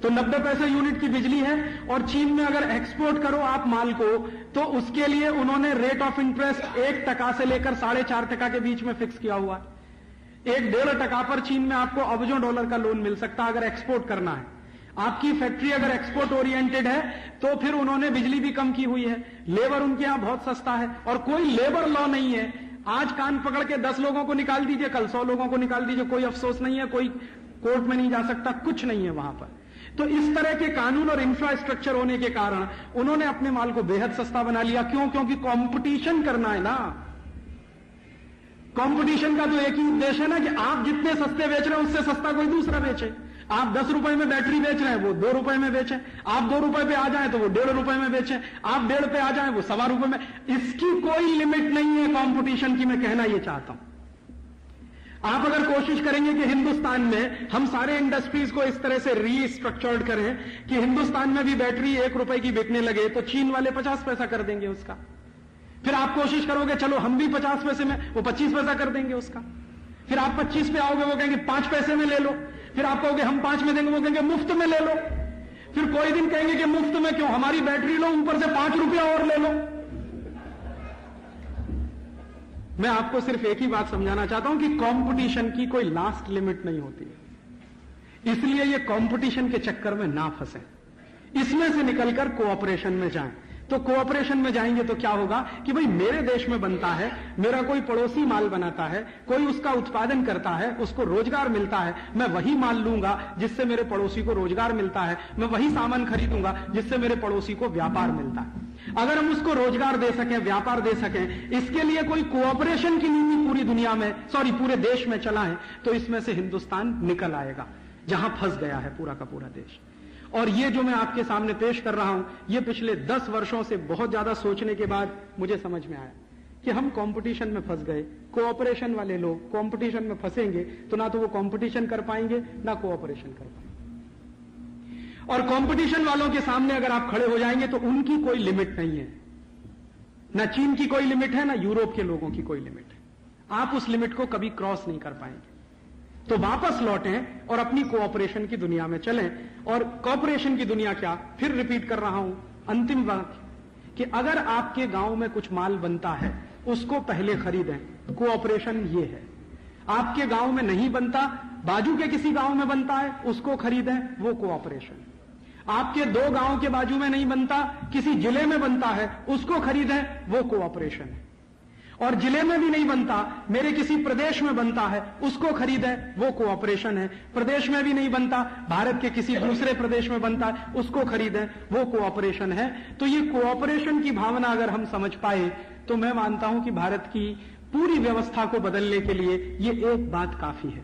तो 90 पैसे यूनिट की बिजली है। और चीन में अगर एक्सपोर्ट करो आप माल को तो उसके लिए उन्होंने रेट ऑफ इंटरेस्ट 1% से लेकर 4.5% के बीच में फिक्स किया हुआ है। 1-1.5% पर चीन में आपको अरबों डॉलर का लोन मिल सकता है अगर एक्सपोर्ट करना है। आपकी फैक्ट्री अगर एक्सपोर्ट ओरिएंटेड है तो फिर उन्होंने बिजली भी कम की हुई है, लेबर उनके यहां बहुत सस्ता है, और कोई लेबर लॉ नहीं है। आज कान पकड़ के 10 लोगों को निकाल दीजिए, कल 100 लोगों को निकाल दीजिए, कोई अफसोस नहीं है, कोई कोर्ट में नहीं जा सकता, कुछ नहीं है वहां पर। तो इस तरह के कानून और इंफ्रास्ट्रक्चर होने के कारण उन्होंने अपने माल को बेहद सस्ता बना लिया। क्यों? क्योंकि कंपटीशन करना है ना। कंपटीशन का तो एक ही उद्देश्य है ना कि आप जितने सस्ते बेच रहे हैं उससे सस्ता कोई दूसरा बेचे। आप 10 रुपए में बैटरी बेच रहे हैं, वो 2 रुपए में बेचे। आप 2 रुपए पे आ जाए तो वो 1.5 रुपए में बेचे। आप 1.5 पे आ जाए वो 1.25 रुपए में। इसकी कोई लिमिट नहीं है कंपटीशन की, मैं कहना यह चाहता हूं। आप अगर कोशिश करेंगे कि हिंदुस्तान में हम सारे इंडस्ट्रीज को इस तरह से रीस्ट्रक्चर्ड करें कि हिंदुस्तान में भी बैटरी 1 रुपए की बिकने लगे, तो चीन वाले 50 पैसा कर देंगे उसका। फिर आप कोशिश करोगे चलो हम भी 50 पैसे में, वो 25 पैसा कर देंगे उसका। फिर आप 25 पे आओगे, वो कहेंगे 5 पैसे में ले लो। फिर आप कहोगे हम 5 में देंगे, वो कहेंगे मुफ्त में ले लो। फिर कोई दिन कहेंगे कि मुफ्त में क्यों, हमारी बैटरी लो, ऊपर से 5 रुपया और ले लो। मैं आपको सिर्फ एक ही बात समझाना चाहता हूं कि कंपटीशन की कोई लास्ट लिमिट नहीं होती है। इसलिए ये कंपटीशन के चक्कर में ना फंसे, इसमें से निकलकर कोऑपरेशन में जाएं। तो कोऑपरेशन में जाएंगे तो क्या होगा कि भाई मेरे देश में बनता है, मेरा कोई पड़ोसी माल बनाता है, कोई उसका उत्पादन करता है, उसको रोजगार मिलता है, मैं वही माल लूंगा जिससे मेरे पड़ोसी को रोजगार मिलता है, मैं वही सामान खरीदूंगा जिससे मेरे पड़ोसी को व्यापार मिलता है। अगर हम उसको रोजगार दे सकें, व्यापार दे सकें, इसके लिए कोई कोऑपरेशन की नीति पूरी दुनिया में, पूरे देश में चलाएं, तो इसमें से हिंदुस्तान निकल आएगा, जहां फंस गया है पूरा का पूरा देश। और ये जो मैं आपके सामने पेश कर रहा हूं, ये पिछले 10 वर्षों से बहुत ज्यादा सोचने के बाद मुझे समझ में आया कि हम कंपटीशन में फंस गए। कोऑपरेशन वाले लोग कंपटीशन में फंसेंगे तो ना तो वो कंपटीशन कर पाएंगे ना कोऑपरेशन कर पाएंगे। और कंपटीशन वालों के सामने अगर आप खड़े हो जाएंगे तो उनकी कोई लिमिट नहीं है, ना चीन की कोई लिमिट है, ना यूरोप के लोगों की कोई लिमिट है। आप उस लिमिट को कभी क्रॉस नहीं कर पाएंगे। तो वापस लौटें और अपनी कोऑपरेशन की दुनिया में चलें। और कोऑपरेशन की दुनिया क्या, फिर रिपीट कर रहा हूं अंतिम बात, कि अगर आपके गांव में कुछ माल बनता है उसको पहले खरीदें, कोऑपरेशन ये है। आपके गांव में नहीं बनता, बाजू के किसी गांव में बनता है, उसको खरीदें, वो कोऑपरेशन। आपके 2 गांव के बाजू में नहीं बनता, किसी जिले में बनता है, उसको खरीदें, वो कोऑपरेशन है। और जिले में भी नहीं बनता, मेरे किसी प्रदेश में बनता है, उसको खरीदें, वो कोऑपरेशन है। प्रदेश में भी नहीं बनता, भारत के किसी दूसरे प्रदेश में बनता है, उसको खरीदें, वो कोऑपरेशन है। तो ये कोऑपरेशन की भावना अगर हम समझ पाए तो मैं मानता हूं कि भारत की पूरी व्यवस्था को बदलने के लिए ये एक बात काफी है।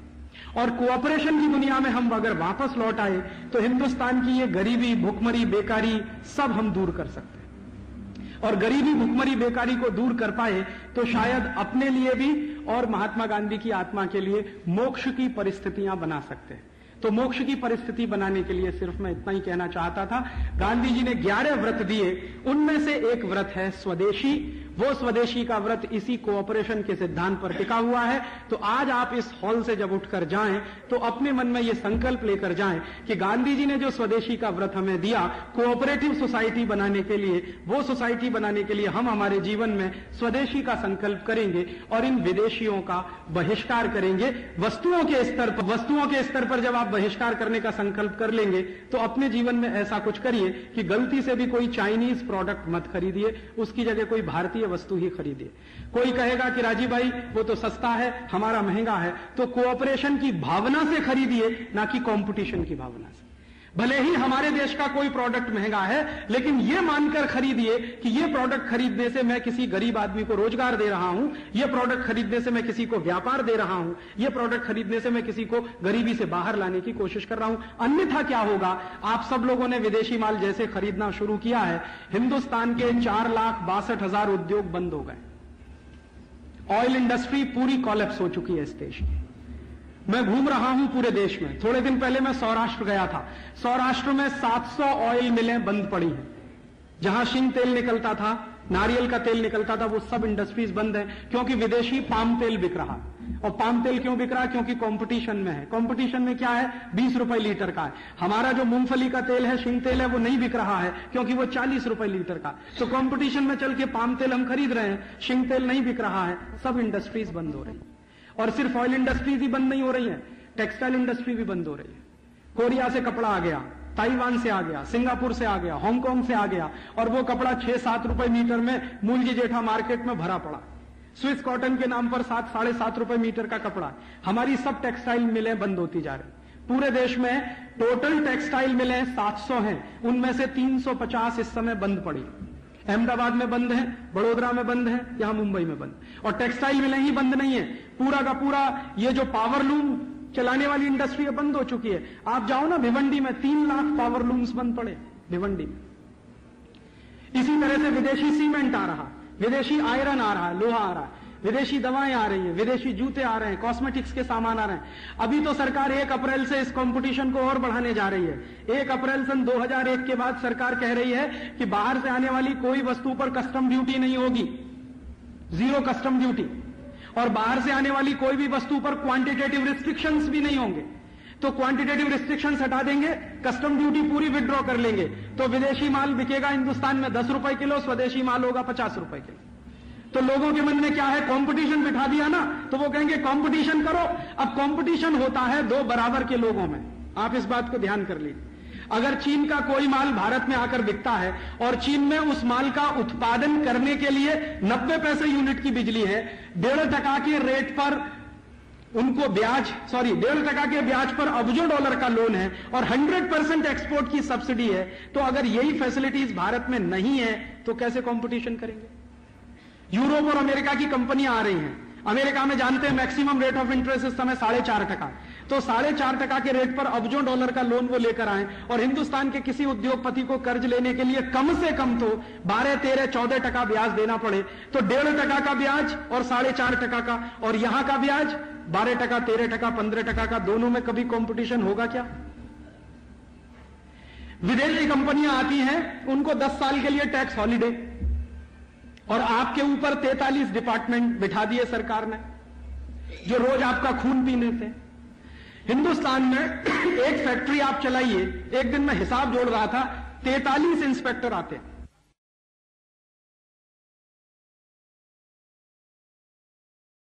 और कोऑपरेशन की दुनिया में हम अगर वापस लौट आए तो हिंदुस्तान की ये गरीबी, भुखमरी, बेकारी सब हम दूर कर सकते हैं। और गरीबी, भुखमरी, बेकारी को दूर कर पाए तो शायद अपने लिए भी और महात्मा गांधी की आत्मा के लिए मोक्ष की परिस्थितियां बना सकते हैं। तो मोक्ष की परिस्थिति बनाने के लिए सिर्फ मैं इतना ही कहना चाहता था। गांधी जी ने 11 व्रत दिए, उनमें से एक व्रत है स्वदेशी। वो स्वदेशी का व्रत इसी कोऑपरेशन के सिद्धांत पर टिका हुआ है। तो आज आप इस हॉल से जब उठकर जाएं तो अपने मन में ये संकल्प लेकर जाएं कि गांधी जी ने जो स्वदेशी का व्रत हमें दिया कोऑपरेटिव सोसाइटी बनाने के लिए, वो सोसाइटी बनाने के लिए हम हमारे जीवन में स्वदेशी का संकल्प करेंगे और इन विदेशियों का बहिष्कार करेंगे। वस्तुओं के स्तर पर जब आप बहिष्कार करने का संकल्प कर लेंगे तो अपने जीवन में ऐसा कुछ करिए कि गलती से भी कोई चाइनीज प्रोडक्ट मत खरीदिए, उसकी जगह कोई भारतीय वस्तु ही खरीदिए। कोई कहेगा कि राजीव भाई वो तो सस्ता है, हमारा महंगा है, तो कोऑपरेशन की भावना से खरीदिए, ना कि कंपटीशन की भावना से। भले ही हमारे देश का कोई प्रोडक्ट महंगा है, लेकिन यह मानकर खरीदिए कि यह प्रोडक्ट खरीदने से मैं किसी गरीब आदमी को रोजगार दे रहा हूं, यह प्रोडक्ट खरीदने से मैं किसी को व्यापार दे रहा हूं, यह प्रोडक्ट खरीदने से मैं किसी को गरीबी से बाहर लाने की कोशिश कर रहा हूं। अन्यथा क्या होगा, आप सब लोगों ने विदेशी माल जैसे खरीदना शुरू किया है, हिंदुस्तान के 4,62,000 उद्योग बंद हो गए। ऑयल इंडस्ट्री पूरी कॉलेप्स हो चुकी है इस देश में। मैं घूम रहा हूं पूरे देश में। थोड़े दिन पहले मैं सौराष्ट्र गया था। सौराष्ट्र में 700 ऑयल मिलें बंद पड़ी हैं। जहां शिंग तेल निकलता था, नारियल का तेल निकलता था, वो सब इंडस्ट्रीज बंद है क्योंकि विदेशी पाम तेल बिक रहा। और पाम तेल क्यों बिक रहा? क्योंकि कंपटीशन में है। कंपटीशन में क्या है? 20 रुपए लीटर का है। हमारा जो मूंगफली का तेल है, शिंग तेल है, वो नहीं बिक रहा है क्योंकि वो 40 रुपए लीटर का। तो कंपटीशन में चल के पाम तेल हम खरीद रहे हैं, शिंग तेल नहीं बिक रहा है। सब इंडस्ट्रीज बंद हो रही है। और सिर्फ ऑयल इंडस्ट्रीज ही बंद नहीं हो रही है, टेक्सटाइल इंडस्ट्री भी बंद हो रही है। कोरिया से कपड़ा आ गया, ताइवान से आ गया, सिंगापुर से आ गया, हांगकांग से आ गया, और वो कपड़ा 6-7 रुपए मीटर में मूलजी जेठा मार्केट में भरा पड़ा। स्विस कॉटन के नाम पर 7-7.5 रुपए मीटर का कपड़ा। हमारी सब टेक्सटाइल मिलें बंद होती जा रही। पूरे देश में टोटल टेक्सटाइल मिलें 700 हैं, उनमें से 350 इस समय बंद पड़ी। अहमदाबाद में बंद है, बड़ोदरा में बंद है, यहां मुंबई में बंद। और टेक्सटाइल मिलें ही बंद नहीं है, पूरा का पूरा ये जो पावर लूम चलाने वाली इंडस्ट्री है बंद हो चुकी है। आप जाओ ना भिवंडी में 3 लाख पावर लूम्स बंद पड़े भिवंडी में। इसी तरह से विदेशी सीमेंट आ रहा, विदेशी आयरन आ रहा है, लोहा आ रहा है, विदेशी दवाएं आ रही है, विदेशी जूते आ रहे हैं, कॉस्मेटिक्स के सामान आ रहे हैं। अभी तो सरकार 1 अप्रैल से इस कंपटीशन को और बढ़ाने जा रही है। 1 अप्रैल सन 2001 के बाद सरकार कह रही है कि बाहर से आने वाली कोई वस्तु पर कस्टम ड्यूटी नहीं होगी, 0 कस्टम ड्यूटी। और बाहर से आने वाली कोई भी वस्तु पर क्वांटिटेटिव रिस्ट्रिक्शंस भी नहीं होंगे। तो क्वांटिटेटिव रिस्ट्रिक्शंस हटा देंगे, कस्टम ड्यूटी पूरी विड्रॉ कर लेंगे, तो विदेशी माल बिकेगा हिंदुस्तान में 10 रुपए किलो, स्वदेशी माल होगा 50 रुपए किलो। तो लोगों के मन में क्या है, कंपटीशन बिठा दिया ना, तो वो कहेंगे कंपटीशन करो। अब कंपटीशन होता है 2 बराबर के लोगों में, आप इस बात को ध्यान कर लीजिए। अगर चीन का कोई माल भारत में आकर बिकता है और चीन में उस माल का उत्पादन करने के लिए 90 पैसे यूनिट की बिजली है, 1.5% के रेट पर उनको ब्याज 1.5% के ब्याज पर अरबों डॉलर का लोन है और 100% एक्सपोर्ट की सब्सिडी है, तो अगर यही फैसिलिटीज भारत में नहीं है तो कैसे कंपटीशन करेंगे? यूरोप और अमेरिका की कंपनियां आ रही हैं। अमेरिका में जानते हैं मैक्सिमम रेट ऑफ इंटरेस्ट इस समय 4.5%, तो 4.5% के रेट पर अरबों डॉलर का लोन वो लेकर आए और हिंदुस्तान के किसी उद्योगपति को कर्ज लेने के लिए कम से कम तो 12, 13, 14% ब्याज देना पड़े, तो 1.5% का ब्याज और 4.5% का, और यहां का ब्याज 12%, 13%, 15% का, दोनों में कभी कंपटीशन होगा क्या? विदेशी कंपनियां आती हैं, उनको 10 साल के लिए टैक्स हॉलिडे, और आपके ऊपर 43 डिपार्टमेंट बिठा दिए सरकार ने जो रोज आपका खून पीने थे। हिंदुस्तान में एक फैक्ट्री आप चलाइए, एक दिन में हिसाब जोड़ रहा था, 43 इंस्पेक्टर आते हैं।